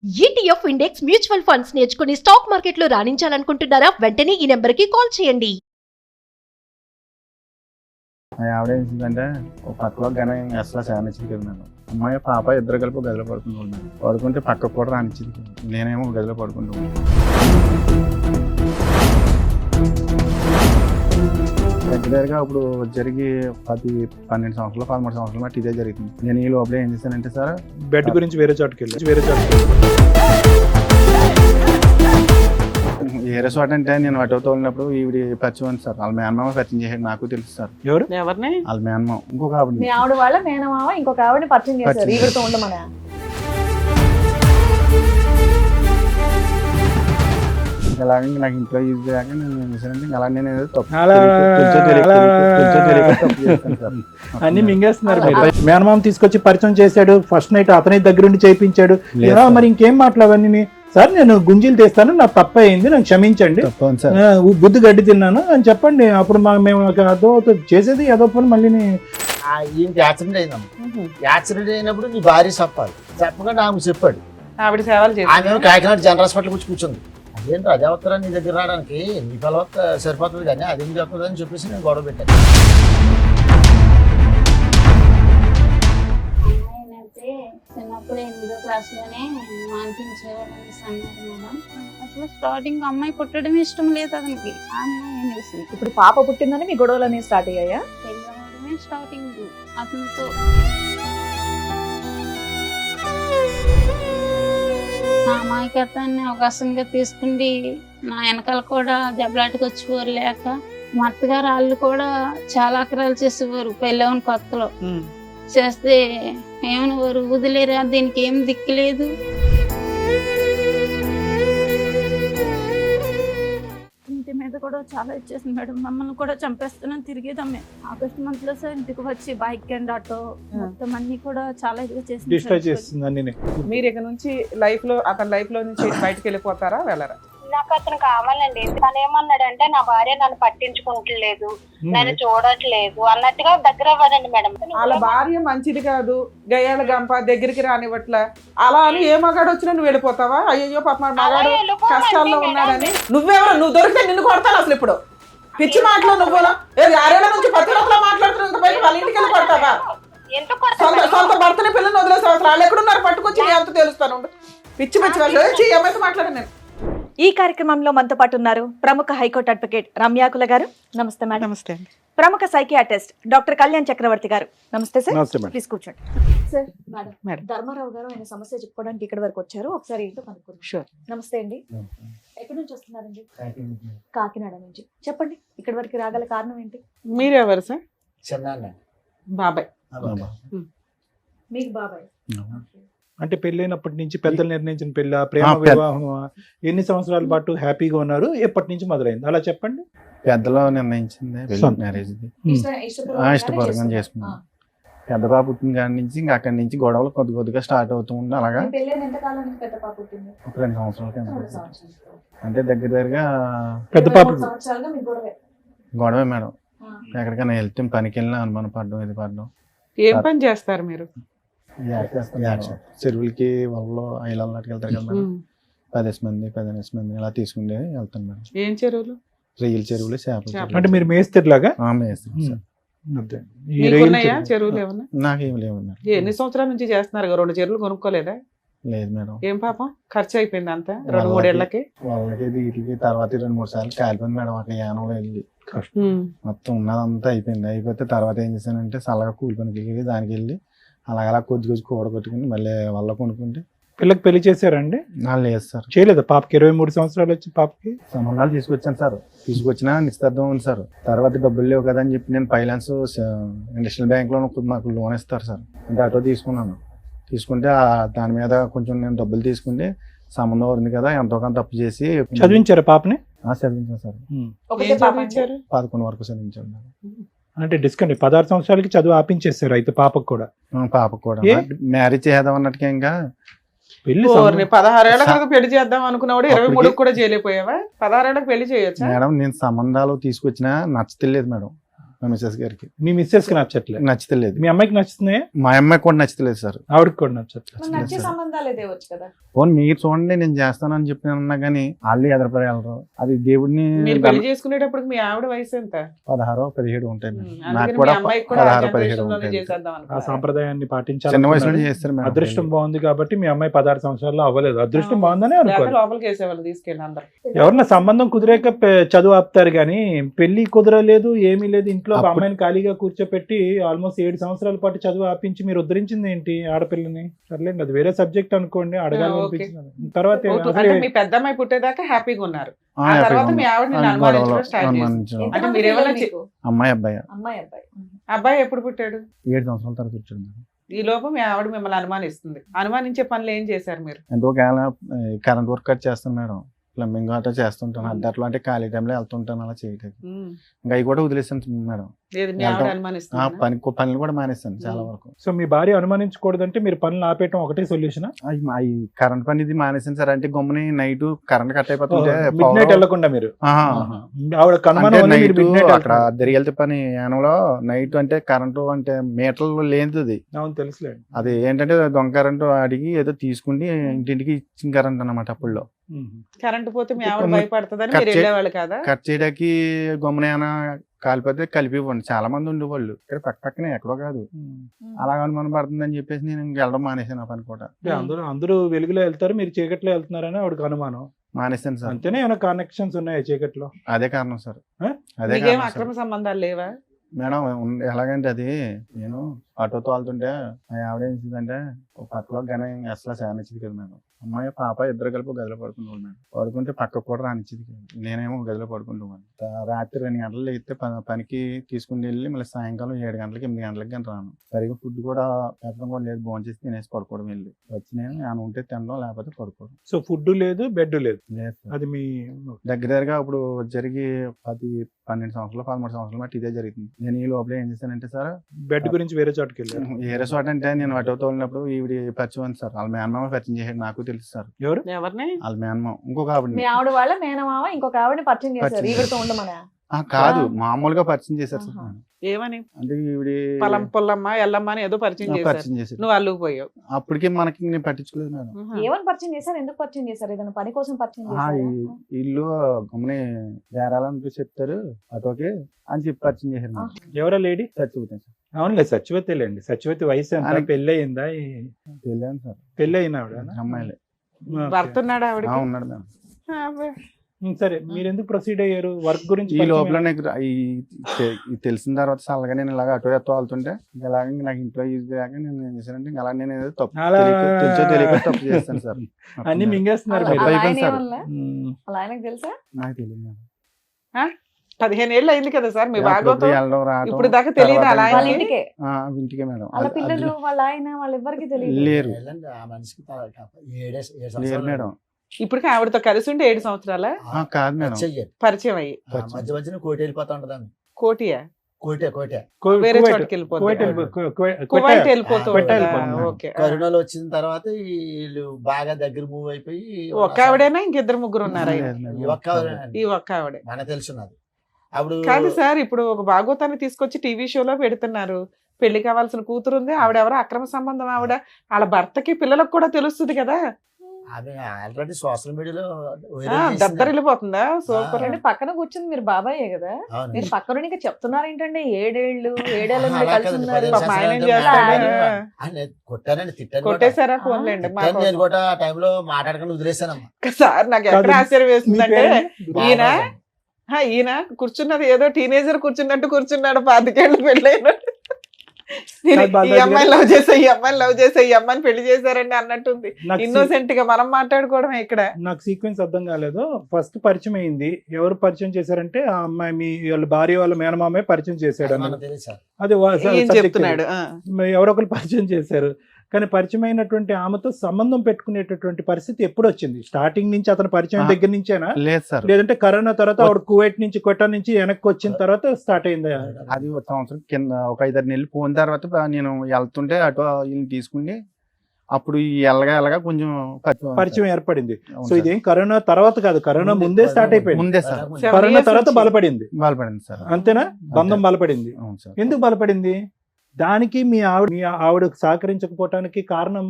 ETF index mutual funds నేర్చుకుని stock మార్కెట్లో రాణించాలనుకుంటున్నారా? వెంటనే ఈ నెంబర్కి కాల్ చేయండి. ఆవిడ ఏం చేసిందంటే ఒక పక్కలో కానీ అసలు శానిచ్చింది కదా మేడం. అమ్మాయి పాప ఇద్దరు కలిపి ఒక గదిలో పడుకుంటున్నాను. పడుకుంటే పక్కకు కూడా రానిచ్చింది. నేనేమో ఒక గదిలో పడుకుంటున్నాను. దగ్గరగా ఇప్పుడు జరిగి 12 సంవత్సరాలు 13 సంవత్సరాలు మట్టి ఇదే జరుగుతుంది. నేను ఈ లోపల ఏం చేశానంటే సార్ బెడ్ గురించి వేరే చోటుకి వెళ్ళి వేరే చోట అంటే నేను అటో తోలినప్పుడు ఈవిడ పరిచయం సార్. వాళ్ళ మేనమామ పరిచయం చేసాడు. నాకు తెలుసు సార్. ఎవరిని? వాళ్ళ మేనమామ ఇంకొక ఆవిడ. మీ ఆవిడ వాళ్ళ మేనమామ ఇంకొక ఆవిడని పరిచయం చేశారు. ఈవిడతో ఉండమని. అలాగే నాకు ఇంట్లో యూజ్ చేయక నేను ఏం చేశానంటే అలా నేను ఏదో తప్పు అన్ని మింగేస్తున్నారు. మేనమామ తీసుకొచ్చి పరిచయం చేశాడు. ఫస్ట్ నైట్ అతని దగ్గరుండి చేయించాడు. మరి ఇంకేం మాట్లాడవన్నీ సార్ నేను గుంజీలు తీస్తాను, నాకు తప్ప అయింది, నాకు క్షమించండి, బుద్ధి గడ్డి తిన్నాను అని చెప్పండి. అప్పుడు మేము అదో చేసేది ఏదో పని మళ్ళీ యాక్సిడెంట్ అయిందమ్మా. యాక్సిడెంట్ అయినప్పుడు నీ భార్య చెప్పాలి. చెప్పకుండా ఆమె చెప్పాడు. ఆవిడ సేవలు ఆమె కాకినాడ జనరల్ హాస్పిటల్ వచ్చి కూర్చుంది. అదేంటి అదే వస్తారా నీ దగ్గర రావడానికి, నీ పిల్లవత సరిపోతుంది కానీ అదేం చెప్తుంది అని చెప్పేసి నేను గొడవ పెట్టాను. చిన్నప్పుడు 8వ క్లాస్లోనే మాన్పించేవాళ్ళని అన్నారు మేడం. అసలు స్టార్టింగ్ అమ్మాయి పుట్టడం ఇష్టం లేదు అతనికి. ఆ అమ్మాయి అనేసి ఇప్పుడు పాప పుట్టిందని మీ గొడవలన్నీ స్టార్ట్ అయ్యాయా? పెళ్ళవడమే స్టార్టింగ్ అతనితో. నా అమాయకత్వాన్ని అవకాశంగా తీసుకుండి నా వెనకాల కూడా దెబ్బలాటకు వచ్చేవారు. లేక మా అత్తగారు వాళ్ళు కూడా చాలా అక్రాలు చేసేవారు. పెళ్ళవని కొత్తలో చేస్తే ఏమనేవారు, వదిలేరా దీనికి ఏం దిక్కులేదు. ఇంటి మీద కూడా చాలా ఇచ్చేసింది మేడం. మమ్మల్ని కూడా చంపేస్తున్నాను తిరిగేదమ్మే. ఆగస్ట్ మంత్ లో సార్ ఇంటికి వచ్చి బైక్ అండ్ ఆటో మొత్తం అన్ని కూడా చాలా ఇదిగా డిస్ట్రాయ్ చేస్తుంది అన్ని. మీరు ఇక నుంచి లైఫ్ లో అతని లైఫ్ లో నుంచి బయటకు వెళ్ళిపోతారా, వెళ్ళరా? నాకు అతను కావాలండి. తను ఏమన్నాడంటే నా భార్య నన్ను పట్టించుకుంటలేదు, నన్ను చూడట్లేదు అన్నట్టుగా దగ్గర అవ్వదండి మేడం. వాళ్ళ భార్య మంచిది కాదు, గయ్యాల గంప దగ్గరికి రానివ్వట్లా అలా అని ఏ మగాడు వచ్చినా నువ్వు వెళ్ళిపోతావా? అయ్యో పాప మగాడు కష్టాల్లో ఉన్నాడని. నువ్వెవరు? నువ్వు దొరికితే నిన్ను కొడతాను అసలు. ఇప్పుడు పిచ్చి మాటలు నువ్వు 6 నుంచి 10 రోజులు మాట్లాడుతున్నా వాళ్ళ ఇంటికి వెళ్ళి కొడతావా? సొంత భర్తని పిల్లల్ని వదిలేసావు. అసలు వాళ్ళు ఎక్కడున్నారు పట్టుకొచ్చి నీ అంత తెలుస్తాను. పిచ్చి పిచ్చి వాళ్ళు ఏమైతే మాట్లాడాను నేను. ఈ కార్యక్రమంలో మనతో పాటు ఉన్నారు ప్రముఖ హైకోర్టు అడ్వకేట్ రమ్యాకుల గారు. నమస్తే మేడం. నమస్తే. ప్రముఖ సైకియాట్రిస్ట్ డాక్టర్ కళ్యాణ్ చక్రవర్తి గారు. నమస్తే సార్. ప్లీజ్ కూర్చోండి. సార్ మేడం ధర్మారావు గారు ఆయన సమస్య చెప్పుకోవడానికి ఇక్కడ వరకు వచ్చారు. ఒకసారి ఏంటో కనుక్కుందాం. షూర్. నమస్తే అండి. ఎక్కడి నుంచి వస్తున్నారండి? కాకినాడ నుంచి. చెప్పండి, ఇక్కడ వరకు రాగల కారణం ఏంటి? మీరెవరు సార్? చిన్న బాబాయ్. మీకు బాబాయ్. అంటే పెళ్ళైనప్పటి నుంచి పెద్దలు నిర్ణయించిన పెళ్ళ, ప్రేమ వివాహం ఎన్ని సంవత్సరాల పాటు హ్యాపీగా ఉన్నారు? ఎప్పటి నుంచి మొదలైంది అలా చెప్పండి. పెద్దలో నిర్ణయించింది మ్యారేజ్. ఇష్టపూర్వకంగా చేసుకున్నాను. పెద్ద పాప పుట్టిన కాడి నుంచి ఇంకా అక్కడి నుంచి గొడవలు కొద్దిగా స్టార్ట్ అవుతూ ఉండే. అలాగా 2 సంవత్సరాల అంటే దగ్గరగా పెద్ద పాప గొడవే మేడం. ఎక్కడికైనా వెళ్తే పనికి వెళ్ళినా అనుమానం పడడం, ఇది పడడం. ఏం పని చేస్తారు మీరు? చెరువులకి వాళ్ళలో ఐలాకి వెళ్తారు కదా మేడం. 15 మంది ఇలా తీసుకుంటే వెళ్తాను మేడం. ఏం చెరువులు? రొయ్యల చెరువులు, చేపల. అంటే మీరు మేస్తేలాగా? చెరువులు ఏమన్నా? నాకేం లేవు. ఎన్ని సంవత్సరాల నుంచి చేస్తున్నారు? 2 చెరువులు కొనుక్కోలేదా? లేదు మేడం. ఏం పాపం ఖర్చు అయిపోయింది అంతా 2-3 ఏళ్ళకి? వాళ్ళకి వీటికి తర్వాత 2-3 సార్లు కాలిపోయింది మేడం. అక్కడ యానంలో వెళ్ళి మొత్తం ఉన్నదంతా అయిపోయింది. అయిపోతే తర్వాత ఏం చేశానంటే చల్లగా కూలి పనికి వెళ్ళి దానికి వెళ్ళి అలా కొద్ది కూడగొట్టుకుని మళ్ళీ వాళ్ళ కొనుక్కుంటే. పిల్లకి పెళ్లి చేశారండి? లేదు సార్, చేయలేదు. పాపకి 23 సంవత్సరాలు వచ్చి పాపకి సంబంధాలు తీసుకొచ్చాను సార్. తీసుకొచ్చినా నిశ్చితార్థం ఉంది సార్. తర్వాత డబ్బులు లేవు కదా అని చెప్పి నేను ఫైనాన్స్ ఇండస్ట్రియల్ బ్యాంక్లో మాకు లోన్ ఇస్తారు సార్. అంటే అటో తీసుకున్నాను. తీసుకుంటే దాని మీద కొంచెం నేను డబ్బులు తీసుకుంటే సంబంధం ఉంది కదా ఎంతో కొంత తప్పు చేసి చదివించారా పాపని? చదివించాను సార్. 11 వరకు చదివించాను. అంటే డిస్కౌంట్ 16 సంవత్సరాలకి చదువు ఆపించేస్తారు అయితే పాపకు కూడా? పాపకు కూడా మ్యారేజ్ చేద్దాం అన్నట్టుగా ఇంకా పెళ్లి 16 ఏళ్ళకి పెళ్లి చేద్దాం అనుకున్నాడు. 23 కూడా చేయలేకపోయావా? 16 ఏళ్ళకి పెళ్లి చేయొచ్చు మేడం. నేను సంబంధాలు తీసుకొచ్చినా నచ్చలేదు మేడం. మా మిస్సెస్ గారికి మీ మిస్సెస్ కి నచ్చట్లేదు, నచ్చలేదు. మీ అమ్మాయికి నచ్చుతున్నాయి, మా అమ్మాయికి కూడా నచ్చలేదు సార్. ఆవిడకి కూడా నచ్చట్లేదు. మరి నచ్చే సంబంధాలే తేవచ్చు కదా. పోనీ మీరు చూడండి నేను చేస్తానని చెప్పి అన్నా కానీ వాళ్ళు ఎదరపడగలరు. అది దేవుడిని మీరు పెళ్లి చేసుకునేటప్పుడు మీ ఆవిడ వయసు ఎంత? 16, 17 ఉంటాయి మేడం. అందుకని నాకు మీ కూడా అమ్మాయికి కూడా 16, 17 generation లోనే ఉంటాయి. చేసేద్దాం ఆ అనుకున్నారా? సాంప్రదాయాన్ని చిన్న పాటించాలి. వయసులో చేస్తారు మేడం. అదృష్టం బాగుంది కాబట్టి మీ అమ్మాయి 16 సంవత్సరాల్లో అవ్వలేదు. అదృష్టం బాగుందని లేకపోతే అనుకోవాలి. లోపలికి వేసేవాళ్ళు తీసుకెళ్ళి అందరు. ఎవరన్నా సంబంధం కుదిరాక చదువు ఆపుతారు కానీ పెళ్లి కుదరలేదు, ఏమీ లేదు, ఇంట్లో ఒక అప్పుడు- అమ్మాయిని ఖాళీగా కూర్చోపెట్టి ఆల్మోస్ట్ 7 సంవత్సరాల పాటు చదువు ఆపించి మీరు ఉద్ధరించింది ఏంటి ఆడపిల్లని? సర్లేండి, అది వేరే సబ్జెక్ట్ అనుకోండి, అడగాలి ఓకే. అనిపించింది. తర్వాత అంటే మీ పెద్దమ్మాయి పుట్టేదాకా హ్యాపీగా ఉన్నారు. ఆ తర్వాత మీ ఆవిడ నిన్ను అనుమానించడం స్టార్ట్ చేసింది. అనుమానించడం. అంటే మీరేమన్నా మీకు అమ్మాయి అబ్బాయి అమ్మాయి అబ్బాయి అబ్బాయి ఎప్పుడు పుట్టాడు? 7 సంవత్సరాల తర్వాత వచ్చాడు మేడం. ఈ లోపు మీ ఆవిడ మిమ్మల్ని అనుమానిస్తుంది. అనుమానించే పనులు ఏం చేశారు మీరు? ఎంతో కాలం కరెంట్ వర్క్ కట్ చేస్తాను మేడం. ప్లంబింగ్ అట్లా చేస్తుంటాను. అట్లా అంటే ఖాళీ టైంలో వెళ్తుంటాను అలా చేయడానికి. ఉమ్. ఇంకా అవి కూడా వదిలేస్తాను మేడం. లేదు మీ ఆవిడ వెళ్తాం. అనుమానిస్తుంది. పనులు కూడా మానేస్తాను చాలా వరకు. సో మీ భార్య అనుమానించకూడదంటే మీరు పనులు ఆపేయటం ఒకటే సొల్యూషన్? అవి కరెంట్ పని ఇది మానేసాను సార్. అంటే గమ్ముని నైట్ కరెంట్ కట్ అయిపోతుంటే మిడ్ నైట్ వెళ్ళకుండా మీరు ఆహా. ఆవిడ కనుమనం వల్ల మీరు నైట్ మిడ్ నైట్ అక్కడ దరిగెళ్తే పని యానంలో నైట్ అంటే కరెంటు అంటే మీటర్లు లేనిది. అవును తెలుసులేండి. అది ఏంటంటే దొంగ కరెంటు అడిగి ఏదో తీసుకుని ఇంటింటికి ఇచ్చిన కరెంట్ అన్నమాట. అప్పుల్లో కరెంట్ పోతే మీ ఆవిడ ఇప్పుడు భయపడుతుందని కట్ మీరు చే- వెళ్ళేవాళ్ళు కదా? కట్ చేయడానికి గమ్మున ఏమైనా కాలిపోతే కలిపి ఇవ్వండి. చాలా మంది ఉండేవాళ్ళు ఇక్కడ పక్కనే, ఎక్కడో కాదు. అలా అనుమానం పడుతుందని చెప్పేసి నేను ఇంక వెళ్ళడం మానేసాను. ఆ పని కూడా అందరూ వెలుగులో వెళ్తారు, మీరు చీకట్లో వెళ్తున్నారని ఆవిడకి అనుమానం. మానేసాను సార్. అంతేనే ఏమైనా కనెక్షన్స్ ఉన్నాయా చీకట్లో? అదే కారణం సార్. ఆ? అదే మీకేం కారణం అక్రమ సార్. సంబంధాలు లేవా? మేడం ఎలాగంటే అది నేను ఆటో తోలుతుంటే మా ఆవిడ ఏం చేసిందంటే ఒక పక్కలో కానీ అసలు సానిచ్చింది కదా మేడం. అమ్మాయి పాప ఇద్దరు కలిపి ఒక గదిలో పడుకునేవాళ్ళు మేడం. పడుకుంటే పక్కకు కూడా రానిచ్చింది కదా. నేనేమో ఒక గదిలో పడుకుంటాను. రాత్రి 2 గంటలు లేస్తే పనికి తీసుకుని వెళ్ళి మళ్ళీ సాయంకాలం 7 గంటలకి 8 గంటలకి కానీ రాను. సరిగ్గా ఫుడ్ కూడా పెట్టడం కూడా లేదు. భోంచేసి తినేసి పడుకోవడం వెళ్ళి వచ్చి నేను ఏమైనా ఉంటే తినడం, లేకపోతే పడుకోవడం. సో ఫుడ్ లేదు, బెడ్ లేదు. లేదు సార్. అది మీ దగ్గరగా ఇప్పుడు జరిగి 12 సంవత్సరాలు 13 సంవత్సరాలు బట్టి ఇదే జరుగుతుంది. నేను ఈ లోపల ఏం చేశానంటే సార్, బెడ్ గురించి వేరే చోటుకి వెళ్ళారు. ఏ రిసార్ట్ అంటే నేను ఆటో తోలినప్పుడు ఈవిడ పరిచయం ఉంది సార్. వాళ్ళ మేనమామ పరిచయం చేసాడు. నాకు తెలుసు సార్. ఎవరు? ఎవరిని? వాళ్ళ మేనమామ ఇంకొక ఆవిడ మీ ఆవిడ వాళ్ళ మేనమామ ఇంకొక ఆవిడని పరిచయం చేశారు పరిచయం ఈవిడతో ఉండమనా? కాదు, మామూలుగా పరిచయం చేశారు సార్. ఆహా. ఏమని? అంటే ఈవిడ పొలం పొల్లమ్మ ఎల్లమ్మ అని ఏదో పరిచయం చేశారు. పరిచయం చేశారు. నువ్వు అల్లుకు పోయావు. అప్పటికే మనకి నేను పట్టించుకోలేదు మేడం. ఏమని పరిచయం చేశారు? ఎందుకు పరిచయం చేశారు? ఏదైనా పని కోసం పరిచయం ఆ, చేశారా? ఈ ఇల్లు గమని బేరాలని చెప్తారు ఆటోకి అని చెప్పి పరిచయం చేశారు మేడం. ఎవరా లేడీ? చచ్చిపోతాను సార్. అవునులే, సచివతిలేండి. సచివతి వయసు ఎంత? ఆయనకి- పెళ్ళి అయిందా? తెలియదు సార్. పెళ్ళి అయిన ఆవిడ? అమ్మాయిలే. భర్త ఉన్నాడు ఆవిడ. ఉన్నాడు మేడం. సరే, మీరు ఎందుకు ప్రొసీడ్ అయ్యారు? వర్క్ గురించి ఈ పరిచయం లోపల అయ్యారు. నాకు ఈ తెలిసిన తర్వాత చల్లగా నేను ఇలాగ అటో ఎత్తో వెళ్తుంటే ఇలాగ నాకు ఇంట్లో ఈజీ కాక నేను ఏం చేశానంటే ఇంకా అలా నేను ఏదో తప్పు అలా తెలుసో తెలియక తప్పు చేస్తాను సార్. అన్ని మింగేస్తున్నారు అలా మీరు. అయిపోయింది ఆయన సార్. ఏమనలే? ఉమ్. అలా ఆయనకు తెలుసా? నాకు తెలియదు మేడం. 15 ఏళ్ళు అయింది కదా సార్ మీ అప్పుడప్పుడు బాగోతం. వెళ్ళడం రావడం ఇప్పుడు దాకా తెలియదా తర్వాత అలా ఇంకా- వాళ్ళ ఆయనకి? ఇంటికే ఇంటికే మేడం. వాళ్ళ పిల్లలు వాళ్ళ ఆయన వాళ్ళెవ్వరికి తెలియదు. లేరు. వెళ్ళండి, ఆ మనిషికి 7 లేరు సంవత్సరాలు మేడం. ఇప్పటికి ఆవిడతో కలిసి ఉంటే 7 సంవత్సరాల కాదు మేడం. చెయ్యాలి. పరిచయం అయ్యి. మధ్య మధ్యన కోటి వెళ్ళిపోతా ఉంటదాన్ని. కోటియా? కోటే వేరే కువైట్. చోటుకి వెళ్ళిపోతుంది. కువైట్ కువైట్ వెళ్ళిపోతూ కువైట్ ఉంటుందా? వెళ్ళిపోతుంది. ఓకే. కరోనాలో వచ్చిన తర్వాత వీళ్ళు బాగా దగ్గర మూవ్ అయిపోయి ఒక్క ఆవిడేనా ఇంకిద్దరు ముగ్గురు ఉన్నారా? లేదు మేడం. ఈ ఒక్క ఆవిడేనండి. ఈ ఒక్క ఆవిడే. మనకు తెలుసున్నది. అప్పుడు కాదు సార్, ఇప్పుడు ఒక భాగవతాన్ని తీసుకొచ్చి టీవీ షోలో పెడుతున్నారు. పెళ్లి కావాల్సిన కూతురు ఉంది, ఆవిడెవరో అక్రమ సంబంధం ఆవిడ. వాళ్ళ భర్తకి పిల్లలకు కూడా తెలుస్తుంది కదా. ఆమె ఆల్రెడీ సోషల్ మీడియాలో దద్దరిల్లిపోతుందా? సూపర్. అంటే పక్కన కూర్చుంది మీరు బాబాయే కదా, మీరు పక్కన ఇంకా చెప్తున్నారు ఏంటంటే 7 ఏళ్ళ నుండి అలా కలిసి కాదు, ఉన్నారు. 15 పాపం ఆయన ఏం సంవత్సరాలు చేస్తాడు? ఆయన కొట్టానండి, తిట్టాను కూడా. కొట్టేశారా? ఫోన్లేండి మా తిట్టాను, నేను కోసం. కూడా ఆ టైంలో మాట్లాడకుండా వదిలేసానమ్మా. సార్ నాకు ఎక్కడ కాదు, ఆశ్చర్యం మీ వేస్తుందంటే పేరేంటి? ఈయన ఈయన కూర్చున్నది ఏదో టీనేజర్ కూర్చున్నట్టు కూర్చున్నాడు. 25 ఏళ్ళు పెళ్ళైన ఈ అమ్మాయిని లవ్ చేసా, ఈ అమ్మాయిని లవ్ చేసా, ఈ అమ్మాయిని పెళ్లి చేశారండి అన్నట్టుంది. ఇన్నోసెంట్ గా మనం మాట్లాడుకోవడమే ఇక్కడ. నాకు సీక్వెన్స్ అర్థం కాలేదు. ఫస్ట్ పరిచయం అయింది, ఎవరు పరిచయం చేశారంటే ఆ అమ్మాయి మీ వాళ్ళ భార్య వాళ్ళ మేనమామే పరిచయం చేశాడు మనకు అన్నది. తెలియదు సార్. అది ఏం subject చెప్తున్నాడు? మరి ఎవరో ఒకరు పరిచయం చేశారు. కానీ పరిచయం అయినటువంటి ఆమెతో సంబంధం పెట్టుకునేటటువంటి పరిస్థితి ఎప్పుడు వచ్చింది? స్టార్టింగ్ నుంచి అతను పరిచయం దగ్గర నుంచేనా, లేదు సార్. లేదంటే కరోనా తర్వాత ఆవిడ కువైట్ నుంచి కొట్టా నుంచి వెనక్కి వచ్చిన తర్వాత స్టార్ట్ అయిందా? అది ఒక సంవత్సరం కింద ఒక 5-6 నెలలు పోయిన తర్వాత నేను వెళ్తుంటే అటో వీళ్ళని తీసుకుని అప్పుడు ఈ ఎల్లగా కొంచెం పరిచయం ఏర్పడింది. అవును సో సార్. ఇదేం కరోనా తర్వాత కాదు, కరోనా ముందే స్టార్ట్ అయిపోయింది. ముందే సార్ 7 కరోనా years తర్వాత నుంచి. బలపడింది. బలపడింది సార్. అంతేనా? బంధం బలపడింది. అవును సార్. ఎందుకు బలపడింది? దానికి మీ ఆవిడ సహకరించకపోవటానికి కారణం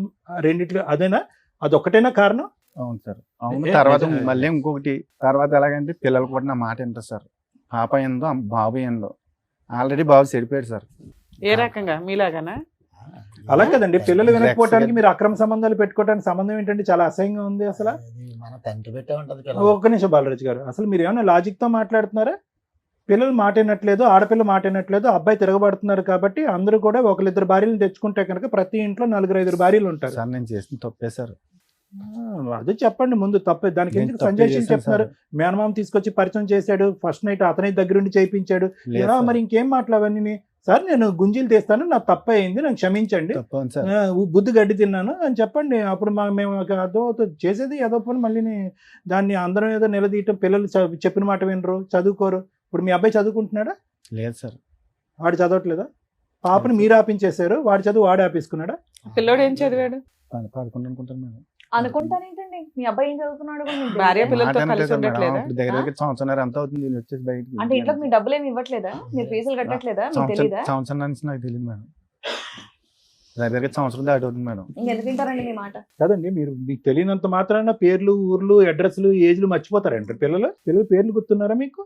రెండిట్లో అదేనా? అదొక్కటేనా కారణం? అవును సార్. అవును. ఏ- తర్వాత నిజమే. మళ్ళీ ఇంకొకటి తర్వాత ఎలాగంటే పిల్లలు కూడా నా మాట వింటారు సార్. పాప ఏందో బాబు ఏందో. ఆల్రెడీ బాబు చెడిపోయాడు సార్. ఏ రకంగా మీలాగానా? అలా కదండి, పిల్లలు వినకపోవటానికి మీరు అక్రమ సంబంధాలు పెట్టుకోవడానికి సంబంధం ఏంటంటే చాలా అసహ్యంగా ఉంది అసలు. అది మన తండ్రి పెట్టే ఉంటది ఒక్క నిమిషం బాలరాజు గారు, అసలు మీరు ఏమైనా లాజిక్ తో మాట్లాడుతున్నారా? పిల్లలు మాట వినట్లేదు, ఆడపిల్ల మాట వినట్లేదు, అబ్బాయి తిరగబడుతున్నారు కాబట్టి అందరూ కూడా ఒకరిద్దరు భార్యలు తెచ్చుకుంటే కనుక ప్రతి ఇంట్లో 4-5 భార్యలు ఉంటారు. సార్ నేను చేసిన తప్పే సార్. అది చెప్పండి ముందు తప్పే. దానికి నేను ఎందుకు తప్పే సంజయ్ చేశాను చెప్తున్నారు? సార్. మేనమామ తీసుకొచ్చి పరిచయం చేశాడు, ఫస్ట్ నైట్ అతని దగ్గరుండి చేయించాడు. లేదు సార్. మరి ఇంకేం మాట్లాడవన్నీ? సార్ నేను గుంజీలు తీస్తాను, నాకు తప్ప అయింది, నాకు క్షమించండి, తప్పు అవును సార్. బుద్ధి గడ్డి తిన్నాను అని చెప్పండి. అప్పుడు మేము అదో చేసేది ఏదో పని మళ్ళీ దాన్ని అందరం ఏదో నిలదీయటం. పిల్లలు చెప్పిన మాట వినరు, చదువుకోరు. ఇప్పుడు మీ అబ్బాయి చదువుకుంటున్నాడా? లేదు సార్. వాడు చదవట్లేదా? పాపని మీరు ఆపించేశారు, వాడి చదువు వాడు ఆపేసుకున్నాడా? పిల్లోడు ఏం చదివాడు? 11 అనుకుంటాను మేడం. అనుకుంటానేంటండి మీ అబ్బాయి ఏం చదువుతున్నాడు కూడా మీకు భార్య తెలీదా? పిల్లలతో మాట కలిసి వినట్లేదు మేడం. ఉండట్లేదా? ఇప్పుడు దగ్గర సంవత్సరం ఎంత అవుతుంది నేను వచ్చేసి బయటికి. అంటే ఇంట్లో మీ డబ్బులు ఏమి ఇవ్వట్లేదా? మీరు ఫీజులు కట్టట్లేదా? మీకు తెలీదా? సంవత్సరం నుంచి నాకు తెలియదు మేడం. దగ్గర సంవత్సరం దాటి అవుతుంది మేడం. ఇంకెందుకు వింటారండి మీ మాట? కదండి, మీరు మీకు తెలియనంత మాత్రాన పేర్లు, ఊర్లు, అడ్రస్లు, ఏజ్లు మర్చిపోతారంట పిల్లలు. పేర్లు గుర్తున్నారా మీకు?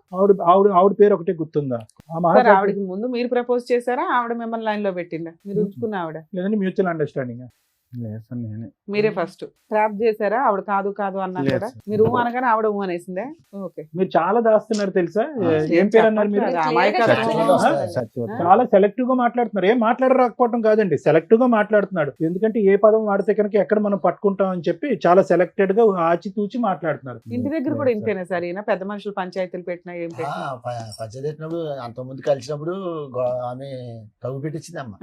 ఆవిడ పేరు ఒకటే గుర్తుందా? ఆ సార్ మహారాజు ఆవిడకి ముందు మీరు ప్రపోజ్ చేశారా? ఆవిడ మిమ్మల్ని లైన్ లో పెట్టిందా? మీరు ఉంచుకున్న ఆవిడ లేదండి, మ్యూచువల్ అండర్స్టాండింగ్. లేదు సార్ నేనే. మీరే ఫస్ట్ ట్రాప్ చేశారా? ఆవిడ కాదు అన్నా లేదు కూడా సార్. మీరు అనగానే ఆవిడ అనేసిందే. ఓకే. మీరు చాలా దాస్తున్నారు తెలుసా? ఏం పేరు అన్నారు మీరు? సత్యవతి. చాలా సెలెక్టివ్ గా మాట్లాడుతున్నారు. ఏం మాట్లాడరాకపోవడం కాదండి, సెలెక్టివ్ గా మాట్లాడుతున్నాడు. ఎందుకంటే ఏ పదం వాడితే కనుక ఎక్కడ మనం పట్టుకుంటాం అని చెప్పి చాలా సెలెక్టెడ్ గా ఆచితూచి మాట్లాడుతున్నారు. ఇంటి దగ్గర కూడా ఇంతేనా సార్? ఈయన పెద్ద మనుషులు పంచాయతీలు పెట్టినా ఏం పెట్టినా పంచదెట్టినప్పుడు అంతకుముందు కలిసినప్పుడు ఆమె తగ్గు పెట్టించింది అమ్మ.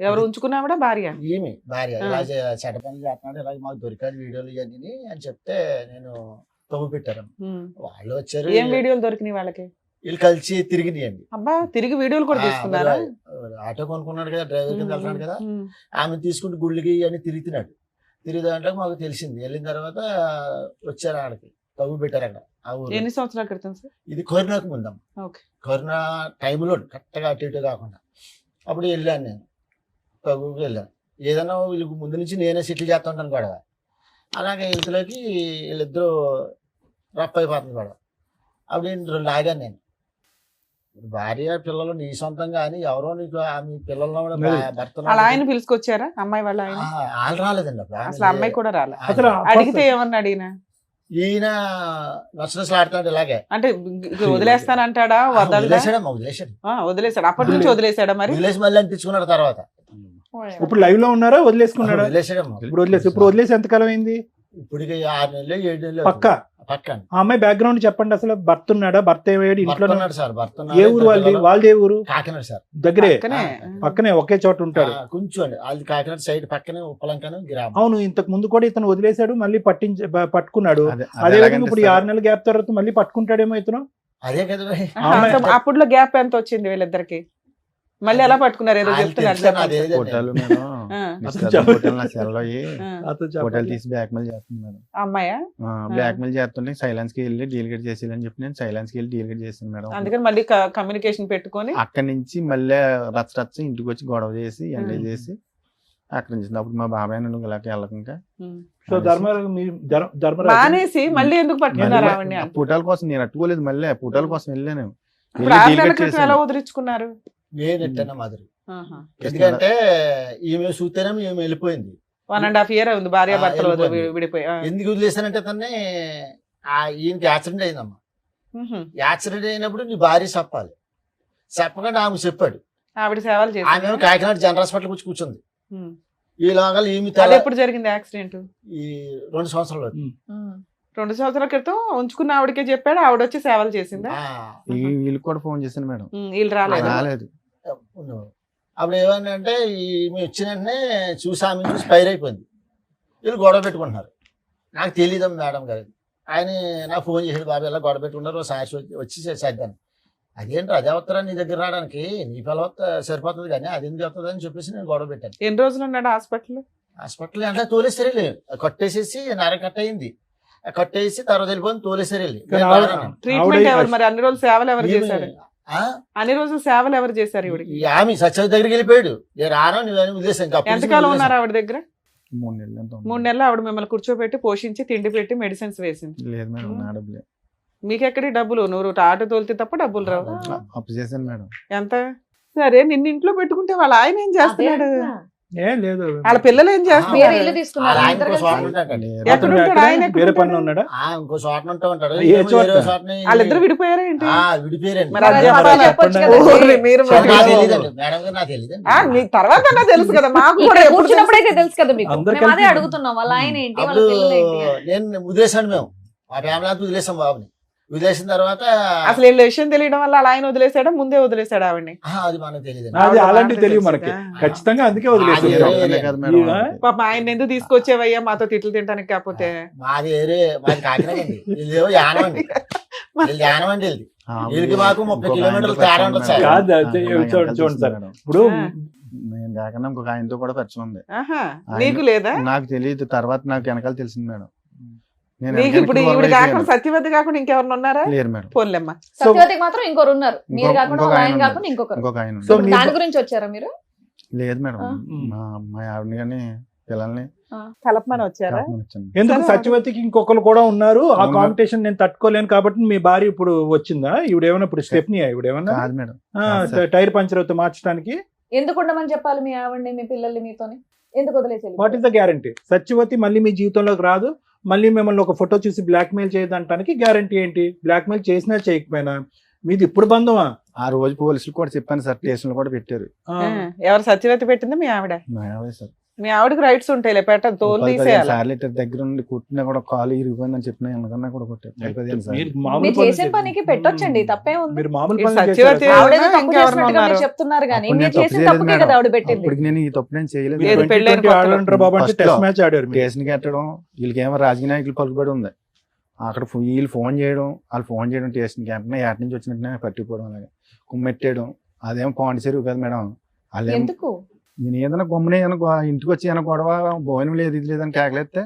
ఎవరు ఉంచుకున్నావిడ? భార్య. ఈమె భార్య ఇలా చెడ్డ పనులు చేస్తున్నాడు, ఇలా మాకు దొరికాడు వీడియోలు ఇవన్నీ అని చెప్తే నేను తగ్గు పెట్టారు. వాళ్ళు వచ్చారు, ఏం వీడియోలు దొరికినాయి వాళ్ళకి? వీళ్ళు కలిసి తిరిగినాయండి. అబ్బా, తిరిగి వీడియోలు కూడా తీసుకున్నారా? ఆటో కొనుక్కున్నాడు కదా, డ్రైవర్ కింద వెళ్తున్నాడు కదా, ఆమె తీసుకుంటూ గుళ్ళకి అని తిరుగుతున్నాడు. తిరిగిదాంట్లో మాకు తెలిసింది. వెళ్ళిన తర్వాత వచ్చారు ఆడకి తగ్గు పెట్టారు అక్కడ ఆ ఊరు. ఎన్ని సంవత్సరాల క్రితం సార్? ఇది కరోనాకు ముందమ్మ. ఓకే. కరోనా టైంలో కరెక్ట్గా అటు ఇటు కాకుండా అప్పుడు వెళ్ళాను నేను తగ్గుకి వెళ్ళాను. ఏదైనా వీళ్ళకి ముందు నుంచి నేనే సెటిల్ చేస్తుంటాను గొడవ. అలాగే ఇంతలోకి వీళ్ళిద్దరూ రఫ్ అయిపోతుంది గొడవ. అప్పుడు నేను లాగాను నేను. భార్య పిల్లలు నీ సొంతం కానీ ఎవరో నీకు ఆమె పిల్లల్లో కూడా భర్త అలా ఆయన పిలుచుకొచ్చారా అమ్మాయి వాళ్ళ ఆయన? వాళ్ళు రాలేదండి అప్పుడు. అసలు అమ్మాయి కూడా రాలే. అసలు అడిగితే ఏమన్నాడు ఈయన? ఈయన నచ్చలాడుతున్నాడు ఇలాగే. అంటే వదిలేస్తానంటాడా? వదిలేసాడమ్మా, వదిలేసాడు. వదిలేసాడు. అప్పటి నుంచి వదిలేసాడా? మరి వదిలేసి మళ్ళీ అనిపించుకున్నాడు తర్వాత. ఇప్పుడు లైవ్ లో ఉన్నారా? వదిలేసుకున్నాడా? వదిలేసాడమ్మా. ఇప్పుడు వదిలేసి ఎంతకాలం అయింది? ఇప్పటికి 6 నెలలు 7 నెలలు పక్క. ఆ అమ్మాయి బ్యాక్గ్రౌండ్ చెప్పండి. అసలు భర్త ఉన్నాడా? భర్త ఏమయ్యాడు? ఇంట్లో ఉన్నాడు సార్. భర్త ఏ ఊరు వాళ్ళది? వాళ్ళది ఏ ఊరు? కాకినాడ సార్. దగ్గరే, పక్కనే. పక్కనే ఒకే చోట ఉంటాడు. కొంచెం అండి వాళ్ళది కాకినాడ సైడ్ పక్కనే ఉప్పలంకను గ్రామం. అవును, ఇంతకు ముందు కూడా ఇతను వదిలేశాడు, మళ్ళీ పట్టుకున్నాడు. అదే అదే ఎలాగంటే ఇప్పుడు ఈ సార్, 6 నెలల గ్యాప్ తర్వాత మళ్ళీ పట్టుకుంటాడేమో ఇతను. అదే కదా మరి. అప్పుడులో గ్యాప్ ఎంత వచ్చింది వీళ్ళిద్దరికి? మళ్ళీ ఎలా పట్టుకున్నారు? ఏదో చెప్తున్నారు. ఫోటోలు మేడం నిశ్చితార్థం ఫోటోలు నా సెల్లో ఫోటోలు తీసి బ్లాక్ మెయిల్ చేస్తుంది మేడం. అమ్మాయా? బ్లాక్ మెయిల్ చేస్తుంటే సైలెన్స్ కి వెళ్ళి డీలిగేట్ చేసేయాలని చెప్పి నేను సైలెన్స్ కి వెళ్ళి డీలిగేట్ చేశాను మేడం. అందుకని మళ్ళీ కమ్యూనికేషన్ పెట్టుకొని అక్కడి నుంచి మళ్ళీ రచ్చ ఇంటికి వచ్చి గొడవ చేసి ఎంజాయ్ చేసి అక్కడి నుంచి అప్పుడు మా బాబాయ్ నన్ను ఇలాగ వెళ్ళకుండా సో ధర్మరాజు మానేసి మళ్ళీ ఎందుకు పట్టుకున్నారు ఆవిడ్ని? ఫోటోల కోసం నేను అట్టుకోలేదు, మళ్ళీ ఫోటోల కోసం వెళ్ళాను. ఇప్పుడు 6 నెలల క్రితం ఎలా వదిలించుకున్నారు? నేను ఎట్టన్నా మాదిరి. ఎందుకంటే ఈమె చూస్తేనే ఈమె వెళ్ళిపోయింది. 1.5 year ఉంది భార్య భర్తలు విడిపోయి. ఎందుకు వదిలేసానంటే తన్ని ఈయనకి యాక్సిడెంట్ అయిందమ్మా. యాక్సిడెంట్ అయినప్పుడు నీ భార్య చెప్పాలి, చెప్పకుండా ఆమె చెప్పాడు. ఆవిడ సేవలు చేసి ఆమె కాకినాడ జనరల్ హాస్పిటల్ వచ్చి కూర్చుంది. ఈ లోగాలు ఈమె ఎప్పుడు జరిగింది యాక్సిడెంట్? ఈ 2 సంవత్సరాలు. 2 సంవత్సరాల క్రితం ఉంచుకున్న ఆవిడకే చెప్పాడు, ఆవిడ వచ్చి సేవలు చేసిందా? వీళ్ళకి కూడా ఫోన్ చేశాను మేడం, వీళ్ళు రాలేదు. అప్పుడు ఏమంటే ఈమె వచ్చిన వెంటనే చూసి ఆమె చూసి ఫైర్ అయిపోయింది. వీళ్ళు గొడవ పెట్టుకుంటున్నారు. నాకు తెలియదు మేడం గారు. ఆయన నాకు ఫోన్ చేసాడు, బాబు ఇలా గొడవ పెట్టుకున్నారు, సాక్షి వచ్చి చేద్దాను. అదేంటి అదే వస్తారా నీ దగ్గర రావడానికి, నీ పిల్ల సరిపోతుంది కానీ అది ఎందుకు వస్తుంది అని చెప్పేసి నేను గొడవ పెట్టాను. ఎన్ని రోజులు ఉన్నాడు హాస్పిటల్? హాస్పిటల్ అంటే తోలేసారు వెళ్ళి కట్టేసేసి నర కట్ అయింది, కట్టేసి తర్వాత వెళ్ళిపోయింది తోలేసారు వెళ్ళి. కానీ నేను బాగానే ఉన్నాను. ట్రీట్మెంట్ ఆవిడ- ఎవరు మరి అన్ని రోజులు సేవలు ఎవరు చేశారు? ఆ? అన్ని రోజులు సేవలు ఎవరు చేశారు ఇవిడికి? ఈ ఆమె సత్యవతి దగ్గరికి వెళ్ళిపోయాడు. నేను రాను నువ్వు ఉద్దేశం ఎంతకాలం ఉన్నారు ఆవిడ దగ్గర? 3 నెలలు ఎంత ఉంది? 3 నెలలు ఆవిడ మిమ్మల్ని కూర్చోబెట్టి పోషించి తిండి పెట్టి మెడిసిన్స్ వేసింది. లేదు మేడం, నా డబ్బులే. మీకెక్కడి డబ్బులు? నువ్వు ఆటో తోలితే తప్ప డబ్బులు రావు. అప్పు చేశాను మేడం. ఎంత? సరే నిన్ను ఇంట్లో పెట్టుకుంటే వాళ్ళ ఆయన ఏం చేస్తున్నాడు? ఏం లేదు, వాళ్ళ పిల్లలు ఏం చేస్తున్నారు? వేరే ఇల్లు తీసుకున్నారు ఆయన ఇద్దరు ఇంకో కలిసి? చోట ఉంటాడు. లేదు. ఎక్కడ అతను ఉంటాడు? ఎక్కడ? ఆయన ఎక్కడ వేరే ఉంటాడు? పనిలో ఉన్నాడా? ఇంకో చోట ఉంటా ఉంటాడు. ఏ ఏమో చోట? వేరే చోటని వాళ్ళిద్దరు విడిపోయారా ఏంటి? విడిపోయారండి. మరి అది అదే అబద్ధాలు చెప్పాలి. చెప్పొచ్చు చెప్పండి. కదండి. ఓరి మీరు నాకు మరి- తెలియదండి మేడం గారు, నాకు తెలియదండి. మీకు తర్వాత అన్నా తెలుసు కదా, మాకు కూడా ఇక్కడ ఎప్పుడు కూర్చున్నప్పుడైతే తెలుసు కదా మీకు. అందరు మేము అదే కలిసి- అడుగుతున్నాం, వాళ్ళ ఆయన ఏంటి, వాళ్ళ అప్పుడు పిల్లలు ఏంటి. నేను వదిలేసాను, మేము మా ఫ్యామిలీ అంతా వదిలేసాం బాబుని. వదిలేసిన తర్వాత అసలు వీళ్ళ విషయం తెలియడం వల్ల వాళ్ళ ఆయన వదిలేసాడా ముందే వదిలేసాడా ఆవిడ్ని? అది మనకు తెలియదండి. అది ఆవిడ అలాంటివి మాట తెలియదు తెలుసు మనకి, కదా. ఖచ్చితంగా అందుకే అది వదిలేసి ఒక్కనే కాదు మేడం. ఈయన? పాప ఆయన ఎందుకు తీసుకొచ్చేవయ్యా మాతో తిట్లు తింటానికి? కాకపోతే మాది మాది కాకినాడ అండి. వీళ్ళేమో యానం అండి, వీళ్ళు యానం అండి. వీళ్ళది వీళ్ళకి మాకు 30 కిలోమీటర్లు తేడా ఉంటుంది సార్. కాదు, అది చూడండి సార్, ఇప్పుడు ఆ. నేను కాకుండా ఇంకొక ఆయనతో కూడా పరిచయం ఉంది. ఆహా, ఆయన- నీకు లేదా? నాకు తెలియదు, తర్వాత నాకు వెనకాల తెలిసింది మేడం. నేను నీకు ఇప్పుడు వెనకాల ఈవిడ follow కాకుండా అయిపోయాను. సత్యవతి కాకుండా ఇంకెవరు ఉన్నారా? లేరు మేడం. పోన్లేమ్మా. సత్యవతికి మాత్రం ఇంకొకరు ఉన్నారు, మీరు ఇంకొక- కాకుండా ఇంకొక వాళ్ళ ఆయన ఆయన ఉన్నారు. కాకుండా ఇంకొకరు. ఇంకొక ఆయన సో ఉన్నారు. మీ- దాని గురించి వచ్చారా మీరు? లేదు మేడం, ఆ. మా ఆవిడని కానీ పిల్లల్ని కలపమని వచ్చారా? కలపమని వచ్చాను. ఎందుకు సరే, సత్యవతికి ఇంకొకరు కూడా ఉన్నారు, ఆ అవును. కాంపిటీషన్ నేను తట్టుకోలేను కాబట్టి మీ భార్య ఇప్పుడు వచ్చిందా? ఇవిడేమన్నా ఇప్పుడు స్టెప్ని ఇవిడేమన్నా కాదు మేడం. కాదు సార్. టైర్ పంచర్ అవుతే మార్చడానికి ఎందుకు ఉండమని చెప్పాలి మీ ఆవిడ్ని, మీ పిల్లల్ని మీతోని? ఎందుకు వదిలేసి వాట్ వెళ్ళిపోయారు? Is the guarantee? సత్యవతి మళ్ళీ మీ జీవితంలోకి రాదు, మళ్ళీ మిమ్మల్ని ఒక ఫోటో చూసి బ్లాక్ మెయిల్ చేయదంటానికి గ్యారంటీ ఏంటి? బ్లాక్ మెయిల్ చేసినా చేయకపోయినా మీది ఇప్పుడు బంధమా? ఆ రోజు పోలీసులు కూడా చెప్పాను సార్, స్టేషన్ లో కూడా పెట్టారు. ఆ, ఎవరు సత్యవతి పెట్టింది? మీ ఆవిడ. మా ఆవిడే సార్. మీ ఆవిడకి రైట్స్ ఉంటాయిలే, పెట్ట తోలు 10-15 తీసేయాలి. సార్లు ఇద్దరు దగ్గర నుండి కుట్టినా కూడా కాలు ఇరిగిపోయిందని చెప్పినా ఎందుకన్నా కూడా కొట్టారు. 15 సార్లు. మీరు మామూలు మీరు పనులు చేసిన పనికి పెట్టొచ్చండి, తప్పే ఉంది. మీరు మామూలు ఈ పనులు సత్యవతి చేశారా? ఆవిడేదో తప్పు ఇంకెవరు చేసినట్టుగా మీరు ఉన్నారు? చెప్తున్నారు కానీ అప్పుడు మీరు నేను తప్పు చేసిన చేయలేదు తప్పుకే మేడం. కదా ఆవిడ పెట్టింది. అప్పటికి నేను ఈ తప్పు నేను చేయలేదు. మీరు ఏది పెళ్ళైన 2020 కొత్తలో? ఆడలంటారు బాబు అంటే First టెస్ట్ లో మ్యాచ్ ఆడారు మీరు. స్టేషన్ కట్టడం, వీళ్ళకేమో రాజకీయ నాయకులు పలుకుబడి ఉంది. అక్కడ వీళ్ళు ఫోన్ చేయడం, వాళ్ళు ఫోన్ చేయడం స్టేషన్ వెంటనే ఎటు నుంచి వచ్చినట్టు పట్టిపోవడం, అలాగే కుమ్మెట్టేయడం. అదేమో పాండిచేరు కదా మేడం. వాళ్ళేమో ఎందుకు? నేను ఏదైనా గమ్మునే ఇంటికి వచ్చి ఏమైనా గొడవ, భోజనం లేదు ఇది లేదని కేకలేస్తే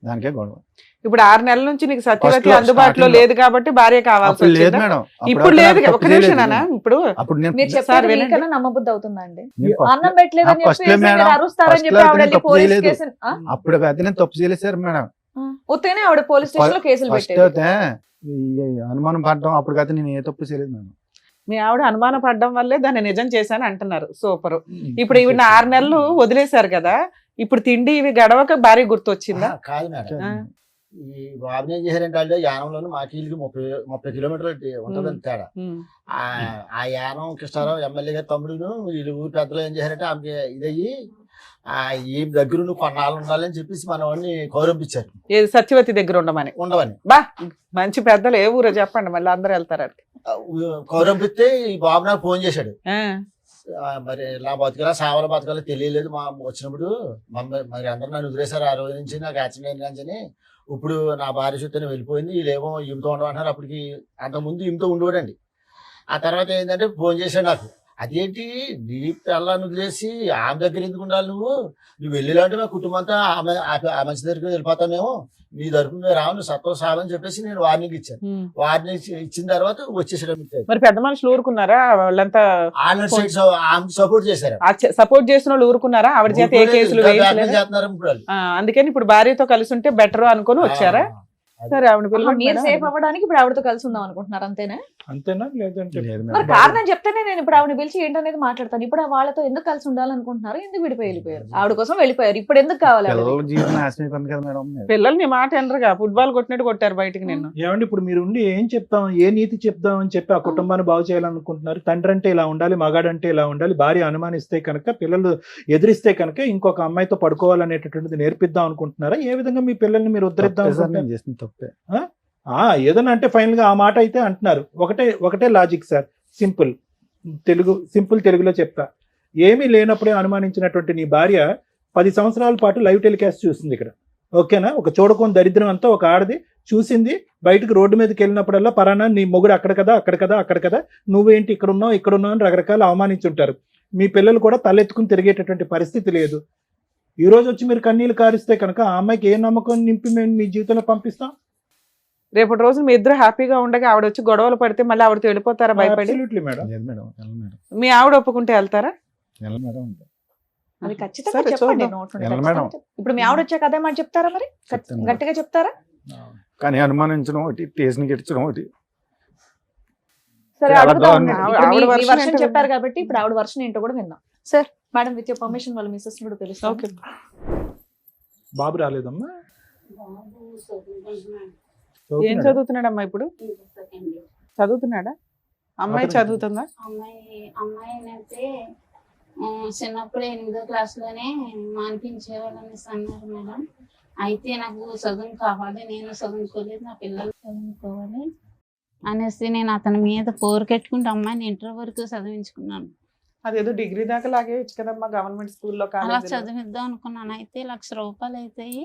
దానికే గొడవ. ఇప్పుడు 6 నెలల నుంచి నీకు సత్యవతి First లో, అందుబాటులో starting లో. లేదు కాబట్టి భార్య కావాల్సి అప్పుడు లేదు వచ్చిందా? మేడం. ఇప్పుడు లేదు. నాకు ఒక తప్పు నిమిషం చేయలేదు. నాన్న, ఇప్పుడు అప్పుడు నేను మీరు సార్ చెప్పారు వినండి. మీకన్నా నమ్మబుద్ధి అవుతుందా అండి? నేను first అన్నం లో- పెట్టలేదని first లో చెప్పేసి మేడం, మీరు అరుస్తారని first చెప్పి లో ఆవిడ నేను వెళ్ళి తప్పు పోలీస్ చేయలేదు. కేసు అప్పుడు అయితే నేను తప్పు చేయలేదు సార్ మేడం. ఉత్తగానే ఆవిడ పోలీస్ స్టేషన్ లో కేసులు ఫస్ట్ పెట్టేది. అయితే ఈ అనుమానం పడడం, అప్పటికైతే నేను ఏ తప్పు చేయలేదు మేడం. మీ ఆవిడ అనుమాన పడడం వల్లే దాన్ని నిజం చేశాను అంటున్నారు. సూపర్. ఇప్పుడు ఈవిడ 6 నెలలు వదిలేశారు కదా, ఇప్పుడు తిండి ఇవి గడవక భార్య గుర్తొచ్చిందా? కాదు మేడం, ఆ. ఈ బాబుని ఏం చేశారంటే వాళ్ళు యానంలోని మాకి వీళ్ళకి 30 కిలోమీటర్లు ఉంటుందని తేడా. ఉమ్. ఆ యానం కృష్ణారావు ఎమ్మెల్యే గారి తమ్ముడును వీళ్ళు ఊరి పెద్దలు ఏం చేశారంటే ఆమెకి ఇదయ్యి ఈ దగ్గర నువ్వు కొన్నాళ్ళు ఉండాలని చెప్పేసి మన వాడిని కౌరంపించారు, ఏది సత్యవతి దగ్గర ఉండమని. ఉండవని. బా మంచి పెద్దలు ఏ ఊరో చెప్పండి, మళ్ళీ అందరూ వెళ్తారు అక్కడికి. కౌరంపిస్తే ఈ బాబు నాకు ఫోన్ చేశాడు. ఆ. మరి ఇలా బతకలా సావల బతకాలో తెలియలేదు మా వచ్చినప్పుడు మరి అందరూ నన్ను వదిలేశారు. ఆ రోజు నుంచి నాకు యాక్సిడెంట్ కానీ ఇప్పుడు నా భార్య చుట్టూ వెళ్ళిపోయింది, వీళ్ళేమో ఈమెతో ఉండమంటున్నారు. అప్పటికి అంతకుముందు ఈమెతో ఉండేవాడండి. ఆ తర్వాత ఏంటంటే ఫోన్ చేశాడు నాకు, అదేంటి నీ పిల్లని వదిలేసి ఆమె దగ్గర ఎందుకు ఉండాలి, నువ్వు వెళ్ళేలాంటి మా కుటుంబం అంతా ఆ మంచి దగ్గరికి వెళ్ళిపోతామేమో, నీ తరపు మీద రావు, నువ్వు సత్వం సావని చెప్పేసి నేను వార్నింగ్ ఇచ్చాను. ఉమ్. వార్నింగ్ ఇచ్చిన తర్వాత వచ్చేసాడు. మరి పెద్ద మనుషులు ఊరుకున్నారా? వాళ్ళంతా ఆన్లైన్ సైడ్ ఆమె సపోర్ట్ చేశారు. సపోర్ట్ చేసిన వాళ్ళు ఊరుకున్నారా? ఆవిడ చేత ఏ కేసులు వేయించలేదు. చేస్తున్నారు ఇప్పుడు వాళ్ళు. అందుకని ఇప్పుడు భార్యతో కలిసి ఉంటే బెటర్ అనుకుని వచ్చారా? సరే ఆవిడ పిల్లలు మీరు సేఫ్ అవ్వడానికి ఇప్పుడు ఆవిడతో కలిసి ఉందాం అనుకుంటున్నారు అంతేనా? అంతేనా? లేదంటే లేదు మరి మేడం. కారణం చెప్తేనే నేను ఇప్పుడు ఆవిడ పిలిచి ఏంటనేది మాట్లాడతాను. ఇప్పుడు వాళ్ళతో ఎందుకు కలిసి ఉండాలనుకుంటున్నారు? ఎందుకు విడిపోయి వెళ్ళిపోయారు? ఆవిడ కోసం వెళ్ళిపోయారు, ఇప్పుడు ఎందుకు కావాలి ఆవిడ? పిల్లల జీవితం నాశనం అయిపోయింది కదా మేడం. పిల్లలు నీ మాట ఎనరుగా, ఫుట్బాల్ కొట్టినట్టు కొట్టారు బయటికి నిన్ను. ఏమండి ఇప్పుడు మీరు ఉండి ఏం చెప్తాం, ఏ నీతి చెప్దాం అని చెప్పి ఆ కుటుంబాన్ని బాగు చేయాలనుకుంటున్నారు? తండ్రి అంటే ఇలా ఉండాలి, మగాడంటే ఇలా ఉండాలి, భార్య అనుమానిస్తే కనుక, పిల్లలు ఎదిరిస్తే కనుక ఇంకొక అమ్మాయితో పడుకోవాలనేటటువంటిది నేర్పిద్దాం అనుకుంటున్నారా? ఏ విధంగా మీ పిల్లల్ని మీరు ఉద్ధరిద్దాం తప్పే సార్, అనుకుంటున్నారు? నేను చేసిన తప్పే. ఏదన్నా అంటే ఫైనల్ గా ఆ మాట అయితే అంటున్నారు. ఒకటే లాజిక్ సార్, సింపుల్ తెలుగులో చెప్తా. ఏమీ లేనప్పుడే అనుమానించినటువంటి నీ భార్య 10 సంవత్సరాల పాటు లైవ్ టెలికాస్ట్ చూసింది ఇక్కడ, ఓకేనా? ఒక చూడకొని దరిద్రం అంతా ఒక ఆడది చూసింది. బయటకు రోడ్డు మీదకి వెళ్ళినప్పుడల్లా పరానా నీ మొగుడు అక్కడ కదా, అక్కడ కదా, నువ్వేంటి ఇక్కడ ఉన్నావు అని రకరకాల అవమానించుంటారు. మీ పిల్లలు కూడా తలెత్తుకుని తిరిగేటటువంటి పరిస్థితి లేదు. ఈ రోజు వచ్చి మీరు కన్నీళ్ళు కారిస్తే కనుక ఆ అమ్మాయికి ఏ నమ్మకం నింపి మేము మీ జీవితంలో పంపిస్తాం? రేపటి రోజు మీ ఇద్దరు హ్యాపీగా ఉండగా ఆవిడ వచ్చి గొడవలు పడితే మళ్ళీ ఆవిడతో వెళ్ళిపోతారా భయపడి? Absolutely madam. లేదు మేడం, వెళ్ళను మేడం, మీ ఆవిడ ఒప్పుకుంటే వెళ్తారా? వెళ్ళను మేడం. అది ఖచ్చితంగా సరే, చెప్పండి. చూద్దాం. నోట్ నుండి వెళ్ళను ఖచ్చితంగా మేడం. చెప్పండి. ఇప్పుడు మీ ఆవిడ వచ్చాక అదే మాట చెప్తారా మరి? చెప్తాను మేడం. గట్టిగా చెప్తారా? కానీ అనుమానించడం ఒకటి, టేస్ట్ని గెలిచడం ఒకటి. సరే చాలా అడుగుతా దారుణం. ఉండండి. ఆవిడ ఇప్పుడు మీ version version ఏంటో చెప్పారు విందాం. కాబట్టి ఇప్పుడు ఆవిడ వర్షన్ ఏంటో కూడా విందాం. Sir madam with your permission వాళ్ళ మిస్సెస్ కూడా పిలుస్తాం. ఓకే. బాబు రాలేదమ్మా? ఏం చదువుతున్నాడమ్మా ఇప్పుడు? చదువుతున్నాడా? అమ్మాయి అతను- చదువుతుందా? అమ్మాయి అయితే చిన్నప్పుడు 8వ క్లాస్లోనే మానిపించేవాళ్ళు అనేసి అన్నారు మేడం. అయితే నాకు చదువు కావాలి, నేను చదువుకోలేదు, నా పిల్లలు చదువుకోవాలి అనేసి నేను అతని మీద పోరుకెట్టుకుంటే అమ్మాయిని ఇంటర్ వరకు చదివించుకున్నాను. అదేదో డిగ్రీ దాకా లాగేయచ్చు కదమ్మా గవర్నమెంట్ స్కూల్లో, అలా కాలేజీలో. చదివిద్దాం అనుకున్నాను. అయితే ₹1,00,000 అవుతాయి.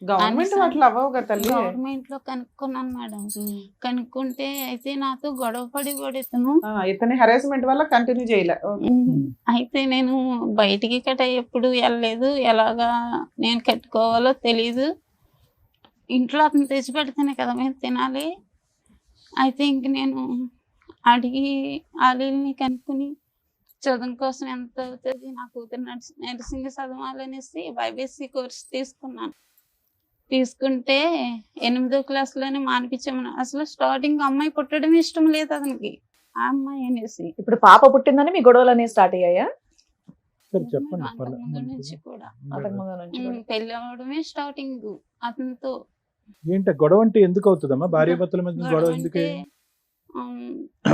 గవర్నమెంట్ అన్ని వాటిలో అవ్వవు కదా తల్లి. గవర్నమెంట్ లో కనుక్కున్నాను మేడం. కనుక్కుంటే అయితే నాతో గొడవ పడి ఇతను. ఇతని హెరాస్మెంట్ వల్ల కంటిన్యూ చేయలే. అయితే నేను బయటికి ఎప్పుడు వెళ్ళలేదు. ఎలాగా నేను కట్టుకోవాలో తెలీదు. ఇంట్లో అతను తెచ్చి పెడితేనే కదా మేము తినాలి. అయితే ఇంక నేను అడిగి ఆలీల్ని కనుక్కుని చదువు కోసం ఎంత అవుతుంది, నా కూతురు నర్సింగ్ చదవాలనేసి బైబీసీ కోర్స్ తీసుకున్నాను. తీసుకుంటే 8వ క్లాస్లోనే మానిపించామని. అసలు స్టార్టింగ్ అమ్మాయి పుట్టడం ఇష్టం లేదు అతనికి, ఆ అమ్మాయి అనేసి. ఇప్పుడు పాప పుట్టిందని మీ గొడవలు అనేవి స్టార్ట్ అయ్యాయా? సరే చెప్పండి. అంతకుముందు నుంచి కూడా అంతకు ముందు నుంచి కూడా. పెళ్లి అవడమే స్టార్టింగ్ అతనితో. ఏంటి గొడవ అంటే ఎందుకు అవుతుందమ్మా? భార్యాభర్తల మధ్య గొడవ గొడవ ఎందుకు? అంటే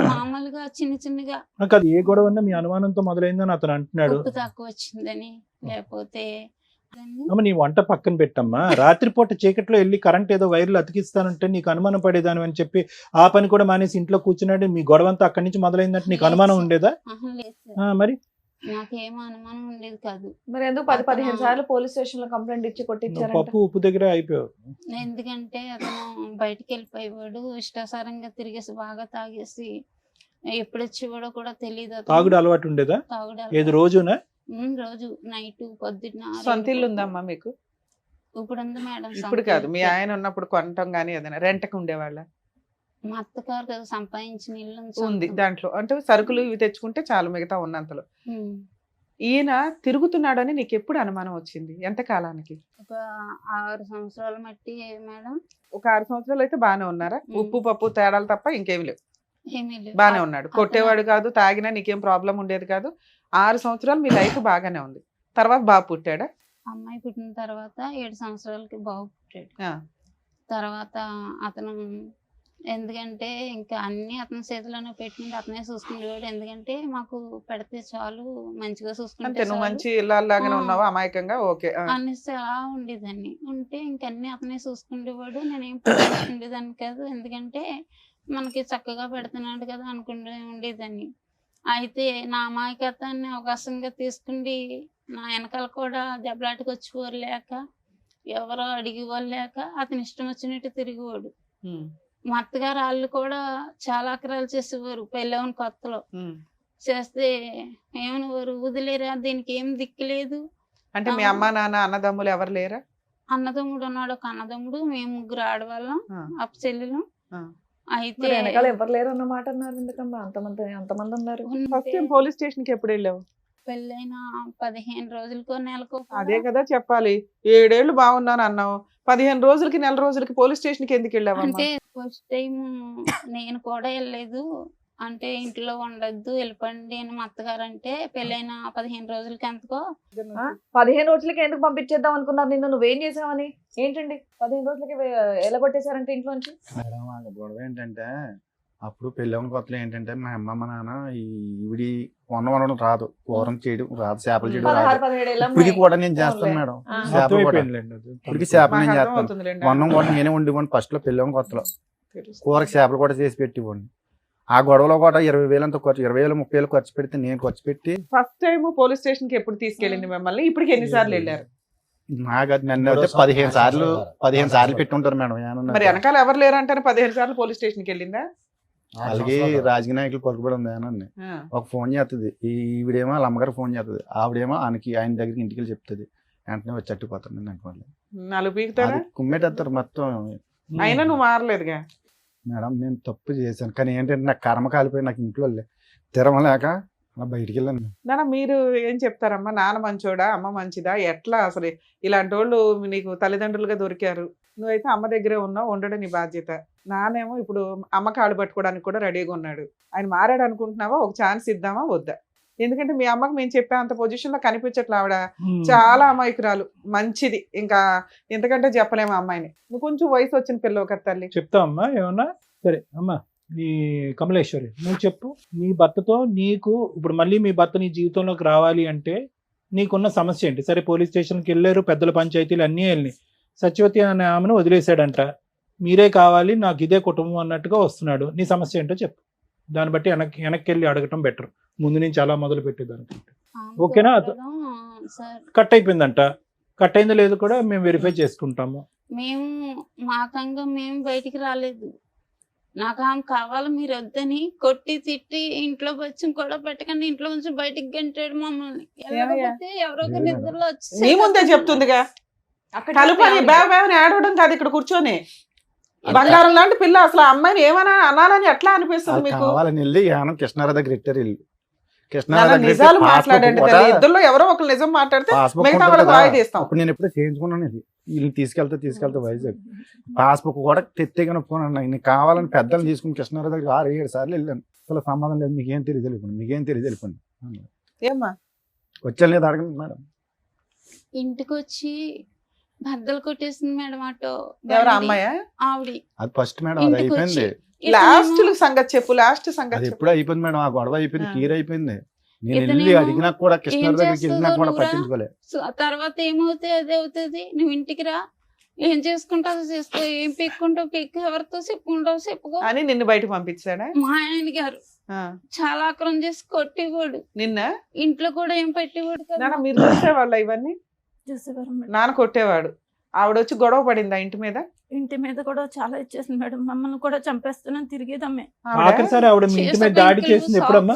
మామూలుగా చిన్న చిన్నగా అది ఏ గొడవ అన్నా మీ అనుమానంతో మొదలైందని అతను అంటున్నాడు. ఉప్పు తక్కువ వచ్చిందని, లేకపోతే అమ్మ నీ వంట పక్కన పెట్టమ్మా. రాత్రిపూట చీకట్లో వెళ్ళి కరెంట్ ఏదో వైర్లు అతికిస్తానంటే నీకు అనుమానం పడేదాని అని చెప్పి ఆ పని కూడా మానేసి ఇంట్లో కూర్చున్నాడు. మీ గొడవ అంతా అక్కడి నుంచి మొదలైందంటే నీకు అనుమానం ఉండేదా? లేదు సార్, మరి నాకేమో అనుమానం ఉండేది కాదు. మరి ఎందుకు 10-15 సార్లు పోలీస్ స్టేషన్ లో కంప్లైంట్ ఇచ్చి నువ్వు కొట్టించారంట? పప్పు ఉప్పు దగ్గర అయిపోయావు. ఎందుకంటే అతను బయటికి వెళ్ళిపోయేవాడు, ఇష్టాసారంగా తిరిగేసి బాగా తాగేసి ఎప్పుడు వచ్చేవాడో కూడా తెలియదు. తాగుడు అలవాటు ఉండేదా? తాగుడు ఏది రోజునా? రోజు నైట్ పొద్దున్న. సొంత ఇల్లు ఉందమ్మా మీకు? ఇప్పుడు ఉంది మేడం. ఇప్పుడు కాదు, మీ ఆయన ఉన్నప్పుడు కొనటం గానీ ఏదైనా రెంట్కి ఉండేవాళ్ళ? మా అత్తగారు కదా సంపాదించిన ఇల్లు ఉంది దాంట్లో. అంటే సరుకులు ఇవి తెచ్చుకుంటే చాలు మిగతా ఉన్నంతలో. ఈయన తిరుగుతున్నాడని నీకు ఎప్పుడు అనుమానం వచ్చింది? ఎంత కాలానికి? ఒక 6 సంవత్సరాల మట్టి మేడం. ఒక 6 సంవత్సరాలు అయితే బాగానే ఉన్నారా? ఉప్పు పప్పు తేడాలు తప్ప ఇంకేమి లేవు. ఏమీ లేదు. బాగానే ఉన్నాడు, కొట్టేవాడు కాదు, తాగినా నీకేం ప్రాబ్లం ఉండేది కాదు. 6 సంవత్సరాలు మీ లైఫ్ బాగానే ఉంది. తర్వాత బాబు పుట్టాడా? అమ్మాయి పుట్టిన తర్వాత 7 సంవత్సరాలకి బాబు పుట్టాడు. తర్వాత అతను ఎందుకంటే ఇంకా అన్ని అతని చేతిలోనే పెట్టుకుంటే అతనే చూసుకునేవాడు. ఎందుకంటే మాకు పెడితే చాలు, మంచిగా అంటే చూసుకుంటే నువ్వు చాలు మంచి ఇళ్ళలాగానే ఉన్నావా అమాయకంగా? ఓకే. అనేసి అలా ఉండేదాన్ని. ఉంటే ఇంకన్నీ అతనే చూసుకునేవాడు, నేనేం పట్టించుకునేదాన్ని కాదు. ఎందుకంటే మనకి చక్కగా పెడుతున్నాడు కదా అనుకుంటూ ఉండేదాన్ని. అయితే నా అమాయకత్వాన్ని అవకాశంగా తీసుకుండి నా వెనకాల కూడా దెబ్బలాటకు వచ్చేవారు లేక, ఎవరో అడిగేవాళ్ళు లేక అతని ఇష్టం వచ్చినట్టు తిరిగేవాడు. మా అత్తగారు వాళ్ళు కూడా చాలా అక్రాలు చేసేవారు పెళ్ళవని కొత్తలో. చేస్తే ఏమనేవారు, వదిలేరా, దీనికి ఏం దిక్కులేదు. అంటే మీ అమ్మ నాన్న అన్నదమ్ములు ఎవరు లేరా? అన్నదమ్ముడు ఉన్నాడు, ఒక అన్నదమ్ముడు, మేము 3 ఆడవాళ్ళం, అప్ప చెల్లెలు. అయితే వెనకాల ఎవరు లేరు అన్నమాట అన్నారు. ఎందుకమ్మా అంతమంది ఉన్నారు? ఫస్ట్ టైం పోలీస్ స్టేషన్ కి ఎప్పుడు వెళ్ళావు? పెళ్ళైన 15 రోజులకో నెలకో. అదే కదా చెప్పాలి. 7 ఏళ్ళు బాగున్నాను అన్నావు, 15 రోజులకి నెల రోజులకి పోలీస్ స్టేషన్ కి ఎందుకు వెళ్ళావు? అంటే ఫస్ట్ టైం నేను కూడా వెళ్ళలేదు. అంటే ఇంట్లో ఉండొద్దు, వెళ్ళిపోండి అని మా అత్తగారు అంటే, పెళ్ళైన 15 రోజులకి ఎంతకో. 15 రోజులకి ఎందుకు పంపించేద్దాం అనుకున్నారు నిన్ను? నువ్వేం చేసావని? ఏంటండి 15 రోజులకి ఎలా కొట్టేశారంటే ఇంట్లోంచి? మేడం ఆ గొడవ ఏంటంటే, అప్పుడు పెళ్ళవని కొత్తలో ఏంటంటే మా అమ్మ మా నాన్న ఈవిడి వండడం రాదు, కూరం చేయడం రాదు, చేపలు చేయడం రాదు. 16-17 ఏళ్ళ ఇప్పటికి అమ్మాయి. కూడా నేను చేస్తాను మేడం. చేపలు కూడా ఇప్పటికి చేపలు నేను చేస్తాను. వండం కూడా నేనే వండివ్వండి. ఫస్ట్ లో పెళ్ళవని కొత్తలో కూరకి చేపలు కూడా చేసి పెట్టివ్వండి. ఆ గొడవలో కూడా 20,000 అంత ఖర్చు, 20,000 30,000 ఖర్చు పెడితే నేను ఖర్చు పెట్టి. ఫస్ట్ టైం పోలీస్ స్టేషన్ కి ఎప్పుడు తీసుకెళ్ళింది మిమ్మల్ని? ఇప్పటికి ఎన్నిసార్లు వెళ్ళారు? నాకు నన్ను అయితే 15 సార్లు పెట్టుంటారు మేడం. మరి వెనకాల ఎవరు లేరంటారు 15 సార్లు పోలీస్ స్టేషన్ కి వెళ్ళిందా? అలాగే రాజకీయ నాయకులు పలుకుబడి ఉంది అని ఒక ఫోన్ చేస్తుంది, ఈవిడేమో వాళ్ళ అమ్మగారు ఫోన్ చేస్తుంది, ఆవిడేమో ఆయన దగ్గరికి ఇంటికి వెళ్ళి చెప్తుంది. వెంటనే వచ్చి అట్టుకుపోతాను నాకు మళ్ళీ నాలుగు పీకుతారా కుమ్మేటేస్తారు మొత్తం. అయినా నువ్వు మారలేదుగా. మేడం నేను తప్పు చేశాను, కానీ ఏంటంటే నాకు కర్మ కాలిపోయి నాకు ఇంట్లో తిరమలేక అలా బయటికి వెళ్ళాను. నాన్న మీరు ఏం చెప్తారమ్మా? నాన్న మంచోడా, అమ్మ మంచిదా, ఎట్లా అసలు? ఇలాంటి వాళ్ళు నీకు తల్లిదండ్రులుగా దొరికారు, నువ్వైతే అమ్మ దగ్గరే ఉన్నావు, ఉండడం నీ బాధ్యత. నానేమో ఇప్పుడు అమ్మ కాళ్ళు పట్టుకోవడానికి కూడా రెడీగా ఉన్నాడు. ఆయన మారాడు అనుకుంటున్నావా? ఒక ఛాన్స్ ఇద్దామా వద్దా? ఎందుకంటే మీ అమ్మకి మేము చెప్పే అంత పొజిషన్ లో కనిపించట్లా. ఆవిడ చాలా అమాయకురాలు, మంచిది, ఇంకా ఎంతకంటే చెప్పలేము అమ్మాయిని. నువ్వు కొంచెం వయసు వచ్చిన పిల్లవు కదా తల్లి. చెప్తావు అమ్మా ఏమన్నా? సరే అమ్మా, నీ కమలేశ్వరి నువ్వు చెప్పు. నీ భర్తతో నీకు ఇప్పుడు మళ్ళీ మీ భర్త నీ జీవితంలోకి రావాలి అంటే నీకున్న సమస్య ఏంటి? సరే పోలీస్ స్టేషన్కి వెళ్ళారు, పెద్దల పంచాయతీలు అన్నీ వెళ్ళినాయి. సత్యవతి అనే ఆమెను వదిలేశాడంట, మీరే కావాలి నాకు ఇదే కుటుంబం అన్నట్టుగా వస్తున్నాడు. నీ సమస్య ఏంటో చెప్పు, దాన్ని బట్టి వెనక్కి వెళ్ళి అడగటం బెటర్ ముందు నుంచి అలా మొదలు పెట్టేదానికంటే. ఓకేనా? కట్ అయిపోయిందంట, కట్ అయిందో లేదో కూడా మేము వెరిఫై చేసుకుంటాము. మేము మాకంగా మేము బయటికి రాలేదు. నాకు ఆమె కావాలి మీరు వద్దని కొట్టి తిట్టి ఇంట్లో వచ్చి కూడా పెట్టకండి ఇంట్లో నుంచి బయటికి గంటాడు మమ్మల్ని. వెళ్ళకపోతే ఎవరో ఒక నిద్రలో నీ ముందే చెప్తుందిగా, కలుపని బాబాని ఆడవడం కాదు ఇక్కడ కూర్చొని. బంగారం లాంటి పిల్ల, అసలు ఆ అమ్మాయిని ఏమైనా అనాలని ఎట్లా అనిపిస్తుంది మీకు? కావాలని వెళ్ళి ఏమన్నా కృష్ణారావు దగ్గర ఇట్టారు ఇల్లు. నిజాలు మాట్లాడండి, ఇద్దరులో ఎవరో ఒకరు నిజం మాట్లాడితే మిగతా వాళ్ళకి వాయిదా ఇస్తాం. అప్పుడు నేను ఎప్పుడో చేయించుకున్నాను, ఇది వీళ్ళు తీసుకెళ్తే వైజాగ్ పాస్బుక్ కూడా తెత్తేగానే ఫోన్ అన్నా కావాలని పెద్దలు తీసుకుని కృష్ణారావు దగ్గర 6-7 సార్లు వెళ్ళాను. అసలు సంబంధం లేదు, మీకేం తెలియదు వెళ్ళిపోయింది. ఏమ్మా వచ్చాను లేదు అడగండి మేడం. ఇంటికి వచ్చి బద్దలు కొట్టేసింది మేడం ఆటో. ఎవరు అమ్మాయా? ఆవిడ. అది ఫస్ట్ మేడం, అది అయిపోయింది. లాస్ట్ సంగతి చెప్పు, లాస్ట్ సంగతి అది ఎప్పుడు అయిపోయింది మేడం, ఆ గొడవ అయిపోయింది, క్లియర్ అయిపోయింది. నేను వెళ్ళి అడిగినా కూడా కృష్ణారావు దగ్గరికి వెళ్ళినా కూడా పట్టించుకోలేదు. తర్వాత ఏమవుతాయి అదే అవుతుంది. నువ్వు ఇంటికి రా, ఏం చేసుకుంటావు చేసుకో, ఏం పెక్కుంటావు పెక్కు, ఎవరితో చెప్పుకుంటావు చెప్పుకో అని నిన్ను బయట పంపించాడా మా ఆయన గారు. చాలా ఆక్రమం చేసి కొట్టేవాడు. నిన్న ఇంట్లో కూడా ఏం పెట్టేవాడు కదా. మీరు చూసేవాళ్ళ ఇవన్నీ? నాన్న కొట్టేవాడు. ఆవిడ వచ్చి గొడవ పడిందా ఇంటి మీద? ఇంటి మీద కూడా చాలా ఇచ్చేసింది మేడం, మమ్మల్ని కూడా చంపేస్తున్నాను తిరిగేదమ్మే. ఆఖరిసారి ఆవిడ మీ ఇంటి మీద దాడి చేసింది ఎప్పుడమ్మా?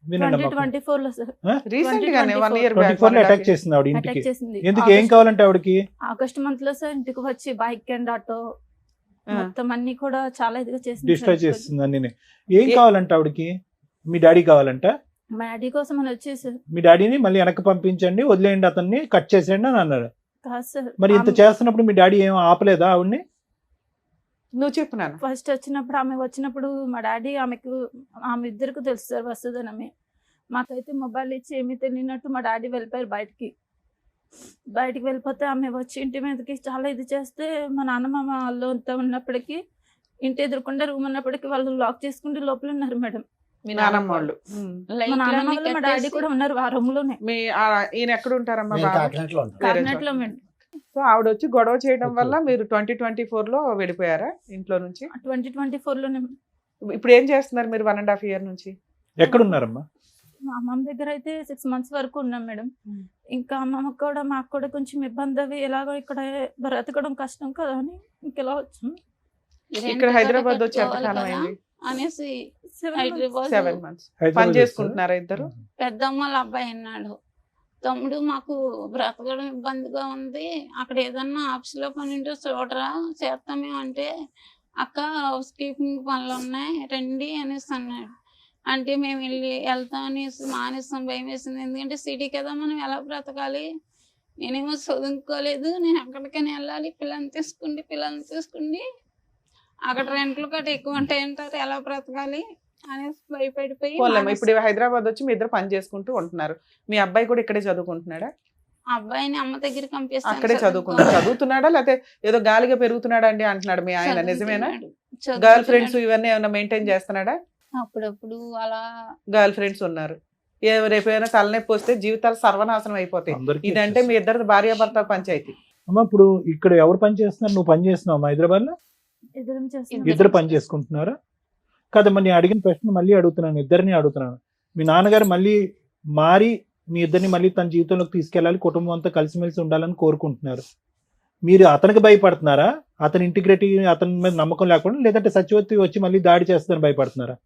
2024 లో సార్. రీసెంట్ గానే 1 year 24 లో అటాక్ చేసింది ఆవిడ ఇంటికి. ఎందుకు, ఏం కావాలంటే ఆవిడకి? ఆగస్ట్ మంత్ లో సార్ ఇంటికి వచ్చి బైక్ అండ్ ఆటో మొత్తం అన్ని కూడా చాలా ఇదిగా చేసింది, డిస్ట్రాయ్ చేస్తుంది అన్ని. ఏం కావాలంటే ఆవిడకి? మీ డాడీ కావాలంట? మా డాడీ కోసం అని వచ్చేసారు. మీ డాడీని మళ్ళీ వెనక్కి పంపించండి, వదిలేయండి, అతన్ని కట్ చేసేయండి అని అన్నారు. కాదు సార్. మరి ఇంత చేస్తున్నప్పుడు మీ డాడీ ఏం ఆపలేదా ఆవిడ్ని? నువ్వు చెప్పు నాన్న. ఫస్ట్ వచ్చినప్పుడు ఆమె వచ్చినప్పుడు మా డాడీ ఆమె ఇద్దరికి తెలుసు సార్ వస్తుందని. మాకైతే మొబైల్ ఇచ్చి ఏమీ తెలియనట్టు మా డాడీ వెళ్ళిపోయారు బయటికి వెళ్ళిపోతే ఆమె వచ్చి ఇంటి మీదకి చాలా ఇది చేస్తే మా నాన్నమ్మ వాళ్ళు అంతా ఉన్నప్పటికీ ఇంటి ఎదురుకుండా రూమ్ ఉన్నప్పటికీ వాళ్ళు లాక్ చేసుకుంటే లోపల ఉన్నారు మేడం. మీ నాన్నమ్మ వాళ్ళు? మా నాన్నమ్మ వాళ్ళు మా డాడీ కూడా ఉన్నారు ఆ రూమ్ లోనే. ఈయన ఎక్కడ ఉంటారమ్మా? కాకినాడలో మేడం. సో ఆవిడ వచ్చి గొడవ చేయడం వల్ల మీరు 2024 లో వెళ్ళిపోయారా ఇంట్లో నుంచి? 2024 లోనే. ఇప్పుడు ఏం చేస్తున్నారు మీరు 1.5 year నుంచి? ఎక్కడున్నారమ్మా? మా అమ్మమ్మ దగ్గర అయితే 6 months వరకు ఉన్నాం మేడం. ఇంకా అమ్మమ్మకి కూడా మాకు కూడా కొంచెం ఇబ్బంది అవి ఎలాగో ఇక్కడ బ్రతకడం కష్టం కదా అని ఇంకెలా వచ్చాం. ఇక్కడ హైదరాబాద్ వచ్చి ఎంతకాలం అయింది అనేసి 7 months పని చేసుకుంటున్నారా ఇద్దరు? పెద్దమ్మ అబ్బాయి అన్నాడు, తమ్ముడు మాకు బ్రతకడం ఇబ్బందిగా ఉంది, అక్కడ ఏదన్నా ఆఫీస్ లో పని ఉంటే చూడరా చేస్తామే అంటే, అక్క హౌస్ కీపింగ్ పనులు ఉన్నాయి రండి అనేసి అన్నాడు. అంటే మేము వెళ్తాం అనేసి మానేస్తాం, భయం వేసింది. ఎందుకంటే సిటీ కదా, మనం ఎలా బ్రతకాలి, నేనేమో చదువుకోలేదు, నేను ఎక్కడికైనా వెళ్ళాలి, పిల్లల్ని తీసుకుండి అక్కడ రెంట్లు కట్ట ఎక్కువ ఉంటాయి అంటారు, ఎలా బ్రతకాలి అనేసి భయపడిపోయి. ఇప్పుడు హైదరాబాద్ వచ్చి మీ ఇద్దరు పని చేసుకుంటూ ఉంటున్నారు. మీ అబ్బాయి కూడా ఇక్కడే చదువుకుంటున్నాడా? అబ్బాయిని అమ్మ దగ్గర పంపిస్తాను. అక్కడే చదువుతున్నాడా లేకపోతే ఏదో గాలిగా పెరుగుతున్నాడా అండి అంటున్నాడు మీ ఆయన, నిజమేనా? గర్ల్ ఫ్రెండ్స్ ఇవన్నీ ఏమైనా మెయింటైన్ చేస్తున్నాడా? అప్పుడప్పుడు అలా గర్ల్ ఫ్రెండ్స్ ఉన్నారు. రేపైనా తలనొప్పి వస్తే జీవితాలు సర్వనాశనం అయిపోతాయి. ఇదంటే మీ ఇద్దరు భార్యాభర్తల పంచాయతీ. అమ్మా ఇప్పుడు ఇక్కడ ఎవరు పని చేస్తున్నారు? నువ్వు పని చేస్తున్నావు హైదరాబాద్ లో? ఇద్దరు పని చేసుకుంటున్నారా? కదమ్మా, నేను అడిగిన ప్రశ్న మళ్ళీ అడుగుతున్నాను, ఇద్దరిని అడుగుతున్నాను. మీ నాన్నగారు మళ్ళీ మారి మీ ఇద్దరిని మళ్ళీ తన జీవితంలోకి తీసుకెళ్ళాలి, కుటుంబం అంతా కలిసిమెలిసి ఉండాలని కోరుకుంటున్నారు. మీరు అతనికి భయపడుతున్నారా? అతని ఇంటిగ్రిటీ, అతని మీద నమ్మకం లేకుండా, లేదంటే సత్యవతి వచ్చి మళ్ళీ దాడి చేస్తుందని భయపడుతున్నారా?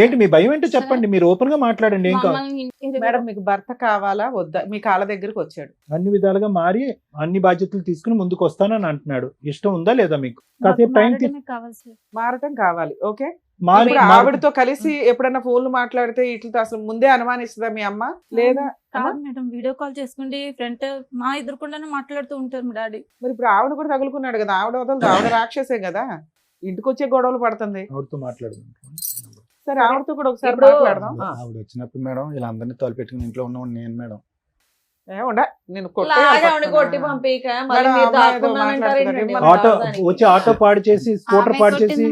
ఏంటి మీ భయం ఏంటో చెప్పండి, మీరు ఓపెన్ గా మాట్లాడండి. ఏం కావాలి? మమ్మల్ని ఇంటికి మేడం మీకు భర్త కావాలా వద్దా? మీ కాళ్ళ దగ్గరికి వచ్చాడు. అన్ని విధాలుగా మారి అన్ని బాధ్యతలు తీసుకుని ముందుకు వస్తానని అంటున్నాడు. ఇష్టం ఉందా లేదా మీకు? కాసేపు టైం మారడమే కావాలి సార్. మారటం కావాలి. ఓకే, మారి ఇప్పుడు ఆవిడతో కలిసి ఎప్పుడన్నా ఫోన్లు మాట్లాడితే ఇట్లతో అసలు ముందే అనుమానిస్తుందా మీ అమ్మ? లేదా కాదు మేడం, వీడియో కాల్ చేసుకుంటే ఫ్రంట్ మా ఎదురుకుండానే మాట్లాడుతూ ఉంటారు మా డాడీ. మరి ఇప్పుడు ఆవిడ కూడా తగులుకున్నాడు కదా, ఆవిడ వదలదు, ఆవిడ రాక్షసే కదా, ఇంటికి వచ్చే గొడవలు పడుతుంది. ఆవిడతో మాట్లాడదాం. సరే ఆవిడతో కూడా ఒకసారి ఇప్పుడు- మాట్లాడదాం. ఆవిడ వచ్చినప్పుడు మేడం వీళ్ళందరినీ తోలుపెట్టుకుని ఇంట్లో ఉన్నవాడు నేను మేడం. ఏముండా నేను కొట్టి పంపిక మళ్ళీ మేడం, మీరు అమ్మాయి ఏదో దాక్కున్నానంటారు మాట్లాడుతున్నారు. ఏంటండి? ఏమన్నా ఆటో రావడానికి. వచ్చి ఆటో పాడు చేసి స్కూటర్ పాడు చేసి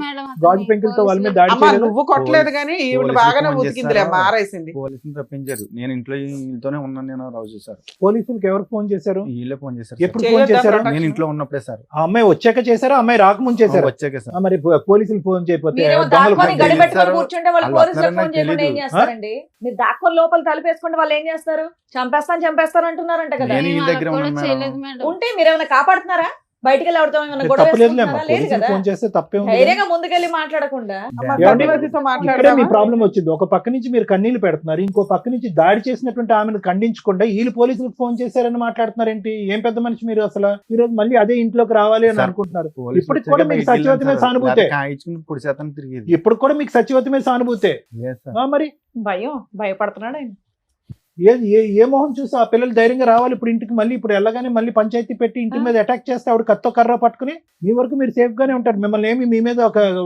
గాజు పెంకులతో వాళ్ళ మీద దాడి అమ్మా చేయలేదు. నువ్వు కొట్టలేదు కానీ ఈవిడ పోలీసులు బాగానే ఫోన్ ఉతికిందిలే, చేస్తారా? మారేసింది. పోలీసులు తప్పించారు. నేను ఇంట్లో వీళ్ళతోనే ఉన్నాను. నేను రోజు సార్ పోలీసులకు ఎవరు ఫోన్ చేశారు? వీళ్ళే ఫోన్ చేశారు. ఎప్పుడు సార్. ఫోన్ చేయొద్దా చేశారు? ప్రొటెక్షన్? నేను ఇంట్లో ఉన్నప్పుడే సార్. ఆ అమ్మాయి వచ్చాక చేశారా, అమ్మాయి రాకముందు చేశారు? వచ్చాక సార్. మరి పోలీసులు ఫోన్ చేయకపోతే మీరేమో దొంగలు దాక్కొని ఫోన్ గడి చేశారు. పెట్టుకొని కూర్చుంటే వాళ్ళు వాళ్ళు పోలీసులకు వస్తారని ఫోన్ చేయకుండా ఏం తెలీదు. చేస్తారండి? మీరు దాక్కొని లోపల తలుపేసుకుంటే వాళ్ళు ఏం చేస్తారు? చంపేస్తాను అంటున్నారంట కదా. నేను వీళ్ళ దగ్గర కూడా ఉన్నాను చేయలేదు మేడం. మేడం. ఉంటే మీరు ఏమైనా కాపాడుతున్నారా? బయటికి వెళ్ళి ఎవరితో ఏమైనా గొడవ తప్పలేదులేమ్మా, వేసుకుంటున్నారా? లేదు పోలీసులు కదా. ఫోన్ చేస్తే తప్పే ఉంది. ధైర్యంగా ముందుకెళ్ళి మాట్లాడకుండా అమ్మ, ఏమండి? సత్యవతితో ఇక్కడే మీ మాట్లాడదామా? ప్రాబ్లం వచ్చింది. ఒక పక్క నుంచి మీరు కన్నీళ్లు పెడుతున్నారు, ఇంకో పక్క నుంచి దాడి చేసినటువంటి ఆమెను ఖండించకుండా వీళ్ళు పోలీసులకు ఫోన్ చేశారని మాట్లాడుతున్నారు ఏంటి? ఏం పెద్ద మనిషి మీరు అసలు. ఈ రోజు మళ్ళీ అదే ఇంట్లోకి రావాలి అని సార్, అనుకుంటున్నారు. పోలీసులు ఇప్పటికి వచ్చాక కూడా మీకు బయటికి సత్యవతి మీద వెళ్ళాను సార్. సానుభూతే. లేకపోతే కాయించుకుని పొడి శాతం తిరిగేది. ఇప్పుడు కూడా మీకు సత్యవతి మీద సానుభూతే. లేదు సార్. మరి భయపడుతున్నాడు ఆయన. ఏ మొహం చూసి ఆ పిల్లలు ధైర్యంగా రావాలి ఇప్పుడు ఇంటికి? మళ్ళీ ఇప్పుడు వెళ్ళగానే మళ్ళీ పంచాయతీ పెట్టి ఇంటి మీద అటాక్ చేస్తే ఆవిడ కత్తో కర్ర పట్టుకుని మీ వరకు మీరు సేఫ్ గానే ఉంటారు. మిమ్మల్ని ఏమి మీ మీద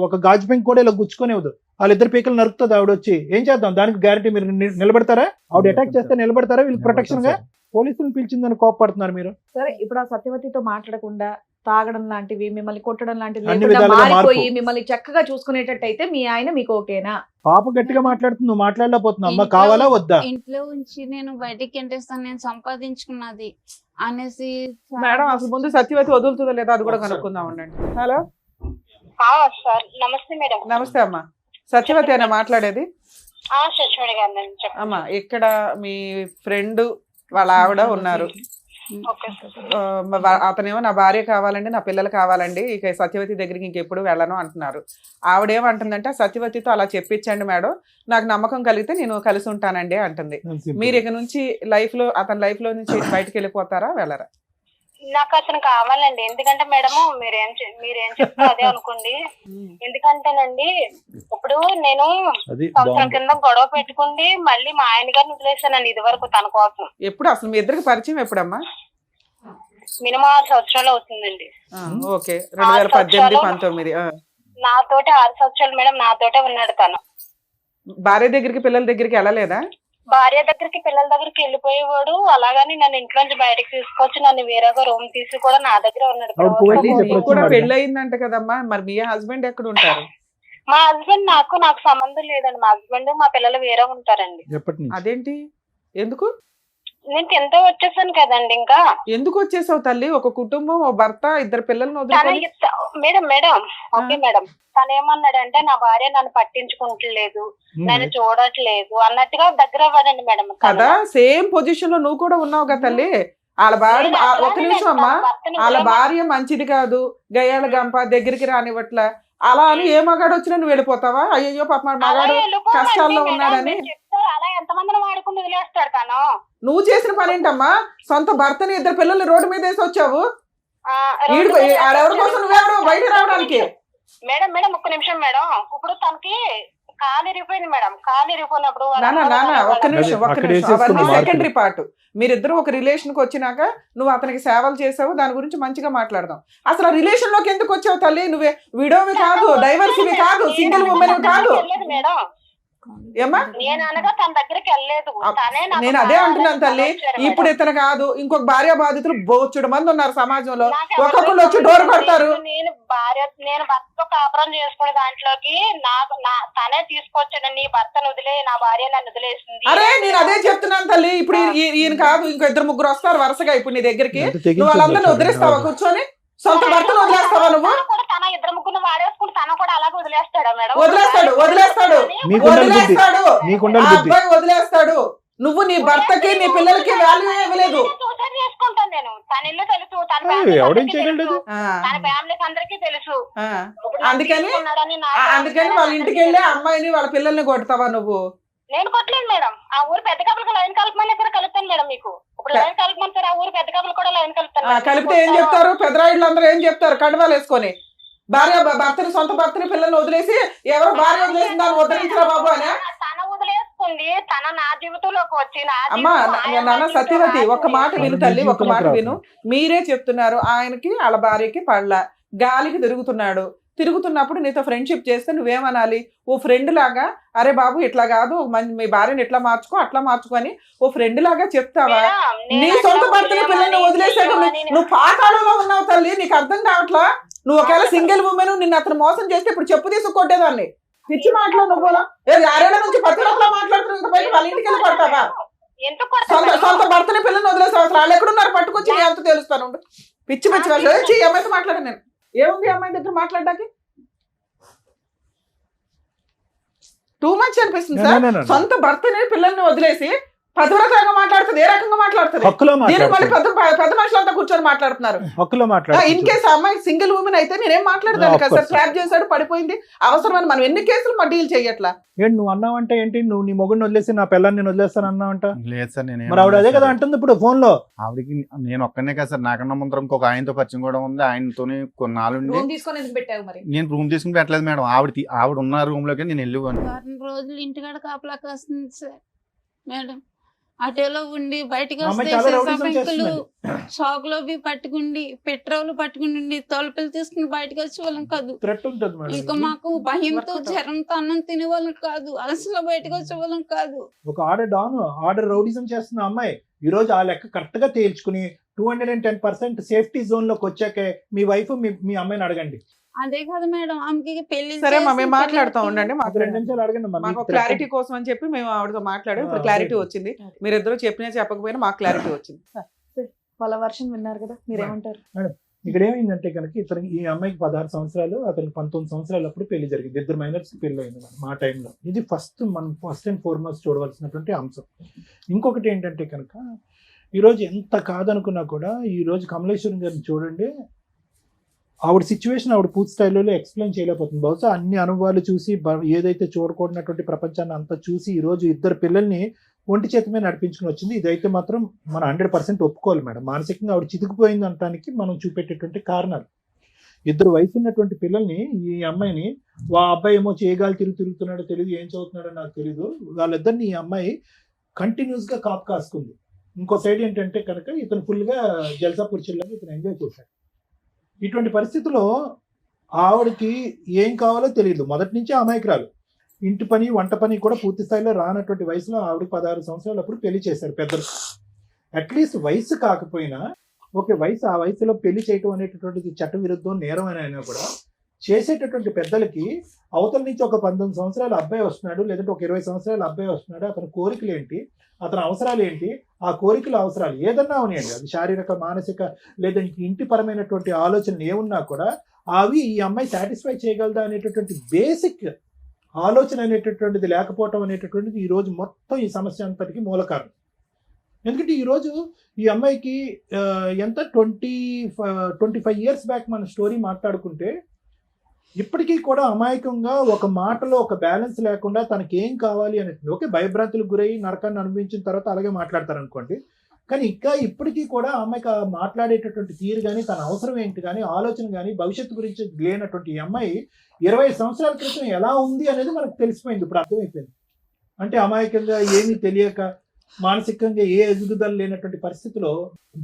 ఒక గాజు పెంకు కూడా ఇలా గుచ్చుకునేవద్దు. వాళ్ళిద్దరు పీకలు నరుకుతుంది ఆవిడ వచ్చి. ఏం చేద్దాం దానికి గ్యారంటీ? మీరు నిలబడతారా? ఆవిడ అటాక్ చేస్తే నిలబడతారా? వీళ్ళు ప్రొటెక్షన్ గా పోలీసులు పిలిచిందని కోపడుతున్నారు మీరు. సరే ఇప్పుడు ఆ సత్యవతితో మాట్లాడకుండా తాగడం లాంటివి, మిమ్మల్ని కొట్టడం లాంటివి అన్ని లేకుండా విధాలుగా మారిపోయి మార్పు. మిమ్మల్ని చక్కగా చూసుకునేటట్టయితే మీ ఆయన మీకు ఓకేనా? పాప గట్టిగా మాట్లాడుతుంది, నువ్వు మాట్లాడలేకపోతున్నావు. అమ్మ కావాలా వద్దా? ఇంట్లో ఉంచి నేను బయటికి ఎంటేస్తాను, నేను సంపాదించుకున్నది అనేసి. మేడం అసలు ముందు సత్యవతి వదులుతుందో లేదా అది కూడా కనుక్కుందాం ఉండండి. హలో సార్ నమస్తే మేడం. నమస్తే అమ్మా, సత్యవతి అయినా మాట్లాడేది? సచివాడి గారు చెప్పండి. అమ్మా ఇక్కడ మీ ఫ్రెండ్ వాళ్ళ ఆవిడ ఉన్నారు. Okay sir. అతనేమో నా భార్య కావాలండి, నా పిల్లలు కావాలండి, ఇక సత్యవతి దగ్గరికి ఇంకెప్పుడు వెళ్ళను అంటున్నారు. ఆవిడేమంటుందంటే సత్యవతితో అలా చెప్పించండి మేడం, నాకు నమ్మకం కలిగితే నేను కలిసి ఉంటానండి అంటుంది. మీరు ఇక నుంచి అతని లైఫ్ లో నుంచి బయటకు వెళ్ళిపోతారా వెళ్ళరా? నాకు అతను కావాలండి. ఎందుకంటే మేడము మీరేం చెప్తారో అదే అనుకోండి. ఎందుకంటేనండి ఇప్పుడు నేను అది సంవత్సరం కింద గొడవ పెట్టుకుంది మళ్ళీ మా ఆయన గారిని వదిలేసానండి ఇది వరకు తన కోసం. ఎప్పుడు అసలు మీ ఇద్దరికి పరిచయం ఎప్పుడమ్మా? మినిమం 6 సంవత్సరాలు అవుతుందండి. ఓకే, 2018-19. నాతోటి 6 సంవత్సరాలు మేడం నాతోటే ఉన్నాడు తను. భార్య దగ్గరికి పిల్లల దగ్గరికి వెళ్ళలేదా? భార్య దగ్గరికి పిల్లల దగ్గరికి వెళ్ళిపోయేవాడు. అలాగని నన్ను ఇంట్లోంచి బయటకు తీసుకొచ్చి నన్ను వేరేగా రూమ్ తీసి కూడా నా దగ్గర ఉన్నాడు. అవును, పోయి మళ్ళీ చెప్పొచ్చు నీకు కూడా మరి. పెళ్లి అయిందంట కదమ్మా, మరి మీ హస్బెండ్ ఎక్కడ ఉంటారు? మా హస్బెండ్ నాకు సంబంధం లేదండి. మా హస్బెండ్ మా పిల్లలు వేరే ఉంటారండి. ఎప్పటి నుంచి? అదేంటి? ఎందుకు నేను ఎంతో వచ్చేసాను కదండి. ఇంకా ఎందుకు వచ్చేసావు తల్లి? ఒక కుటుంబం, ఓ భర్త, 2 పిల్లల్ని వదిలేకొని. మేడం ఓకే మేడం, తను ఏమన్నాడంటే నా భార్య నన్ను పట్టించుకుంటలేదు, నన్ను చూడట్లేదు అన్నట్టుగా దగ్గర అవ్వడండి మేడం. కదా సేమ్ పొజిషన్ లో నువ్వు కూడా ఉన్నావు కదా తల్లి. వాళ్ళ భార్య ఒక్క నిమిషం అమ్మా, వాళ్ళ భార్య మంచిది కాదు, గయ్యాల గంప, దగ్గరికి రానివ్వట్లా, అలా అని ఏ మగాడు వచ్చినా నువ్వు వెళ్ళిపోతావా? అయ్యో పాప మగాడు కష్టాల్లో ఉన్నాడని. అలా ఎంతమందిని వాడుకుని వదిలేస్తాడు తను. నువ్వు చేసిన పని ఏంటమ్మా? సొంత భర్తని 2 పిల్లల్ని రోడ్డు మీద వేసి వచ్చావు. ఆడెవరి కోసం నువ్వెవరు బయట రావడానికి? మేడం ఒక్క నిమిషం మేడం. ఇప్పుడు తనకి కాలు ఇరిగిపోయింది మేడం. కాలు ఇరిగిపోయినప్పుడు నాన్న ఒక్క నిమిషం అక్కడ అవన్నీ మార్పు. Secondary part. మీరిద్దరు ఒక రిలేషన్ కి వచ్చినాక నువ్వు అతనికి సేవలు చేసావు, దాని గురించి మంచిగా మాట్లాడదాం. అసలు ఆ రిలేషన్ లోకి ఎందుకు వచ్చావు తల్లి? నువ్వే విడోవి కాదు, డైవర్సివి కాదు, సింగిల్ ఉమెన్ కాదు. మేడం ఏమ్మా నేను అనగా తన దగ్గరికి వెళ్ళలేదు. నేను అదే అంటున్నాను తల్లి. ఇప్పుడు ఇతను కాదు, ఇంకొక భార్య బాధితులు బోచుడు మంది ఉన్నారు సమాజంలో. ఒక్కొక్కరు వచ్చి డోర్ కొడతారు. నేను భర్తతో కాపురం చేసుకునే దాంట్లోకి తనే తీసుకొచ్చాడు. నీ భర్తను వదిలే, నా భార్య నన్ను వదిలేసింది. అరే నేను అదే చెప్తున్నాను తల్లి. ఇప్పుడు ఈయన కాదు, ఇంకో 2-3 వస్తారు వరుసగా ఇప్పుడు నీ దగ్గరికి. నువ్వు వాళ్ళందరినీ వదిలేస్తావా? కూర్చొని సొంత భర్తను వదిలేస్తావా నువ్వు? తన 2-3 వాడేసుకుంటే తను కూడా అలాగే వదిలేస్తాడా మేడం? వదిలేస్తాడు. ఆ అబ్బాయి వదిలేస్తాడు. నువ్వు నీ భర్తకి నీ పిల్లలకి వాల్యూ ఇవ్వలేదు. సూసైడ్ చేసుకుంటాను నేను. తన ఇల్లు తెలుసు, తన ఏయ్, ఫ్యామిలీకి ఎవడేం అందరికీ చేయగలడు? తెలుసు. తన ఫ్యామిలీకి అందరికీ తెలుసు. ఇప్పుడు నన్ను అందుకని తీసుకున్నాడని అందుకని వాళ్ళ ఇంటికి వెళ్ళి అమ్మాయిని వాళ్ళ పిల్లల్ని కొడతావా నువ్వు? నేను కొట్టలేను మేడం. ఆ ఊరు పెద్ద కప్పులకు లైన్ కలపమని ఇక్కడ కలుపుతాను మేడం. మీకు ఇప్పుడు లైన్ కలపమని సార్, ఆ ఊరు పెద్ద కప్పులు కూడా లైన్ కలుపుతాను మేడం. కలిపితే ఏం చెప్తారు? పెద్దరాయిళ్ళు అందరూ ఏం చెప్తారు? కండువాలు వేసుకొని భార్య భర్తని, సొంత భర్తని, పిల్లల్ని వదిలేసి ఎవరో భార్య వదిలేసి దాన్ని ఉద్ధరించరా బాబు అని. తన వదిలేసుకుంది, తన నా జీవితంలోకి వచ్చి నా అమ్మా జీవితం నాన్న సత్యవతి, ఒక మాట విను తల్లి, ఒక మాట జీవితంలోకి విను. మీరే చెప్తున్నారు ఆయనకి వాళ్ళ భార్యకి పడల, గాలికి తిరుగుతున్నప్పుడు నీతో ఫ్రెండ్షిప్ చేస్తే నువ్వేమనాలి? ఓ ఫ్రెండ్ లాగా, అరే బాబు ఇట్లా కాదు, మీ భార్యని ఎట్లా మార్చుకో అట్లా మార్చుకొని ఓ ఫ్రెండ్ లాగా చెప్తావా? నీ సొంత భర్తని, పిల్లల్ని వదిలేసాక నువ్వు పాతాళంలో ఉన్నావు తల్లి. నీకు అర్థం కావట్లా? నువ్వు ఒకవేళ సింగిల్ ఉమెన్, నిన్ను అతను మోసం చేస్తే ఇప్పుడు చెప్పు తీసుకొట్టేదాన్ని. పిచ్చి మాటలో నువ్వు ఆరేళ్ల నుంచి పత్రికలో మాట్లాడుతున్నా వాళ్ళ ఇంటికి వెళ్ళి పడతావా? సొంత భర్తని, పిల్లల్ని వదిలేసావు. అసలు వాళ్ళు ఎక్కడున్నారు పట్టుకొచ్చి నీ అంత తెలుస్తాను. పిచ్చి పిచ్చి వాళ్ళు ఈ అమ్మాయితో మాట్లాడాను నేను. ఏముంది అమ్మాయి దగ్గర మాట్లాడడానికి? టూ మచ్ అనిపిస్తుంది సార్. సొంత భర్తని, పిల్లల్ని వదిలేసి పదవరకంగా మాట్లాడుతుంది. ఏ రకంగా మాట్లాడుతుంది? హక్కులో పెద్ద మనుషులంతా కూర్చొని మాట్లాడుతున్నారు. హక్కులో ఇన్ కేసు అమ్మాయి సింగిల్ ఉమెన్ అయితే నేనేం మాట్లాడదాను కదా సార్. ట్రాప్ చేశాడు, పడిపోయింది, అవసరమని మనం ఎన్ని కేసులు మా డీల్ చెయ్యట్లా. ఏంటి నువ్వు అన్నావంటే ఏంటి? నువ్వు నీ మొగుడిని వదిలేసి నా పిల్లని నేను వదిలేస్తాను అన్నావంట? లేదు సార్, నేను మరి ఆవిడ అదే కదా అంటుంది ఇప్పుడు ఫోన్ లో. ఆవిడకి నేను ఒక్కనే కదా సార్, నాకన్నా ముందర ఇంకొక ఆయనతో పరిచయం కూడా ఉంది. ఆయనతోనే కొన్నాళ్ళు తీసుకొని ఎందుకు పెట్టావు మరి? నేను రూమ్ తీసుకుని పెట్టలేదు మేడం. ఆవిడ ఉన్న రూమ్ లోకి నేను వెళ్ళిపోయాను. వారం రోజులు ఇంటికాడ కాపలా కాస్తుంది సార్ మేడం. అటోలో ఉండి బయటకు అమ్మాయి వస్తే చాలా రౌడీజం బ్యాంకులు చేస్తుందండి. షాక్ లో పట్టుకుండి, పెట్రోల్ పట్టుకుండి, తలుపులు తీసుకుని బయటకు వచ్చే వాళ్ళం కాదు. థ్రెట్ ఉంటుంది మేడం. ఇంకా మాకు భయంతో జ్వరంతో అన్నం తినే వాళ్ళం కాదు, అలసలో బయటకు వచ్చే వాళ్ళం కాదు. ఒక ఆర్డర్ రౌడీజం చేస్తున్న అమ్మాయి ఈ రోజు ఆ లెక్క కరెక్ట్ గా తేల్చుకుని 210% సేఫ్టీ జోన్ లోకి వచ్చాకే మీ వైఫ్ మీ అమ్మాయిని అడగండి. అదే కదా మేడం, ఆమెకి పెళ్లి సరే మేము మాట్లాడుతూ ఉండండి. మాకు 2 నిమిషాలు అడగండి. మాకు క్లారిటీ కోసం అని చెప్పి మేము ఆవిడతో మాట్లాడాం. ఇప్పుడు క్లారిటీ వచ్చింది. మీరిద్దరూ చెప్పినా చెప్పకపోయినా మాకు క్లారిటీ వచ్చింది. వాళ్ళ వర్షన్ విన్నారు కదా, మీరేమంటారు? ఇక్కడ ఏమైందంటే కనుక ఈ అమ్మాయికి 16 సంవత్సరాలు, అతనికి 19 సంవత్సరాలు అప్పుడు పెళ్లి జరిగింది. 2 మైనర్స్ పెళ్లి అయింది మా టైంలో. ఇది ఫస్ట్ అండ్ ఫార్మోస్ట్ చూడవలసినటువంటి అంశం. ఇంకొకటి ఏంటంటే కనుక ఈరోజు ఎంత కాదనుకున్నా కూడా ఈరోజు కమలేశ్వరం గారిని చూడండి, ఆవిడ సిచ్యువేషన్ ఆవిడ పూర్తి స్థాయిలో ఎక్స్ప్లెయిన్ చేయలేకపోతుంది. బహుశా అన్ని అనుభవాలు చూసి ఏదైతే చూడకూడనటువంటి ప్రపంచాన్ని అంతా చూసి ఈరోజు 2 పిల్లల్ని ఒంటి చేతమే నడిపించుకుని వచ్చింది. ఇదైతే మాత్రం మనం 100% ఒప్పుకోవాలి మేడం. మానసికంగా ఆవిడ చితికిపోయింది అనడానికి మనం చూపెట్టేటువంటి కారణాలు. 2 వయసు ఉన్నటువంటి పిల్లల్ని, ఈ అమ్మాయిని, అబ్బాయి ఏమో చేయగాలి తిరుగుతున్నాడో తెలియదు, ఏం చదువుతున్నాడో నాకు తెలియదు, వాళ్ళిద్దరిని ఈ అమ్మాయి కంటిన్యూస్గా కాపు కాసుకుంది. ఇంకో సైడ్ ఏంటంటే కనుక ఇతను ఫుల్గా జల్సాపూర్ చిల్లని ఇతను ఎంజాయ్ చేశాడు. ఇటువంటి పరిస్థితుల్లో ఆవిడకి ఏం కావాలో తెలియదు. మొదటి నుంచి అమాయకురాలు. ఇంటి పని, వంట పని కూడా పూర్తి స్థాయిలో రానటువంటి వయసులో ఆవిడకి 16 సంవత్సరాలు అప్పుడు పెళ్లి చేశారు పెద్దలు. అట్లీస్ట్ వయసు కాకపోయినా ఆ వయసులో పెళ్లి చేయటం అనేటటువంటిది చట్ట విరుద్ధం, నేరం అని అయినా కూడా చేసేటటువంటి పెద్దలకి అవతల నుంచి ఒక 19 సంవత్సరాల అబ్బాయి వస్తున్నాడు, లేదంటే ఒక 20 సంవత్సరాల అబ్బాయి వస్తున్నాడు, అతని కోరికలు ఏంటి, అతని అవసరాలు ఏంటి, ఆ కోరికల అవసరాలు ఏదన్నా ఉన్నాయండి, అది శారీరక, మానసిక, లేదంటే ఇంటి పరమైనటువంటి ఆలోచనలు ఏమున్నా కూడా అవి ఈ అమ్మాయి సాటిస్ఫై చేయగలదా అనేటటువంటి బేసిక్ ఆలోచన అనేటటువంటిది లేకపోవటం అనేటటువంటిది ఈరోజు మొత్తం ఈ సమస్య అంతటికి మూల కారణం. ఎందుకంటే ఈరోజు ఈ అమ్మాయికి ఎంత 25 ఇయర్స్ బ్యాక్ మన స్టోరీ మాట్లాడుకుంటే ఇప్పటికీ కూడా అమాయకంగా ఒక మాటలో ఒక బ్యాలెన్స్ లేకుండా తనకి ఏం కావాలి అనేది, ఓకే భయభ్రాంతులకు గురయ్యి నరకాన్ని అనుభవించిన తర్వాత అలాగే మాట్లాడతారు అనుకోండి, కానీ ఇంకా ఇప్పటికీ కూడా అమ్మాయికి మాట్లాడేటటువంటి తీరు కానీ, తన అవసరం ఏంటి కానీ, ఆలోచన కానీ, భవిష్యత్తు గురించి లేనటువంటి ఈ అమ్మాయి 20 సంవత్సరాల క్రితం ఎలా ఉంది అనేది మనకు తెలిసిపోయింది, ఇప్పుడు అర్థమైపోయింది. అంటే అమాయకంగా ఏమీ తెలియక, మానసికంగా ఏ ఎదుగుదల లేనటువంటి పరిస్థితిలో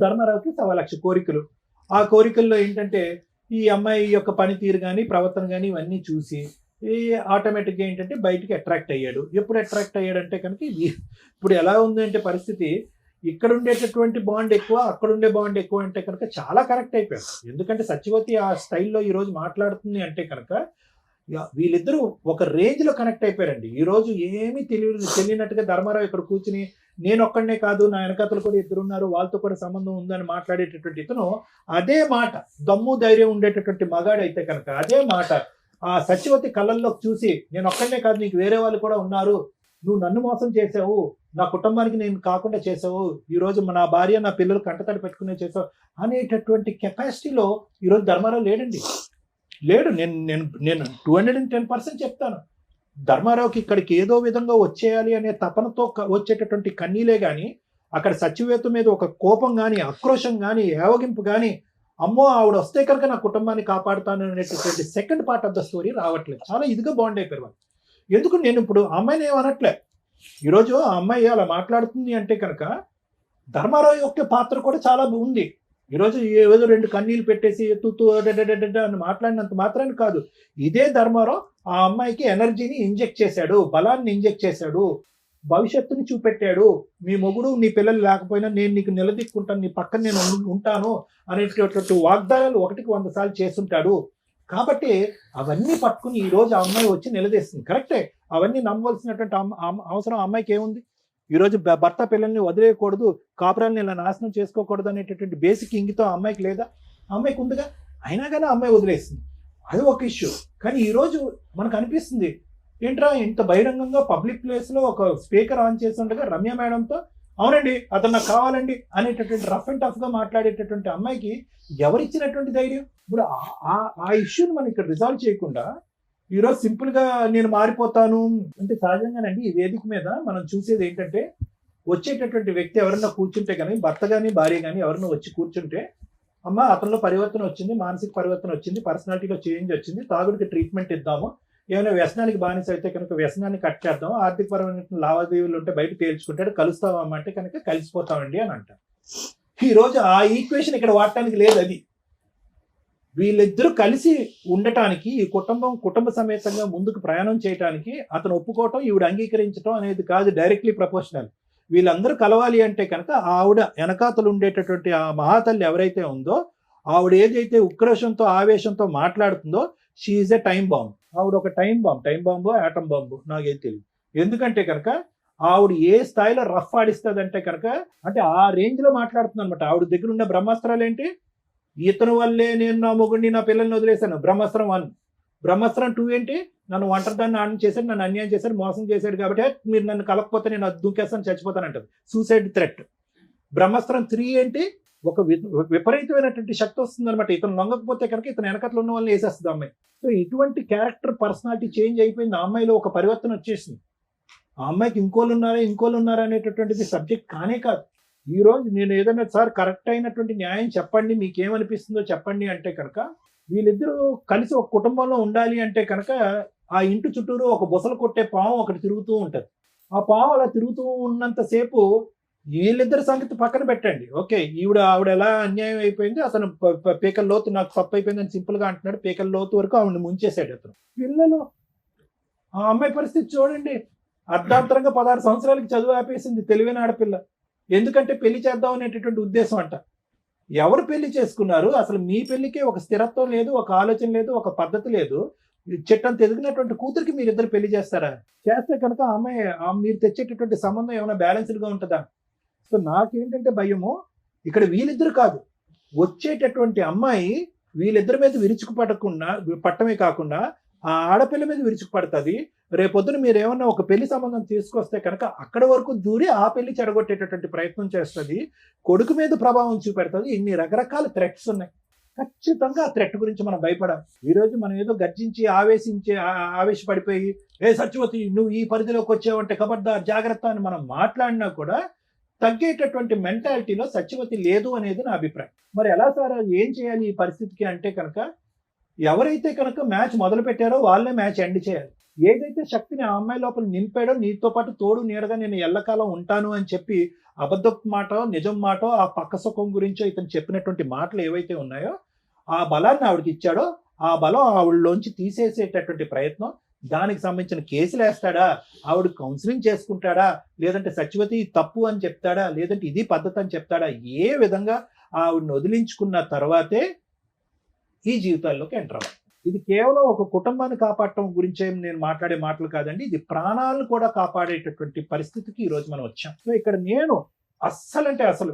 ధర్మారావుకి 1,00,000 కోరికలు. ఆ కోరికల్లో ఏంటంటే ఈ అమ్మాయి యొక్క పనితీరు కానీ, ప్రవర్తన కానీ ఇవన్నీ చూసి ఆటోమేటిక్గా ఏంటంటే బయటికి అట్రాక్ట్ అయ్యాడు. ఎప్పుడు అట్రాక్ట్ అయ్యాడంటే కనుక ఇప్పుడు ఎలా ఉంది అంటే పరిస్థితి, ఇక్కడ ఉండేటటువంటి బాండ్ ఎక్కువ, అక్కడ ఉండే బాండ్ ఎక్కువ అంటే కనుక చాలా కరెక్ట్ అయిపోయాడు. ఎందుకంటే సత్యవతి ఆ స్టైల్లో ఈరోజు మాట్లాడుతుంది అంటే కనుక వీళ్ళిద్దరూ ఒక రేంజ్లో కనెక్ట్ అయిపోయారండి. ఈరోజు ఏమీ తెలియనట్టుగా ధర్మారావు ఇక్కడ కూర్చుని నేను ఒక్కడనే కాదు, నా వెనకతలు కూడా 2 ఉన్నారు, వాళ్ళతో కూడా సంబంధం ఉందని మాట్లాడేటటువంటి ఇతను అదే మాట, దమ్ము ధైర్యం ఉండేటటువంటి మగాడైతే కనుక అదే మాట ఆ సత్యవతి కళ్ళల్లో చూసి నేను ఒక్కడనే కాదు, నీకు వేరే వాళ్ళు కూడా ఉన్నారు, నువ్వు నన్ను మోసం చేసావు, నా కుటుంబానికి నేను కాకుండా చేసావు, ఈరోజు నా భార్య నా పిల్లలు కంటతడి పెట్టుకునే చేసావు అనేటటువంటి కెపాసిటీలో ఈరోజు ధర్మారావు లేడండి. లేడు. నేను 210% చెప్తాను. ధర్మారావుకి ఇక్కడికి ఏదో విధంగా వచ్చేయాలి అనే తపనతో వచ్చేటటువంటి కన్నీలే కానీ అక్కడ సచివేత మీద ఒక కోపం కానీ ఆక్రోశం కానీ ఏవగింపు కానీ అమ్మో ఆవిడ వస్తే కనుక నా కుటుంబాన్ని కాపాడుతాను అనేటటువంటి second part of the story రావట్లేదు. చాలా ఇదిగా బాండ్ అయిపోయారు వాళ్ళు. ఎందుకు నేను ఇప్పుడు అమ్మాయిని ఏమనట్లే, ఈరోజు ఆ అమ్మాయి అలా మాట్లాడుతుంది అంటే కనుక ధర్మారావు యొక్క పాత్ర కూడా చాలా ఉంది. ఈరోజు ఏదో 2 కన్నీళ్ళు పెట్టేసి తుతు అని మాట్లాడినంత మాత్రాన్ని కాదు, ఇదే ధర్మారావు ఆ అమ్మాయికి ఎనర్జీని ఇంజెక్ట్ చేశాడు, బలాన్ని ఇంజెక్ట్ చేశాడు, భవిష్యత్తుని చూపెట్టాడు. మీ మొగుడు నీ పిల్లలు లేకపోయినా నేను నీకు నిలదీక్కుంటాను, నీ పక్కన నేను ఉంటాను అనేటటువంటి వాగ్దానాలు 1కి 100 సార్లు చేస్తుంటాడు. కాబట్టి అవన్నీ పట్టుకుని ఈరోజు ఆ అమ్మాయి వచ్చి నిలదీస్తుంది. కరెక్టే, అవన్నీ నమ్మవలసినటువంటి అవసరం ఆ అమ్మాయికి ఏముంది? ఈరోజు భర్త పిల్లల్ని వదిలేయకూడదు, కాపురాలను ఇలా నాశనం చేసుకోకూడదు అనేటటువంటి బేసిక్ ఇంగితం ఆ అమ్మాయికి లేదా? అమ్మాయికి ఉందిగా. అయినా కానీ అమ్మాయి వదిలేస్తుంది, అది ఒక ఇష్యూ. కానీ ఈరోజు మనకు అనిపిస్తుంది ఏంట్రా ఇంత బహిరంగంగా పబ్లిక్ ప్లేస్లో ఒక స్పీకర్ ఆన్ చేసి ఉండగా రమ్య మేడంతో అవునండి అతను నాకు కావాలండి అనేటటువంటి రఫ్ అండ్ టఫ్గా మాట్లాడేటటువంటి అమ్మాయికి ఎవరిచ్చినటువంటి ధైర్యం? ఇప్పుడు ఆ ఇష్యూని మనం ఇక్కడ రిజాల్వ్ చేయకుండా ఈరోజు సింపుల్గా నేను మారిపోతాను అంటే సహజంగానండి ఈ వేదిక మీద మనం చూసేది ఏంటంటే వచ్చేటటువంటి వ్యక్తి ఎవరన్నా కూర్చుంటే కానీ భర్త కానీ భార్య కానీ ఎవరన్నా వచ్చి కూర్చుంటే అమ్మ అతనిలో పరివర్తన వచ్చింది, మానసిక పరివర్తన వచ్చింది, పర్సనాలిటీలో చేంజ్ వచ్చింది, తాగుడికి ట్రీట్మెంట్ ఇద్దాము, ఏమైనా వ్యసనానికి బానిస అయితే కనుక వ్యసనాన్ని కట్ చేద్దాం, ఆర్థికపరమైన లావాదేవీలు ఉంటే బయట తేల్చుకుంటాడు, కలుస్తామా అంటే కనుక కలిసిపోతామండి అని అంటారు. ఈరోజు ఆ ఈక్వేషన్ ఇక్కడ వాడటానికి లేదు. అది వీళ్ళిద్దరూ కలిసి ఉండటానికి ఈ కుటుంబ సమేతంగా ముందుకు ప్రయాణం చేయడానికి అతను ఒప్పుకోవటం ఈవిడ అంగీకరించడం అనేది కాదు డైరెక్ట్లీ ప్రపోర్షనల్. వీళ్ళందరూ కలవాలి అంటే కనుక ఆవిడ వెనకాతలు ఉండేటటువంటి ఆ మహాతల్లి ఎవరైతే ఉందో ఆవిడ ఏదైతే ఉక్రోషంతో ఆవేశంతో మాట్లాడుతుందో she is a time bomb. ఆవిడ ఒక టైం బాంబు ఆటం బాంబు నాకేం తెలియదు. ఎందుకంటే కనుక ఆవిడ ఏ స్థాయిలో రఫ్ ఆడిస్తుంది అంటే కనుక అంటే ఆ రేంజ్ లో మాట్లాడుతుంది అనమాట. ఆవిడ దగ్గర ఉన్న బ్రహ్మాస్త్రాలు ఏంటి? ఇతను వల్లే నేను నా మొగుడిని నా పిల్లల్ని వదిలేశాను, బ్రహ్మాస్త్రం 1. బ్రహ్మాస్త్రం 2 ఏంటి? నన్ను ఒంటరిదాన్ని ఆడని చేశాడు, నన్ను అన్యాయం చేశాడు, మోసం చేశాడు, కాబట్టి మీరు నన్ను కలకపోతే నేను అది దూకేస్తాను, చచ్చిపోతానంటది, సూసైడ్ థ్రెట్. బ్రహ్మాస్త్రం 3 ఏంటి? ఒక విపరీతమైనటువంటి శక్తి వస్తుంది అనమాట. ఇతను లొంగకపోతే కనుక ఇతను వెనకట్లో ఉన్న వాళ్ళని వేసేస్తుంది అమ్మాయి. సో ఇటువంటి క్యారెక్టర్ పర్సనాలిటీ చేంజ్ అయిపోయింది. ఆ అమ్మాయిలో ఒక పరివర్తన వచ్చేసింది. ఆ అమ్మాయికి ఇంకోళ్ళు ఉన్నారా అనేటటువంటిది సబ్జెక్ట్ కానే కాదు. ఈ రోజు నేను ఏదైనా సార్ కరెక్ట్ అయినటువంటి న్యాయం చెప్పండి, మీకేమనిపిస్తుందో చెప్పండి అంటే కనుక వీళ్ళిద్దరూ కలిసి ఒక కుటుంబంలో ఉండాలి అంటే కనుక ఆ ఇంటి చుట్టూరు ఒక బుసలు కొట్టే పాము ఒకటి తిరుగుతూ ఉంటుంది. ఆ పాము అలా తిరుగుతూ ఉన్నంతసేపు వీళ్ళిద్దరి సంగతి పక్కన పెట్టండి. ఓకే, ఆవిడ ఎలా అన్యాయం అయిపోయింది, అతను పీకల లోతు నాకు తప్పు అయిపోయింది అని సింపుల్గా అంటున్నాడు. పీకల లోతు వరకు ఆవిడని ముంచేశాడు అతను. పిల్లలు, ఆ అమ్మాయి పరిస్థితి చూడండి. అర్ధాంతరంగా 16 సంవత్సరాలకి చదువు ఆపేసింది, తెలివైన ఆడపిల్ల. ఎందుకంటే పెళ్లి చేద్దాం అనేటటువంటి ఉద్దేశం అంట. ఎవరు పెళ్లి చేసుకున్నారు? అసలు మీ పెళ్లికే ఒక స్థిరత్వం లేదు, ఒక ఆలోచన లేదు, ఒక పద్ధతి లేదు. చెట్టంత ఎదిగినటువంటి కూతురికి మీరు ఇద్దరు పెళ్లి చేస్తారా? చేస్తే కనుక అమ్మాయి మీరు తెచ్చేటటువంటి సంబంధం ఏమైనా బ్యాలెన్స్డ్గా ఉంటుందా? సో నాకేంటంటే భయము ఇక్కడ వీళ్ళిద్దరు కాదు, వచ్చేటటువంటి అమ్మాయి వీళ్ళిద్దరి మీద పట్టమే కాకుండా ఆ ఆడపిల్ల మీద విరుచుకుపడుతుంది. రేపొద్దున మీరు ఏమన్నా ఒక పెళ్లి సంబంధం తీసుకొస్తే కనుక అక్కడ వరకు దూరి ఆ పెళ్లి చెడగొట్టేటటువంటి ప్రయత్నం చేస్తుంది, కొడుకు మీద ప్రభావం చూపెడుతుంది. ఇన్ని రకరకాల థ్రెట్స్ ఉన్నాయి. ఖచ్చితంగా ఆ థ్రెట్ గురించి మనం భయపడాలి. ఈరోజు మనం ఏదో గర్జించి ఆవేశపడిపోయి సత్యవతి నువ్వు ఈ పరిధిలోకి వచ్చావంటే ఖబర్దార్ జాగ్రత్త అని మనం మాట్లాడినా కూడా తగ్గేటటువంటి మెంటాలిటీలో సత్యవతి లేదు అనేది నా అభిప్రాయం. మరి ఎలా సార్ ఏం చేయాలి ఈ పరిస్థితికి అంటే కనుక ఎవరైతే కనుక మ్యాచ్ మొదలు పెట్టారో వాళ్ళే మ్యాచ్ ఎండ్ చేయాలి. ఏదైతే శక్తిని ఆ అమ్మాయి లోపల నింపాడో నీతో పాటు తోడు నీడగా నేను ఎల్లకాలం ఉంటాను అని చెప్పి అబద్ధపు మాట నిజం మాట ఆ పక్క సుఖం గురించో ఇతను చెప్పినటువంటి మాటలు ఏవైతే ఉన్నాయో ఆ బలాన్ని ఆవిడకి ఇచ్చాడో ఆ బలం ఆవిడలోంచి తీసేసేటటువంటి ప్రయత్నం, దానికి సంబంధించిన కేసులు వేస్తాడా, ఆవిడ కౌన్సిలింగ్ చేసుకుంటాడా, లేదంటే సత్యవతి తప్పు అని చెప్తాడా, లేదంటే ఇది పద్ధతి అని చెప్తాడా, ఏ విధంగా ఆవిడని వదిలించుకున్న తర్వాతే ఈ జీవితాల్లోకి ఎంటర్ అవ్వాలి. ఇది కేవలం ఒక కుటుంబాన్ని కాపాడటం గురించే నేను మాట్లాడే మాటలు కాదండి, ఇది ప్రాణాలను కూడా కాపాడేటటువంటి పరిస్థితికి ఈరోజు మనం వచ్చాం. సో ఇక్కడ నేను అస్సలు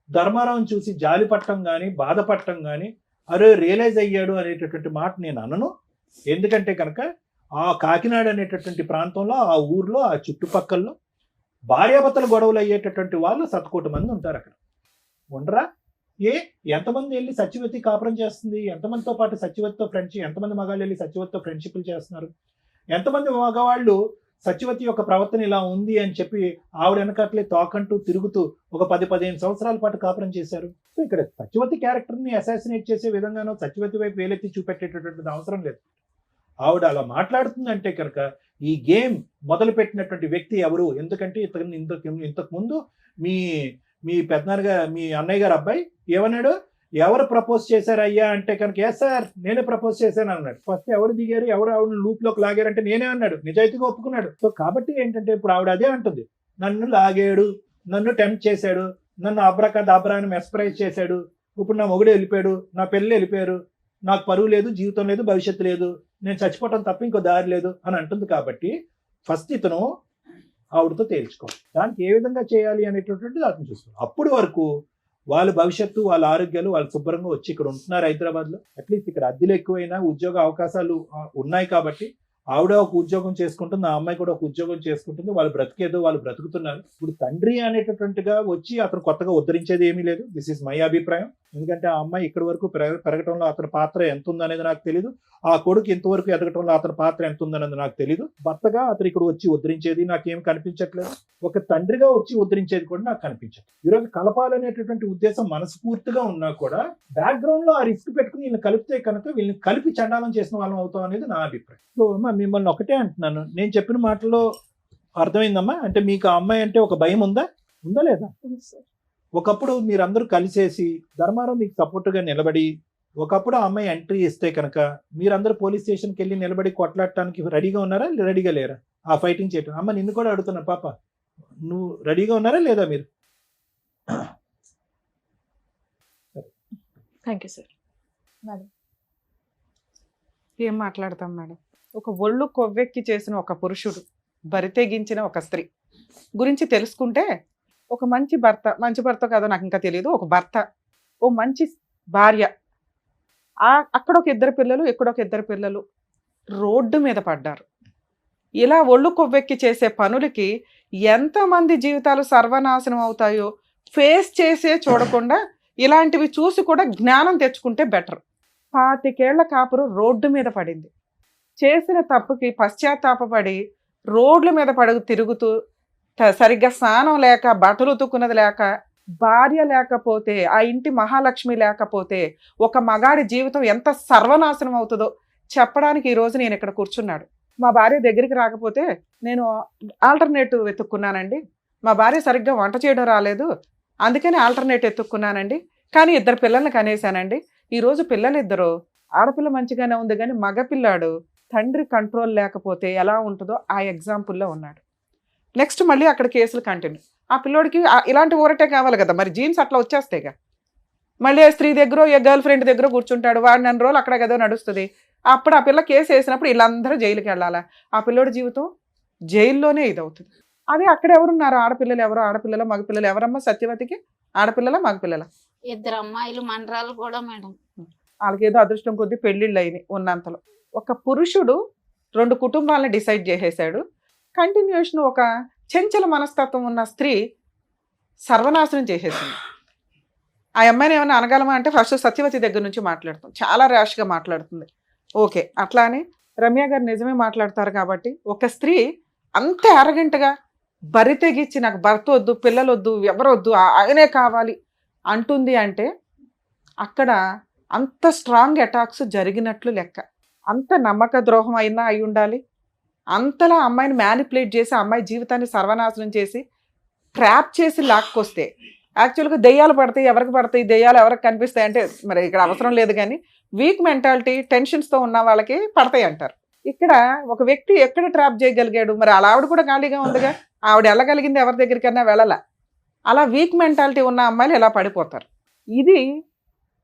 ధర్మారావుని చూసి జాలి పట్టడం కానీ బాధపడటం కానీ అరే రియలైజ్ అయ్యాడు అనేటటువంటి మాట నేను అనను. ఎందుకంటే కనుక ఆ కాకినాడ అనేటటువంటి ప్రాంతంలో ఆ ఊర్లో ఆ చుట్టుపక్కల్లో భార్యాభర్తల గొడవలు అయ్యేటటువంటి వాళ్ళు శతకోటి మంది ఉంటారు అక్కడ. ఉండరా? ఎంతమంది వెళ్ళి సత్యవతి కాపురం చేస్తుంది, ఎంతమందితో పాటు సత్యవతితో ఫ్రెండ్షిప్, ఎంతమంది మగాళ్ళు వెళ్ళి సత్యవతితో ఫ్రెండ్షిప్లు చేస్తున్నారు, ఎంతమంది మగవాళ్ళు సత్యవతి యొక్క ప్రవర్తన ఇలా ఉంది అని చెప్పి ఆవిడ వెనకట్లే తోకంటూ తిరుగుతూ ఒక 10-15 సంవత్సరాల పాటు కాపురం చేశారు. సో ఇక్కడ సత్యవతి క్యారెక్టర్ని అసాసినేట్ చేసే విధంగానో సత్యవతి వైపు వేలెత్తి చూపెట్టేటటువంటి అవసరం లేదు. ఆవిడ అలా మాట్లాడుతుందంటే కనుక ఈ గేమ్ మొదలు పెట్టినటువంటి వ్యక్తి ఎవరు? ఎందుకంటే ఇంతకు ముందు మీ పెద్దనాన్నగారు, మీ అన్నయ్య గారు అబ్బాయి ఏమన్నాడు, ఎవరు ప్రపోజ్ చేశారు అయ్యా అంటే కనుక ఎస్ సార్ నేనే ప్రపోజ్ చేశాను అన్నాడు. ఫస్ట్ ఎవరు దిగారు, ఎవరు ఆవిడ లూప్ లోకి లాగారంటే నేనే అన్నాడు, నిజాయితీగా ఒప్పుకున్నాడు. సో కాబట్టి ఏంటంటే ఇప్పుడు ఆవిడ అదే అంటుంది, నన్ను లాగాడు, నన్ను టెంప్ట్ చేశాడు, నన్ను అబ్రాని మెస్పరైజ్ చేశాడు, ఇప్పుడు నా మొగుడు వెళ్ళిపోయాడు, నా పిల్లలు వెళ్ళిపోయారు, నాకు పరువు లేదు, జీవితం లేదు, భవిష్యత్తు లేదు, నేను చచ్చిపోవటం తప్ప ఇంకో దారి లేదు అని అంటుంది. కాబట్టి ఫస్ట్ ఇతను ఆవిడతో తేల్చుకోవాలి, దానికి ఏ విధంగా చేయాలి అనేటటువంటిది అతను చూసుకోవాలి. అప్పుడు వరకు వాళ్ళ భవిష్యత్తు, వాళ్ళ ఆరోగ్యాలు వాళ్ళు శుభ్రంగా వచ్చి ఇక్కడ ఉంటున్నారు హైదరాబాద్లో. అట్లీస్ట్ ఇక్కడ అద్దెలు ఎక్కువైనా ఉద్యోగ అవకాశాలు ఉన్నాయి కాబట్టి ఆవిడ ఒక ఉద్యోగం చేసుకుంటుంది, ఆ అమ్మాయి కూడా ఒక ఉద్యోగం చేసుకుంటుంది, వాళ్ళు బ్రతికేదో వాళ్ళు బ్రతుకుతున్నారు. ఇప్పుడు తండ్రి అనేటటువంటిగా వచ్చి అతను కొత్తగా ఉద్ధరించేది ఏమీ లేదు. దిస్ ఈజ్ మై అభిప్రాయం. ఎందుకంటే ఆ అమ్మాయి ఇక్కడి వరకు పెరగటంలో అతని పాత్ర ఎంత ఉందనేది నాకు తెలియదు, ఆ కొడుకు ఇంతవరకు ఎదగటంలో అతని పాత్ర ఎంత ఉందనేది నాకు తెలియదు. భర్తగా అతను ఇక్కడ వచ్చి ఉద్ధరించేది నాకేం కనిపించట్లేదు, ఒక తండ్రిగా వచ్చి ఉద్ధరించేది కూడా నాకు కనిపించదు. ఈరోజు కలపాలనేటటువంటి ఉద్దేశం మనస్ఫూర్తిగా ఉన్నా కూడా బ్యాక్గ్రౌండ్ లో ఆ రిస్క్ పెట్టుకుని వీళ్ళని కలిపితే కనుక వీళ్ళని కలిపి చండాలం చేసిన వాళ్ళం అవుతాం అనేది నా అభిప్రాయం. సో మిమ్మల్ని ఒకటే అంటున్నాను, నేను చెప్పిన మాటల్లో అర్థమైందమ్మా? అంటే మీకు ఆ అమ్మాయి అంటే ఒక భయం ఉందా లేదా? ఒకప్పుడు మీరందరూ కలిసేసి ధర్మారావు మీకు సపోర్ట్గా నిలబడి ఒకప్పుడు ఆ అమ్మాయి ఎంట్రీ ఇస్తే కనుక మీరందరూ పోలీస్ స్టేషన్కి వెళ్ళి నిలబడి కొట్లాడటానికి రెడీగా ఉన్నారా, రెడీగా లేరా ఆ ఫైటింగ్ చేయటం? అమ్మ నిన్ను కూడా అడుగుతున్నా పాప, నువ్వు రెడీగా ఉన్నారా లేదా మీరు? Thank you sir. మేడం ఏం మాట్లాడతాం మేడం? ఒక ఒళ్ళు కొవ్వెక్కి చేసిన ఒక పురుషుడు, బరితెగించిన ఒక స్త్రీ గురించి తెలుసుకుంటే ఒక మంచి భర్త కాదో నాకు ఇంకా తెలియదు, ఒక భర్త, ఓ మంచి భార్య, అక్కడ ఒక 2 పిల్లలు, ఇక్కడ ఒక 2 పిల్లలు రోడ్డు మీద పడ్డారు. ఇలా ఒళ్ళు కొవ్వెక్కి చేసే పనులకి ఎంతమంది జీవితాలు సర్వనాశనం అవుతాయో ఫేస్ చేసే చూడకుండా ఇలాంటివి చూసి కూడా జ్ఞానం తెచ్చుకుంటే బెటర్. 25 ఏళ్ల కాపురు రోడ్డు మీద పడింది. చేసిన తప్పుకి పశ్చాత్తాపపడి రోడ్ల మీద తిరుగుతూ సరిగ్గా స్నానం లేక, బట్టలు ఉతుక్కున్నది లేక, భార్య లేకపోతే, ఆ ఇంటి మహాలక్ష్మి లేకపోతే ఒక మగాడి జీవితం ఎంత సర్వనాశనం అవుతుందో చెప్పడానికి ఈరోజు నేను ఇక్కడ కూర్చున్నాడు. మా భార్య దగ్గరికి రాకపోతే నేను ఆల్టర్నేటివ్ వెతుక్కున్నానండి, మా భార్య సరిగ్గా వంట చేయడం రాలేదు అందుకని ఆల్టర్నేటివ్ వెతుక్కున్నానండి, కానీ 2 పిల్లల్ని కనేసానండి. ఈరోజు పిల్లలిద్దరూ, ఆడపిల్ల మంచిగానే ఉంది కానీ మగపిల్లాడు తండ్రి కంట్రోల్ లేకపోతే ఎలా ఉంటుందో ఆ ఎగ్జాంపుల్లో ఉన్నాడు. నెక్స్ట్ మళ్ళీ అక్కడ కేసులు కంటిన్యూ. ఆ పిల్లోడికి ఇలాంటి ఊరటే కావాలి కదా, మరి జీన్స్ అట్లా వచ్చేస్తాయిగా. మళ్ళీ స్త్రీ దగ్గర, గర్ల్ ఫ్రెండ్ దగ్గర కూర్చుంటాడు, వాడు 2 రోజులు అక్కడ కదా నడుస్తుంది. అప్పుడు ఆ పిల్ల కేసు వేసినప్పుడు వీళ్ళందరూ జైలుకి వెళ్ళాలా? ఆ పిల్లోడి జీవితం జైల్లోనే ఇదవుతుంది. అదే అక్కడ ఎవరున్నారు? ఆడపిల్లలు ఎవరు? ఆడపిల్లల మగపిల్లలు ఎవరమ్మా సత్యవతికి? ఆడపిల్లల మగపిల్లల? 2 అమ్మాయిలు మనరాలు కూడా మేడం. వాళ్ళకేదో అదృష్టం కొద్దీ పెళ్ళిళ్ళు అయినాయి ఉన్నంతలో. ఒక పురుషుడు 2 కుటుంబాలను డిసైడ్ చేసేసాడు. కంటిన్యూషన్ ఒక చెంచల మనస్తత్వం ఉన్న స్త్రీ సర్వనాశనం చేసేసింది. ఆ అమ్మాయిని ఏమైనా అనగలమా అంటే ఫస్ట్ సత్యవతి దగ్గర నుంచి మాట్లాడుతుంది, చాలా ర్యాష్గా మాట్లాడుతుంది. ఓకే, అట్లా అని రమ్య గారు నిజమే మాట్లాడతారు కాబట్టి ఒక స్త్రీ అంత అరగంటగా బరి తెగించి నాకు భర్త వద్దు, పిల్లలు వద్దు, ఎవరొద్దు, ఆయనే కావాలి అంటుంది అంటే అక్కడ అంత స్ట్రాంగ్ అటాక్స్ జరిగినట్లు లెక్క. అంత నమ్మక ద్రోహం అయినా అయి ఉండాలి. అంతలా అమ్మాయిని మ్యానిపులేట్ చేసి అమ్మాయి జీవితాన్ని సర్వనాశనం చేసి ట్రాప్ చేసి లాక్కొస్తే, యాక్చువల్గా దెయ్యాలు పడతాయి, ఎవరికి పడతాయి, దెయ్యాలు ఎవరికి కనిపిస్తాయి అంటే మరి ఇక్కడ అవసరం లేదు, కానీ వీక్ మెంటాలిటీ టెన్షన్స్తో ఉన్న వాళ్ళకి పడతాయి అంటారు. ఇక్కడ ఒక వ్యక్తి ఎక్కడ ట్రాప్ చేయగలిగాడు? మరి అలా ఆవిడ కూడా ఖాళీగా ఉందిగా, ఆవిడ వెళ్ళగలిగింది ఎవరి దగ్గరికైనా వెళ్ళాల. అలా వీక్ మెంటాలిటీ ఉన్న అమ్మాయిలు ఎలా పడిపోతారు? ఇది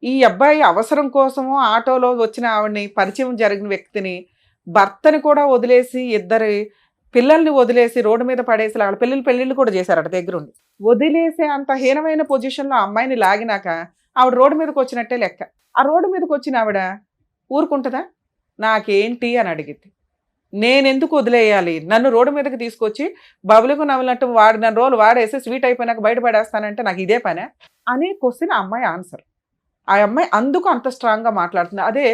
ఈ అబ్బాయి అవసరం కోసము ఆటోలో వచ్చిన ఆవిడని, పరిచయం జరిగిన వ్యక్తిని, భర్తని కూడా వదిలేసి 2 పిల్లల్ని వదిలేసి రోడ్డు మీద పడేసి వాళ్ళ పెళ్ళిళ్ళు కూడా చేశారట దగ్గరుండి. వదిలేసే అంత హీనమైన పొజిషన్లో అమ్మాయిని లాగినాక ఆవిడ రోడ్డు మీదకి వచ్చినట్టే లెక్క. ఆ రోడ్డు మీదకి వచ్చిన ఆవిడ ఊరుకుంటుందా? నాకేంటి అని అడిగింది. నేను ఎందుకు వదిలేయాలి, నన్ను రోడ్డు మీదకి తీసుకొచ్చి బబులకు నవ్వినట్టు వాడిన రోజులు వాడేసి స్వీట్ అయిపోయినాక బయటపడేస్తానంటే నాకు ఇదే పనే అనే క్వశ్చన్ ఆ అమ్మాయి ఆన్సర్. ఆ అమ్మాయి అందుకు అంత స్ట్రాంగ్గా మాట్లాడుతుంది. అదే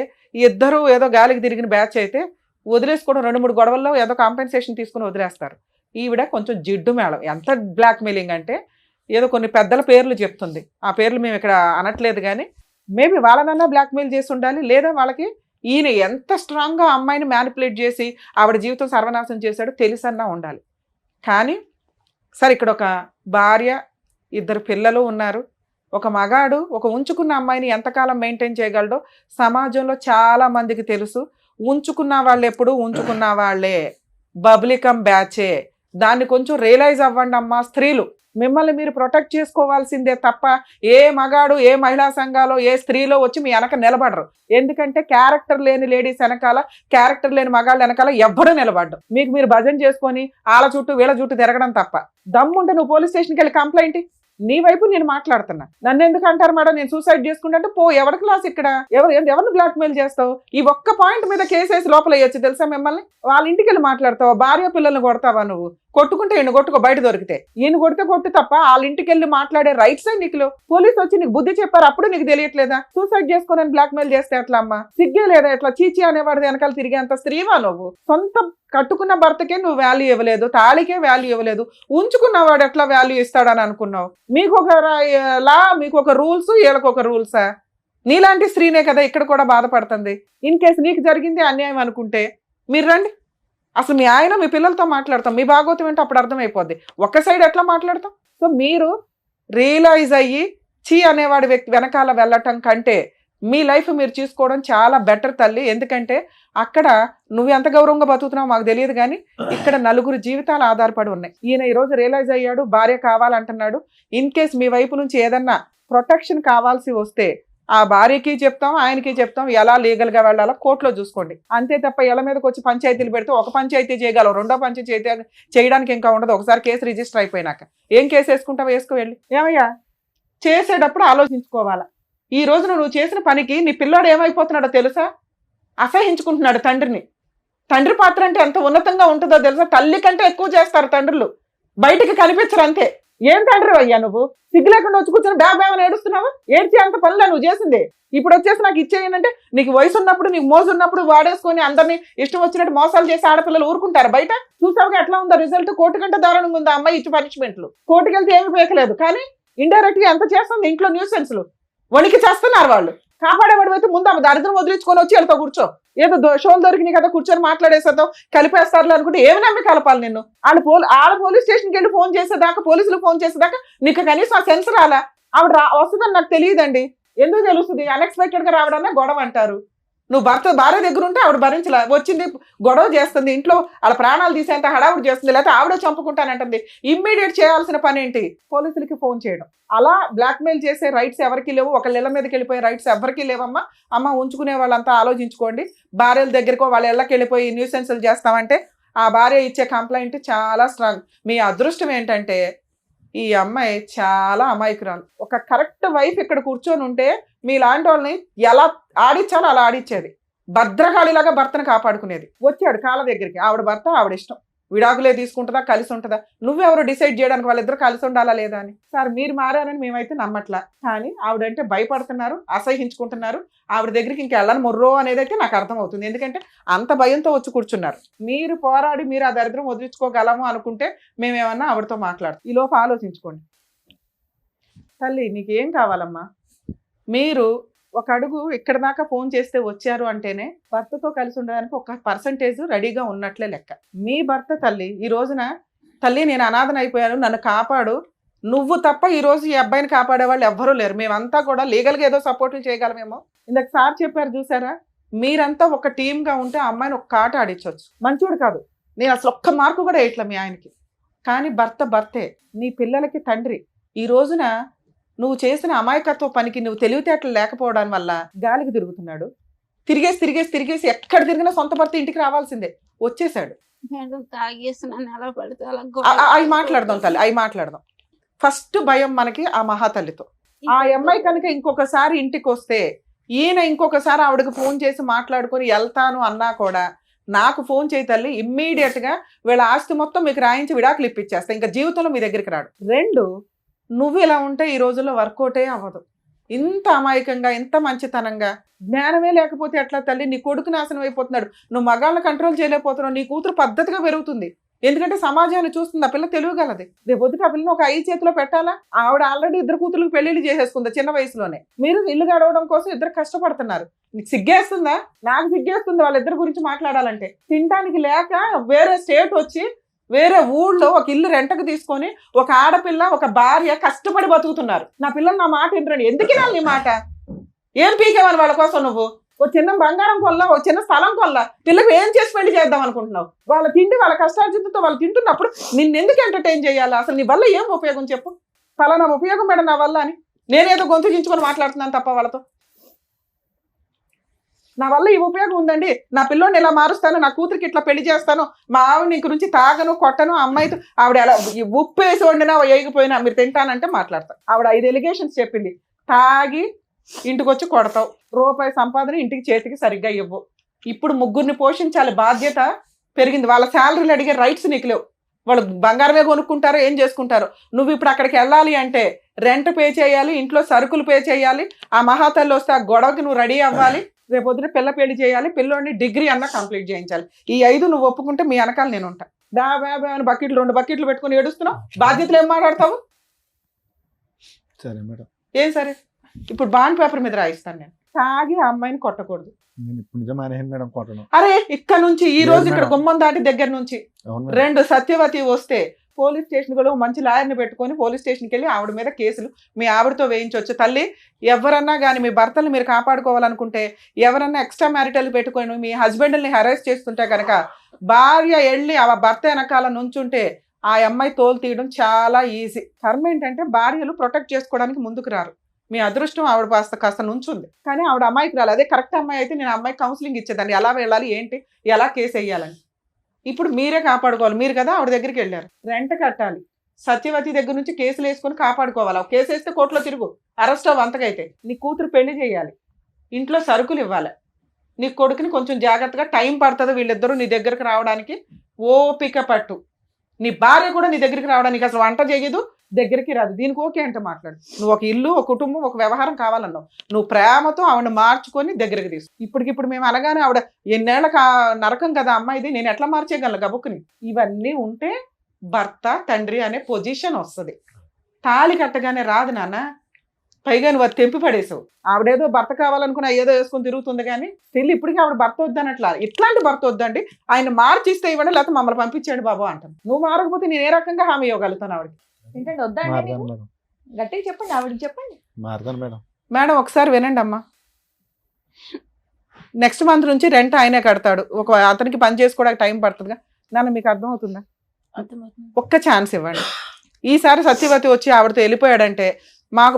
ఇద్దరు ఏదో గాలికి తిరిగిన బ్యాచ్ అయితే వదిలేసుకోవడం 2-3 గొడవల్లో ఏదో కాంపెన్సేషన్ తీసుకుని వదిలేస్తారు. ఈవిడ కొంచెం జిడ్డు మేళం. ఎంత బ్లాక్మెయిలింగ్ అంటే ఏదో కొన్ని పెద్దల పేర్లు చెప్తుంది, ఆ పేర్లు మేము ఇక్కడ అనట్లేదు, కానీ మేబీ వాళ్ళనన్నా బ్లాక్మెయిల్ చేసి ఉండాలి, లేదా వాళ్ళకి ఈయన ఎంత స్ట్రాంగ్గా అమ్మాయిని మ్యానిపులేట్ చేసి ఆవిడ జీవితం సర్వనాశనం చేశాడో తెలిసన్నా ఉండాలి. కానీ సరే, ఇక్కడ ఒక భార్య, 2 పిల్లలు ఉన్నారు. ఒక మగాడు ఒక ఉంచుకున్న అమ్మాయిని ఎంతకాలం మెయింటైన్ చేయగలడో సమాజంలో చాలా మందికి తెలుసు. ఉంచుకున్న వాళ్ళు ఎప్పుడు ఉంచుకున్న వాళ్ళే, బబ్లికం బ్యాచే. దాన్ని కొంచెం రియలైజ్ అవ్వండి అమ్మా స్త్రీలు. మిమ్మల్ని మీరు ప్రొటెక్ట్ చేసుకోవాల్సిందే తప్ప ఏ మగాడు, ఏ మహిళా సంఘాలో, ఏ స్త్రీలో వచ్చి మీ వెనక నిలబడరు. ఎందుకంటే క్యారెక్టర్ లేని లేడీస్ వెనకాల, క్యారెక్టర్ లేని మగాళ్ళ వెనకాల ఎవ్వరూ నిలబడ్డు. మీకు మీరు భజన చేసుకొని వాళ్ళ చుట్టూ వీళ్ళ చుట్టూ తిరగడం తప్ప. దమ్ముంటే నువ్వు పోలీస్ స్టేషన్కి వెళ్ళి కంప్లైంట్, నీ వైపు నేను మాట్లాడుతున్నా. నన్ను ఎందుకు అంటారు మేడం నేను సూసైడ్ చేసుకుంటే? పో, ఎవరి క్లాస్ ఇక్కడ, ఎవరిని బ్లాక్మెయిల్ చేస్తావు? ఈ ఒక్క పాయింట్ మీద కేసేసి లోపల వేయచ్చు తెలుసా మిమ్మల్ని. వాళ్ళ ఇంటికి వెళ్ళి మాట్లాడతావా? భార్య పిల్లల్ని కొడతావా నువ్వు? కొట్టుకుంటే ఈయన కొట్టుకో, బయట దొరికితే. ఈయన కొడితే కొట్టు తప్ప వాళ్ళ ఇంటికి వెళ్ళి మాట్లాడే రైట్స్ నీకు పోలీసు వచ్చి నీకు బుద్ధి చెప్పారు, అప్పుడు నీకు తెలియట్లేదా? సూసైడ్ చేసుకోనని బ్లాక్మెయిల్ చేస్తే ఎట్లా అమ్మా? సిగ్గే లేదా? ఎట్లా చీచి అనేవాడి వెనకాల తిరిగేంత స్త్రీవా నువ్వు? సొంత కట్టుకున్న భర్తకే నువ్వు వాల్యూ ఇవ్వలేదు, తాళికే వాల్యూ ఇవ్వలేదు, ఉంచుకున్నవాడు ఎట్లా వాల్యూ ఇస్తాడని అనుకున్నావు? మీకు ఒక లా, మీకు ఒక రూల్స్, వీళ్ళకి ఒక రూల్సా? నీలాంటి స్త్రీనే కదా ఇక్కడ కూడా బాధపడుతుంది. ఇన్ కేసు నీకు జరిగింది అన్యాయం అనుకుంటే మీరు రండి, అసలు మీ ఆయన మీ పిల్లలతో మాట్లాడతాం, మీ భాగవతం ఏంటో అప్పుడు అర్థమైపోద్ది. ఒక్క సైడ్ ఎట్లా మాట్లాడతాం? సో మీరు రియలైజ్ అయ్యి చీ అనేవాడి వ్యక్తి వెనకాల వెళ్ళటం కంటే మీ లైఫ్ మీరు చూసుకోవడం చాలా బెటర్ తల్లి. ఎందుకంటే అక్కడ నువ్వు ఎంత గౌరవంగా బతుకుతున్నావు మాకు తెలియదు, కానీ ఇక్కడ 4 జీవితాలు ఆధారపడి ఉన్నాయి. ఈయన ఈరోజు రియలైజ్ అయ్యాడు, భార్య కావాలంటున్నాడు. ఇన్ కేస్ మీ వైపు నుంచి ఏదన్నా ప్రొటెక్షన్ కావాల్సి వస్తే ఆ భార్యకి చెప్తాం, ఆయనకి చెప్తాం, ఎలా లీగల్గా వెళ్ళాలో కోర్టులో చూసుకోండి. అంతే తప్ప ఇళ్ళ మీదకి వచ్చి పంచాయతీలు పెడితే ఒక పంచాయతీ చేయగలవు, 2వ పంచాయతీ చేయడానికి ఇంకా ఉండదు. ఒకసారి కేసు రిజిస్టర్ అయిపోయినాక ఏం కేసు వేసుకుంటావు, వేసుకు వెళ్ళి. ఏమయ్యా చేసేటప్పుడు ఆలోచించుకోవాలా. ఈ రోజున నువ్వు చేసిన పనికి నీ పిల్లాడు ఏమైపోతున్నాడో తెలుసా? అసహించుకుంటున్నాడు తండ్రిని. తండ్రి పాత్ర అంటే ఎంత ఉన్నతంగా ఉంటుందో తెలుసా? తల్లి కంటే ఎక్కువ చేస్తారు తండ్రులు, బయటికి కనిపించరు అంతే. ఏం తండ్రి అయ్యా నువ్వు? సిగ్గు లేకుండా వచ్చి కూర్చొని బ్యాగ్ ఏడుస్తున్నావా? ఏడ్చి అంత పనులే నువ్వు చేసింది. ఇప్పుడు వచ్చేసి నాకు ఇచ్చేయనంటే నీకు వయసు ఉన్నప్పుడు, నీకు మోజు ఉన్నప్పుడు వాడేసుకొని అందరినీ ఇష్టం వచ్చినట్టు మోసాలు చేసి ఆడపిల్లలు ఊరుకుంటారు బయట? చూసావుగా ఎట్లా ఉందో రిజల్ట్? కోర్టు కంటే దారుణంగా ఉంది అమ్మాయి ఇచ్చి పనిష్మెంట్లు. కోర్టుకి వెళ్తే ఏమి పేకలేదు, కానీ ఇండైరెక్ట్ గా ఎంత చేస్తుంది ఇంట్లో న్యూసెన్స్లు. వణికి చేస్తున్నారు వాళ్ళు. కాపాడేవాడు అయితే ముందు ఆమె దరిద్రం వదిలించుకొని వచ్చి వెళ్తావు కూర్చో. ఏదో షోలు దొరికినాయి కదా కూర్చొని మాట్లాడేసేద్దాం, కలిపేస్తారు అనుకుంటే ఏమి నమ్మి కలపాలి నిన్ను? ఆడ పోలీస్ స్టేషన్కి వెళ్ళి ఫోన్ చేసేదాకా, పోలీసులు ఫోన్ చేసేదాకా నీకు కనీసం ఆ సెన్స్ రాలా? ఆవిడ వస్తుందని నాకు తెలియదండి. ఎందుకు తెలుస్తుంది? అన్ఎక్స్పెక్టెడ్ గా రావడన్నా గొడవ అంటారు. నువ్వు భార్య దగ్గర ఉంటే ఆవిడ భరించలే, వచ్చింది గొడవ చేస్తుంది, ఇంట్లో వాళ్ళ ప్రాణాలు తీసేంత హడావుడి చేస్తుంది, లేకపోతే ఆవిడ చంపుకుంటానంటుంది. ఇమ్మీడియట్ చేయాల్సిన పని ఏంటి? పోలీసులకి ఫోన్ చేయడం. అలా బ్లాక్మెయిల్ చేసే రైట్స్ ఎవరికి లేవు, ఒకళ్ళ ఇళ్ళ మీదకి వెళ్ళిపోయే రైట్స్ ఎవరికి లేవమ్మా. అమ్మ ఉంచుకునే వాళ్ళంతా ఆలోచించుకోండి. భార్యల దగ్గరకో వాళ్ళ ఇళ్ళకి వెళ్ళిపోయి న్యూసెన్సులు చేస్తామంటే ఆ భార్య ఇచ్చే కంప్లైంట్ చాలా స్ట్రాంగ్. మీ అదృష్టం ఏంటంటే ఈ అమ్మాయి చాలా అమాయకురాలు. ఒక కరెక్ట్ వైఫ్ ఇక్కడ కూర్చొని ఉంటే మీలాంటి వాళ్ళని ఎలా ఆడిచ్చాలో అలా ఆడిచ్చేది. భద్రకాళిలాగా భర్తను కాపాడుకునేది. వచ్చాడు కాళ్ళ దగ్గరికి, ఆవిడ భర్త ఆవిడ ఇష్టం, విడాకులే తీసుకుంటుందా కలిసి ఉంటుందా? నువ్వెవరు డిసైడ్ చేయడానికి వాళ్ళిద్దరు కలిసి ఉండాలా లేదా అని? సార్ మీరు మారారని మేమైతే నమ్మట్లా, కానీ ఆవిడంటే భయపడుతున్నారు, అసహించుకుంటున్నారు. ఆవిడ దగ్గరికి ఇంకా వెళ్ళని మొర్రో అనేది అయితే నాకు అర్థమవుతుంది. ఎందుకంటే అంత భయంతో వచ్చి కూర్చున్నారు. మీరు పోరాడి మీరు ఆ దరిద్రం వదిలించుకోగలము అనుకుంటే మేమేమన్నా ఆవిడతో మాట్లాడతాం. ఈ లోపు ఆలోచించుకోండి. తల్లి నీకేం కావాలమ్మా? మీరు ఒక అడుగు ఇక్కడ దాకా ఫోన్ చేస్తే వచ్చారు అంటేనే భర్తతో కలిసి ఉండడానికి ఒక పర్సంటేజ్ రెడీగా ఉన్నట్లే లెక్క. మీ భర్త తల్లి ఈ రోజున తల్లి నేను అనాథన అయిపోయాను, నన్ను కాపాడు, నువ్వు తప్ప ఈ రోజు ఈ అబ్బాయిని కాపాడే వాళ్ళు ఎవ్వరూ లేరు. మేమంతా కూడా లీగల్గా ఏదో సపోర్ట్లు చేయగలమేమో. ఇందాక సార్ చెప్పారు చూసారా, మీరంతా ఒక టీమ్గా ఉంటే అమ్మాయిని ఒక కాట ఆడించవచ్చు. మంచోడు కాదు, నేను అసలు ఒక్క మార్కు కూడా వేయట్లే మీ ఆయనకి, కానీ భర్తే, నీ పిల్లలకి తండ్రి. ఈ రోజున నువ్వు చేసిన అమాయకత్వ పనికి నువ్వు తెలివితేటలు లేకపోవడం వల్ల గాలికి తిరుగుతున్నాడు. తిరిగేసి ఎక్కడ తిరిగినా సొంత భర్త ఇంటికి రావాల్సిందే, వచ్చేసాడు. అవి మాట్లాడదాం తల్లి, అవి మాట్లాడదాం. ఫస్ట్ భయం మనకి ఆ మహాతల్లితో. ఆ అమ్మాయి కనుక ఇంకొకసారి ఇంటికి వస్తే ఈయన ఇంకొకసారి ఆవిడకి ఫోన్ చేసి మాట్లాడుకొని వెళ్తాను అన్నా కూడా నాకు ఫోన్ చేయి తల్లి, ఇమ్మీడియట్ గా వీళ్ళ ఆస్తి మొత్తం మీకు రాయించి విడాకులు ఇప్పించేస్తా, ఇంకా జీవితంలో మీ దగ్గరికి రాడు. 2, నువ్వు ఇలా ఉంటే ఈ రోజుల్లో వర్కౌటే అవ్వదు. ఇంత అమాయకంగా, ఇంత మంచితనంగా, జ్ఞానమే లేకపోతే ఎట్లా తల్లి? నీ కొడుకు నాశనం అయిపోతున్నాడు, నువ్వు మగాళ్ళని కంట్రోల్ చేయలేకపోతున్నావు, నీ కూతురు పద్ధతిగా పెరుగుతుంది. ఎందుకంటే సమాజాన్ని చూస్తుంది, ఆ పిల్ల తెలియగలది. రేపు పొద్దుట ఆ పిల్లని ఒక 5 చేతిలో పెట్టాలా? ఆవిడ ఆల్రెడీ 2 కూతుర్లకు పెళ్లిళ్ళు చేసేసుకుంది చిన్న వయసులోనే. మీరు ఇల్లు గడవడం కోసం 2 కష్టపడుతున్నారు. నీకు సిగ్గేస్తుందా? నాకు సిగ్గేస్తుంది వాళ్ళిద్దరి గురించి మాట్లాడాలంటే. తినడానికి లేక వేరే స్టేట్ వచ్చి వేరే ఊళ్ళో ఒక ఇల్లు రెంటకు తీసుకొని ఒక ఆడపిల్ల ఒక భార్య కష్టపడి బతుకుతున్నారు. నా పిల్లలు నా మాట వినరండి. ఎందుకు వినాలి నీ మాట? ఏం పీకేమని వాళ్ళ కోసం నువ్వు? ఒక చిన్న బంగారం కొల్లా, ఒక చిన్న స్థలం కొల్లా, పిల్లలకు ఏం చేసి పెళ్లి చేద్దాం అనుకుంటున్నావు? వాళ్ళ తిండి వాళ్ళ కష్టార్జితతో వాళ్ళు తింటున్నప్పుడు నిన్నెందుకు ఎంటర్టైన్ చేయాలి? అసలు నీ వల్ల ఏం ఉపయోగం చెప్పు? ఫలానా ఉపయోగం మేడం నా వల్ల అని నేనేదో గొంతు చించుకొని మాట్లాడుతున్నాను తప్ప వాళ్ళతో. నా వల్ల ఈ ఉపయోగం ఉందండి, నా పిల్లోని ఇలా మారుస్తాను, నా కూతురికి ఇట్లా పెళ్లి చేస్తాను, మా ఆవిడ నీ గురించి తాగను కొట్టను, అమ్మాయితో ఆవిడ ఎలా ఉప్పు వేసి వండినా వేయకపోయినా మీరు తింటానంటే మాట్లాడతాను. ఆవిడ 5 ఎలిగేషన్స్ చెప్పింది. తాగి ఇంటికి వచ్చి కొడతావు, రూపాయి సంపాదన ఇంటికి చేతికి సరిగ్గా ఇవ్వు. ఇప్పుడు 3 పోషించాలి బాధ్యత పెరిగింది. వాళ్ళ శాలరీలు అడిగే రైట్స్ నీకు లేవు. వాళ్ళు బంగారమే కొనుక్కుంటారో ఏం చేసుకుంటారో. నువ్వు ఇప్పుడు అక్కడికి వెళ్ళాలి అంటే రెంట్ పే చేయాలి, ఇంట్లో సరుకులు పే చేయాలి, ఆ మహాతల్లి వస్తే ఆ గొడవకి నువ్వు రెడీ అవ్వాలి, రేపొద్దున పిల్ల పెళ్లి చేయాలి, పిల్లోని డిగ్రీ అన్నా కంప్లీట్ చేయించాలి. ఈ 5 నువ్వు ఒప్పుకుంటే మీ వెనకాల నేను ఉంటా. బాబా అని బకెట్లు 2 బకెట్లు పెట్టుకుని ఏడుస్తున్నావు, బాధ్యతలు ఏం మాట్లాడతావు? సరే మేడం. ఏం సరే? ఇప్పుడు బాండ్ పేపర్ మీద రాయిస్తాను నేను. తాగి ఆ అమ్మాయిని కొట్టకూడదు. నేను ఇప్పుడు నిజం మానేసాను మేడం కొట్టడం. అరే ఇక్కడ నుంచి ఈ రోజు ఇక్కడ గుమ్మం దాటి దగ్గర నుంచి 2 సత్యవతి వస్తే పోలీస్ స్టేషన్ కూడా మంచి లాయర్ని పెట్టుకొని పోలీస్ స్టేషన్కి వెళ్ళి ఆవిడ మీద కేసులు మీ ఆవిడతో వేయించవచ్చు. తల్లి, ఎవరన్నా కానీ మీ భర్తలు మీరు కాపాడుకోవాలనుకుంటే, ఎవరన్నా ఎక్స్ట్రా మ్యారిటల్ పెట్టుకొని మీ హస్బెండ్ని హెరాస్ చేస్తుంటే కనుక భార్య వెళ్ళి ఆ భర్త వెనకాల నుంచుంటే ఆ అమ్మాయి తోలు తీయడం చాలా ఈజీ. కర్మ ఏంటంటే భార్యలు ప్రొటెక్ట్ చేసుకోవడానికి ముందుకు రారు. మీ అదృష్టం ఆవిడ కాస్త నుంచుంది, కానీ ఆవిడ అమ్మాయికి రాలి. అదే కరెక్ట్ అమ్మాయి అయితే నేను అమ్మాయికి కౌన్సిలింగ్ ఇచ్చేదాన్ని, ఎలా వెళ్ళాలి, ఏంటి, ఎలా కేసు వేయాలని. ఇప్పుడు మీరే కాపాడుకోవాలి. మీరు కదా ఆవిడ దగ్గరికి వెళ్ళారు, రెంట్ కట్టాలి, సత్యవతి దగ్గర నుంచి కేసులు వేసుకొని కాపాడుకోవాలి. కేసు వేస్తే కోర్టులో తిరుగు, అరెస్ట్ అవ్వ. అంతకైతే నీ కూతురు పెళ్లి చేయాలి, ఇంట్లో సరుకులు ఇవ్వాలి, నీ కొడుకుని కొంచెం జాగ్రత్తగా, టైం పడుతుంది వీళ్ళిద్దరూ నీ దగ్గరకు రావడానికి, ఓపిక పట్టు. నీ భార్య కూడా నీ దగ్గరికి రావడానికి అసలు వంట చేయదు, దగ్గరికి రాదు, దీనికి ఓకే అంటే మాట్లాడు. నువ్వు ఒక ఇల్లు, ఒక కుటుంబం, ఒక వ్యవహారం కావాలన్నావు, నువ్వు ప్రేమతో ఆవిడ మార్చుకొని దగ్గరికి తీసు. ఇప్పటికిప్పుడు మేము అనగానే ఆవిడ ఎన్నేళ్ళ నరకం కదా అమ్మాయిది, నేను ఎట్లా మార్చేయగలను గబుక్కుని? ఇవన్నీ ఉంటే భర్త తండ్రి అనే పొజిషన్ వస్తుంది. తాళి కట్టగానే రాదు నాన్న. పైగా నువ్వు అది తెంపి పడేసావు. ఆవిడేదో భర్త కావాలనుకున్నా ఏదో వేసుకొని తిరుగుతుంది, కానీ తెలియ ఇప్పటికీ ఆవిడ భర్త వద్దనట్లా. ఇట్లాంటి భర్త వద్దండి, ఆయన మార్చిస్తే ఇవ్వండి, లేకపోతే మమ్మల్ని పంపించండి బాబు అంటాను. నువ్వు మారకపోతే నేను ఏ రకంగా హామీ ఇవ్వగలుగుతాను ఆవిడకి? ఏంటంటే వద్దండి, గట్టిగా చెప్పండి, ఆవిడకి చెప్పండి. మారుతాను మేడం. మేడం ఒకసారి వినండి అమ్మా. నెక్స్ట్ మంత్ నుంచి రెంట్ ఆయనే కడతాడు. అతనికి పని చేసుకోవడానికి టైం పడుతుందిగా నాన్న, మీకు అర్థమవుతుందా? ఒక్క ఛాన్స్ ఇవ్వండి. ఈసారి సత్యవతి వచ్చి ఆవిడతో వెళ్ళిపోయాడంటే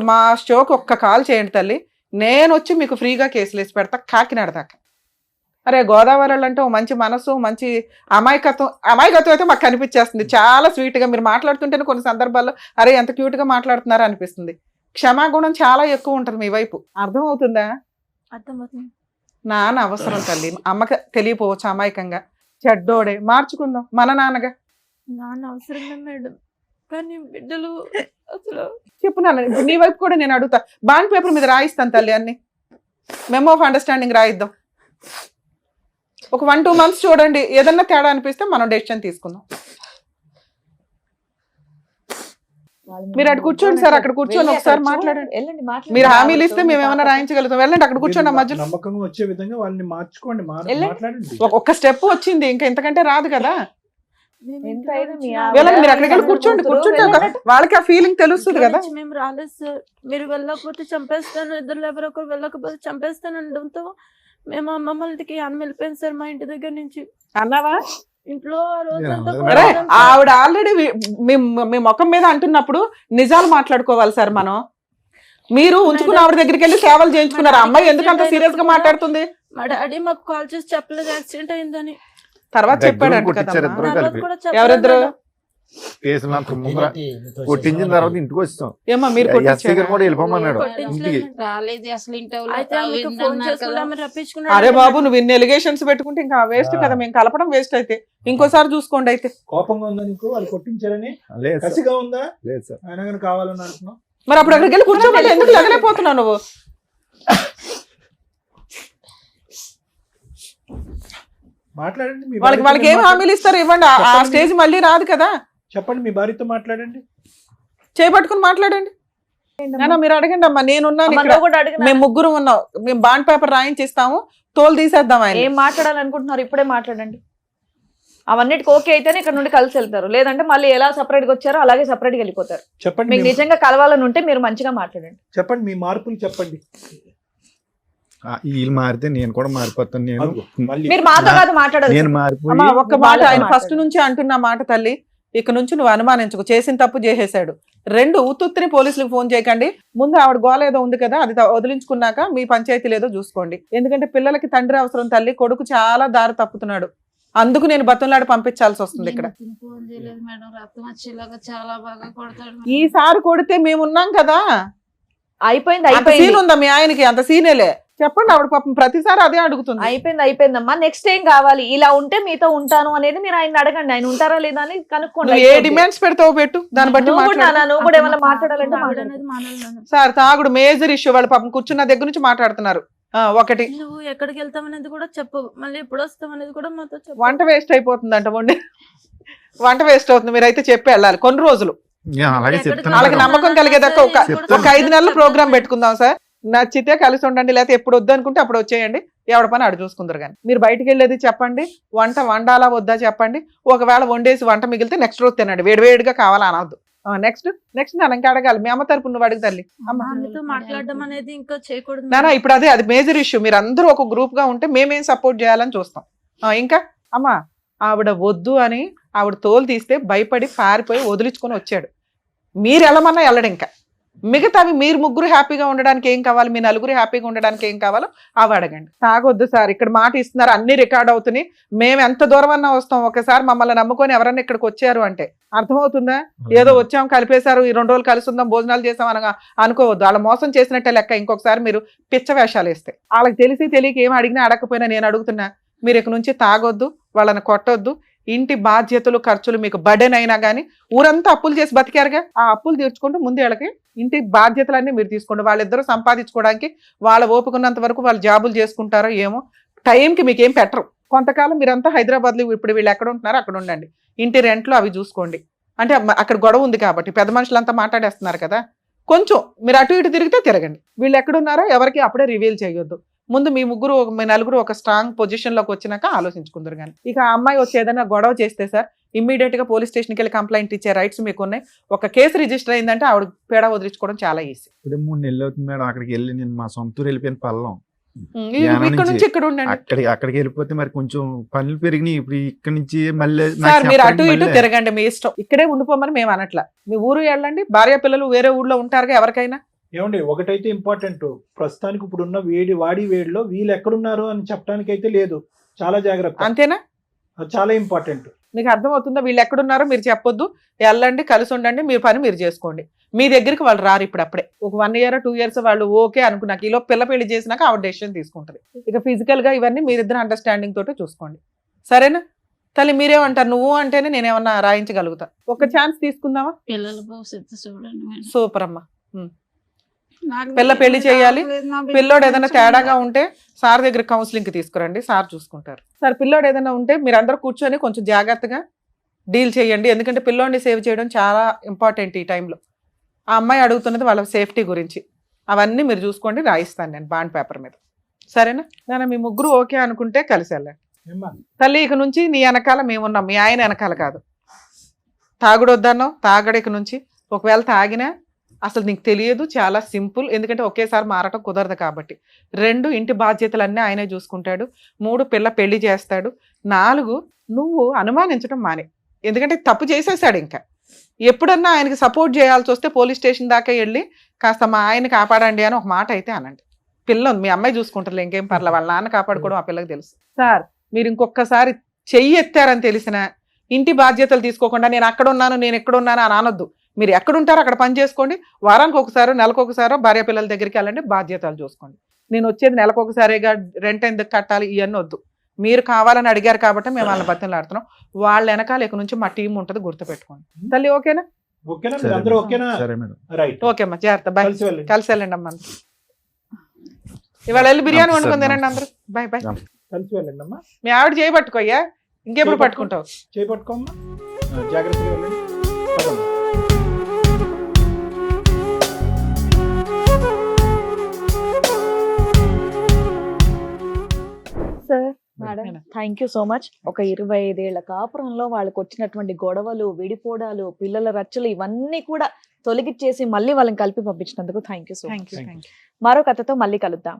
మా షోకి ఒక్క కాల్ చేయండి తల్లి, నేను వచ్చి మీకు ఫ్రీగా కేసులు వేసి పెడతా కాకినాడ దాకా. అరే గోదావరి అంటే మంచి మనసు, మంచి అమాయకత్వం అయితే మాకు కనిపించేస్తుంది. చాలా స్వీట్గా మీరు మాట్లాడుతుంటేనే కొన్ని సందర్భాల్లో అరే ఎంత క్యూట్గా మాట్లాడుతున్నారో అనిపిస్తుంది. క్షమాగుణం చాలా ఎక్కువ ఉంటుంది మీ వైపు. అర్థమవుతుందా? అర్థమవుతుంది. నాన్న అవసరం తల్లి, అమ్మకి తెలియపోవచ్చు అమాయకంగా. చెడ్డోడే, మార్చుకుందాం మన నాన్నగా. నాన్న అవసరమే మేడం, కానీ బిడ్డలు అసలు చెప్పు నాన్న. ఇప్పుడు నీ వైపు కూడా నేను అడుగుతా. బాండ్ పేపర్ మీద రాయిస్తాను తల్లి, అన్ని మెమో ఆఫ్ అండర్స్టాండింగ్ రాయిద్దాం. ఒక 1-2 months చూడండి, ఏదన్నా తేడా అనిపిస్తే మనం డెసిషన్ తీసుకుందాం. మీరు అక్కడ కూర్చోండి సార్, అక్కడ కూర్చొని ఒకసారి మాట్లాడండి. మీరు హామీలు ఇస్తే మేము ఏమైనా రాయించగలుగుతాం. వెళ్ళండి అక్కడ కూర్చోండి. మధ్య నమ్మకంగా వచ్చే విధంగా వాళ్ళని మార్చుకోండి, మాట్లాడండి. ఒక్క స్టెప్ వచ్చింది, ఇంకా ఇంతకంటే రాదు కదా. వెళ్ళండి, మీరు అక్కడికి వెళ్ళి కూర్చోండి. వాళ్ళకి ఆ ఫీలింగ్ తెలుస్తుంది కదా. మేము రాలేదు సార్, మీరు వెళ్ళకపోతే చంపేస్తాను, ఇద్దరు ఎవరో ఒకరు వెళ్ళకపోతే చంపేస్తాను అనడంతో మేము అమ్మమ్మలకి అన్న వెళ్ళిపోయింది సార్ మా ఇంటి దగ్గర నుంచి. అన్నావా? ఇంట్లో ఆ రోజంతా ఆవిడ ఆల్రెడీ మీ ముఖం మీద అంటున్నప్పుడు నిజాలు మాట్లాడుకోవాలి సార్ మనం. మీరు ఉంచుకున్న ఆవిడ దగ్గరికి వెళ్ళి సేవలు చేయించుకున్నారు. అమ్మాయి ఎందుకు అంత సీరియస్ గా మాట్లాడుతుంది? మా డాడీ మాకు కాల్ చేసి చెప్పలేదు యాక్సిడెంట్ అయిందని. తర్వాత చెప్పాడు. ఎవరిద్దరు? కేసులు అంత ముందర కొట్టించిన తర్వాత ఇంటికి వచ్చాం. ఏమా మీరు ఎస్ఐ గారు కొట్టించారా? కూడా వెళ్ళిపోమన్నాడు ఇంటికి. రాలేదు అసలు ఇంటి అయితే ఆమెకు ఫోన్ చేసి కూడా ఆమె రప్పించుకున్నాడు. అరే బాబు నువ్వు ఇన్ని ఎలిగేషన్స్ పెట్టుకుంటే ఇంకా వేస్ట్ కదా, మేము కలపడం వేస్ట్ అయితే ఇంకోసారి చూసుకోండి. అయితే కోపంగా ఉందా నీకు వాళ్ళు కొట్టించారని? లేదు సార్, కసిగా ఉందా? లేదు సార్. ఆయన కానీ కావాలని అంటున్నావు. మరి అప్పుడు అక్కడికి వెళ్ళి కూర్చోమని ఎందుకు లగలేకపోతున్నావు నువ్వు? మాట్లాడండి మీ వాళ్ళకి భార్యతో ఏం హామీలు ఇస్తారు ఇవ్వండి. ఆ స్టేజ్ మళ్ళీ రాదు కదా. చెప్పండి, మీ భార్యతో మాట్లాడండి. చేపట్టుకుని మాట్లాడండి. నాన్న మీరు అడగండి అమ్మా, నేనున్నాను అమ్మ, ఇక్కడ. నువ్వు కూడా అడిగినా? మేము ముగ్గురు ఉన్నాం, మేము బాండ్ పేపర్ రాయించిస్తాము, తోలు తీసేద్దాం ఆయన. ఏం మాట్లాడాలనుకుంటున్నారు ఇప్పుడే మాట్లాడండి. అవన్నిటికి ఓకే అయితేనే ఇక్కడ నుండి కలిసి వెళ్తారు, లేదంటే మళ్ళీ ఎలా సపరేట్ గా వచ్చారో అలాగే సపరేట్ గా వెళ్ళిపోతారు. చెప్పండి, మీకు నిజంగా కలవాలని ఉంటే మీరు మంచిగా మాట్లాడండి. చెప్పండి మీ మార్పులు చెప్పండి. వీళ్ళు మారితే నేను కూడా మారిపోతాను. నేను మళ్ళీ మీరు మాతో కాదు మాట్లాడాలి. నేను మారిపోయి అమ్మా ఒక్క మాట, ఆయన మాట్లాడండి. ఫస్ట్ నుంచి అంటున్న మాట తల్లి, ఇక నుంచి నువ్వు అనుమానించుకో, చేసిన తప్పు చేసేసాడు. 2 ఉత్తుత్తిని పోలీసులకు ఫోన్ చేయకండి. ముందు ఆవిడ గోల ఏదో ఉంది కదా, అది వదిలించుకున్నాక మీ పంచాయతీ లేదో చూసుకోండి. ఎందుకంటే పిల్లలకి తండ్రి అవసరం తల్లి, కొడుకు చాలా దారి తప్పుతున్నాడు. అందుకు నేను బతంలాడి పంపించాల్సి వస్తుంది ఇక్కడ. ఫోన్ చేయలేదు మేడం, రక్తం వచ్చేలాగా చాలా బాగా కొడతాడు. ఈసారి కొడితే మేమున్నాం కదా. అయిపోయింది అంత సీన్ అయిపోయింది ఉందా మీ ఆయనకి? అంత సీనేలే. చెప్పండి, ఆవిడ పాపం ప్రతిసారి అదే అడుగుతుంది. అయిపోయిందమ్మా. నెక్స్ట్ ఏం కావాలి? ఇలా ఉంటే మీతో ఉంటాను అనేది మీరు ఆయన అడగండి. ఆయన ఉంటారా లేదా అని కనుక్కోండి. నువ్వు ఏ డిమాండ్స్ పెడతావో పెట్టు, దాన్ని బట్టి నువ్వు కూడా మాట్లాడు. నాన్న, నువ్వు కూడా ఏమైనా మాట్లాడాలంటే తాగుడు మాట్లాడు. అనేది మానాలి. సార్ తాగుడు మేజర్ ఇష్యూ. వాళ్ళ పాపం కూర్చున్న దగ్గర నుంచి మాట్లాడుతున్నారు. ఒకటి నువ్వు ఎక్కడికి వెళ్తాం అనేది కూడా చెప్పు, మళ్ళీ ఎప్పుడు వస్తాం అనేది కూడా మాతో చెప్పు. వంట వేస్ట్ అయిపోతుందంట, వంట వేస్ట్ అవుతుంది. మీరైతే చెప్పి వెళ్ళాలి కొన్ని రోజులు. అలాగే ఎక్కడికి చెప్తాను. వాళ్ళకి నమ్మకం కలిగేదాకా చెప్తాను. ఒక 5 నెలలు ప్రోగ్రామ్ పెట్టుకుందాం సార్. నచ్చితే కలిసి ఉండండి, లేకపోతే ఎప్పుడు వద్దు అనుకుంటే అప్పుడు వచ్చేయండి. ఎవడ పని అడు చూసుకుందరు. కానీ మీరు బయటికి వెళ్ళేది చెప్పండి, వంట వండాలా వద్దా చెప్పండి. ఒకవేళ వండేసి వంట మిగిలితే నెక్స్ట్ రోజు తినండి, వేడివేడిగా కావాలా అనవద్దు. నెక్స్ట్ నేను ఇంకా అడగాలి. మీ అమ్మ తరపు నువ్వు అడుగు తల్లి. ఆమెతో మాట్లాడడం అనేది ఇంకా చేయకూడదు. నానా ఇప్పుడు అది మేజర్ ఇష్యూ. మీరు అందరూ ఒక గ్రూప్ గా ఉంటే మేమేం సపోర్ట్ చేయాలని చూస్తాం. ఇంకా అమ్మా ఆవిడ వద్దు అని ఆవిడ తోలు తీస్తే భయపడి పారిపోయి వదిలించుకొని వచ్చాడు. మీరు వెళ్ళమన్నా వెళ్ళడు. ఇంకా మిగతావి మీరు ముగ్గురు హ్యాపీగా ఉండడానికి ఏం కావాలి, మీ నలుగురు హ్యాపీగా ఉండడానికి ఏం కావాలో అవి అడగండి. తాగొద్దు సార్, ఇక్కడ మాట ఇస్తున్నారు, అన్ని రికార్డ్ అవుతున్నాయి. మేము ఎంత దూరం అన్నా వస్తాం. ఒకసారి మమ్మల్ని నమ్ముకొని ఎవరన్నా ఇక్కడికి వచ్చారు అంటే అర్థమవుతుందా? ఏదో వచ్చాం కలిపేశారు, ఈ 2 రోజులు కలిసి ఉందాం భోజనాలు చేసాం అనగా అనుకోవద్దు. వాళ్ళ మోసం చేసినట్టే లెక్క. ఇంకొకసారి మీరు పిచ్చ వేషాలు వేస్తే వాళ్ళకి తెలిసి తెలియక ఏం అడిగినా అడగకపోయినా నేను అడుగుతున్నా, మీరు ఇక్కడ నుంచి తాగొద్దు, వాళ్ళని కొట్టొద్దు. ఇంటి బాధ్యతలు ఖర్చులు మీకు బర్డెన్ అయినా కానీ ఊరంతా అప్పులు చేసి బతికారుగా, ఆ అప్పులు తీర్చుకుంటూ ముందు వాళ్ళకి ఇంటి బాధ్యతలన్నీ మీరు తీసుకోండి. వాళ్ళిద్దరూ సంపాదించుకోవడానికి వాళ్ళ ఓపుకున్నంత వరకు వాళ్ళు జాబులు చేసుకుంటారో ఏమో. టైంకి మీకు ఏం పెట్టరు. కొంతకాలం మీరంతా హైదరాబాద్లో, ఇప్పుడు వీళ్ళు ఎక్కడ ఉంటున్నారో అక్కడ ఉండండి. ఇంటి రెంట్లు అవి చూసుకోండి. అంటే అక్కడ గొడవ ఉంది కాబట్టి పెద్ద మనుషులంతా మాట్లాడేస్తున్నారు కదా, కొంచెం మీరు అటు ఇటు తిరిగితే తిరగండి. వీళ్ళు ఎక్కడున్నారో ఎవరికి అప్పుడే రివీల్ చేయొద్దు. ముందు మీ నలుగురు ఒక స్ట్రాంగ్ పొజిషన్ లోకి వచ్చినాక ఆలోచించుకుందరు. కానీ ఇక ఆ అమ్మాయి వచ్చి ఏదైనా గొడవ చేస్తే సార్ ఇమ్మీడియట్ గా పోలీస్ స్టేషన్కి వెళ్ళి కంప్లైంట్ ఇచ్చే రైట్స్ మీకు ఉన్నాయి. ఒక కేసు రిజిస్టర్ అయిందంటే ఆవిడ పేడ వదిలించుకోవడం చాలా ఈజీ. ఇప్పుడు 3 నెలలు అవుతుంది మేడం అక్కడికి వెళ్ళి. నేను మా సొంతూరు వెళ్ళిపోయిన పల్లం. ఇక్కడ నుంచి ఇక్కడ ఉండండి. అక్కడికి వెళ్ళిపోతే మరి కొంచెం పనులు పెరిగినాయి. ఇప్పుడు ఇక్కడ నుంచి మళ్ళీ సార్ మీరు అటు ఇటు తిరగండి, మీ ఇష్టం. ఇక్కడే ఉండిపోమని మేము అనట్లా. మీ ఊరు వెళ్ళండి, భార్య పిల్లలు వేరే ఊర్లో ఉంటారుగా ఎవరికైనా. ఏమండి ఒకటైతే ఇంపార్టెంట్, ప్రస్తుతానికి ఇప్పుడున్న వాడి వేడిలో వీళ్ళు ఎక్కడున్నారు అని చెప్పడానికి అయితే లేదు. చాలా జాగ్రత్త. అంతేనా? అది చాలా ఇంపార్టెంట్. మీకు అర్థమవుతుందా? వీళ్ళు ఎక్కడున్నారో మీరు చెప్పొద్దు, వెళ్ళండి, కలిసి ఉండండి, మీరు పని మీరు చేసుకోండి. మీ దగ్గరికి వాళ్ళు రారు. ఇప్పుడు అప్పుడే ఒక 1 year 2 years వాళ్ళు ఓకే అనుకున్నాక ఈలో పిల్ల పెళ్లి చేసినాక ఆవిడ డెసిషన్ తీసుకుంటుంది. ఇక ఫిజికల్ గా ఇవన్నీ మీరిద్దరు అండర్స్టాండింగ్ తోటి చూసుకోండి. సరేనా తల్లి? మీరేమంటారు? నువ్వు అంటేనే నేనేమన్నా రాయించగలుగుతా. ఒక ఛాన్స్ తీసుకుందామా? పిల్లల భవిష్యత్తు చూడండి. సూపర్ అమ్మా. పిల్ల పెళ్లి చేయాలి. పిల్లోడు ఏదైనా తేడాగా ఉంటే సార్ దగ్గర కౌన్సిలింగ్ కి తీసుకురండి, సార్ చూసుకుంటారు. సార్ పిల్లోడు ఏదైనా ఉంటే మీరు అందరూ కూర్చొని కొంచెం జాగ్రత్తగా డీల్ చేయండి. ఎందుకంటే పిల్లోడిని సేవ్ చేయడం చాలా ఇంపార్టెంట్ ఈ టైంలో. ఆ అమ్మాయి అడుగుతున్నది వాళ్ళ సేఫ్టీ గురించి. అవన్నీ మీరు చూసుకోండి, రాయిస్తాను నేను బాండ్ పేపర్ మీద. సరేనా? నేను మీ ముగ్గురు ఓకే అనుకుంటే కలిసి వెళ్ళండి. తల్లి ఇక నుంచి నీ వెనకాల మేమున్నాం, మీ ఆయన వెనకాల కాదు. తాగుడు వద్దన్నావు, తాగడు ఇక నుంచి. ఒకవేళ తాగినా అసలు నీకు తెలియదు, చాలా సింపుల్. ఎందుకంటే ఒకేసారి మారటం కుదరదు కాబట్టి. 2 ఇంటి బాధ్యతలన్నీ ఆయనే చూసుకుంటాడు. 3 పిల్ల పెళ్లి చేస్తాడు. 4 నువ్వు అనుమానించడం మానే. ఎందుకంటే తప్పు చేసేసాడు. ఇంకా ఎప్పుడన్నా ఆయనకి సపోర్ట్ చేయాల్సి వస్తే పోలీస్ స్టేషన్ దాకా వెళ్ళి కాస్త మా ఆయన కాపాడండి అని ఒక మాట అయితే అనండి. పిల్ల ఉంది, మీ అమ్మాయి చూసుకుంటారు, ఇంకేం పర్లేదు. వాళ్ళ నాన్న కాపాడుకోవడం ఆ పిల్లకి తెలుసు. సార్ మీరు ఇంకొకసారి చెయ్యి ఎత్తారని తెలిసినా ఇంటి బాధ్యతలు తీసుకోకుండా నేను అక్కడ ఉన్నాను నేను ఎక్కడ ఉన్నాను అని అనొద్దు. మీరు ఎక్కడ ఉంటారో అక్కడ పని చేసుకోండి. వారానికి ఒకసారో నెలకు ఒకసారో భార్య పిల్లల దగ్గరికి వెళ్ళండి, బాధ్యతలు చూసుకోండి. నేను వచ్చేది నెలకు ఒకసారిగా రెంట్ ఎందుకు కట్టాలి ఇవన్నీ వద్దు. మీరు కావాలని అడిగారు కాబట్టి మేము వాళ్ళని బతిమలాడుతున్నాం. వాళ్ళ వెనకాల ఇక నుంచి మా టీం ఉంటుంది, గుర్తుపెట్టుకోండి. తల్లి ఓకేనా? ఓకేనా మీరు అందరూ ఓకేనా? సరే మేడం. రైట్. ఓకే అమ్మా, జాగ్రత్త. బాయ్. కలిసి వెళ్ళండి. కలిసి వెళ్ళండి అమ్మా. ఇవాళ వెళ్ళి బిర్యానీ సరే, వండుకొని తినండి అందరూ. Bye bye. కలిసి వెళ్ళండి అమ్మా. మీ ఆవిడ చేయబట్టుకోయ్యా, ఇంకెప్పుడు పట్టుకుంటావు? చేపట్టుకోమ్మా, జాగ్రత్తగా వెళ్ళండి. పదమ్మా. Sir madam, thank you so much. ఒక 25 ఏళ్ల కాపురంలో వాళ్ళకి వచ్చినటువంటి గొడవలు, విడిపోవడాలు, పిల్లల రచ్చలు ఇవన్నీ కూడా తొలగిచ్చేసి మళ్ళీ వాళ్ళని కలిపి పంపించినందుకు thank you so much. Thank you. మరో కథతో మళ్ళీ కలుద్దాం.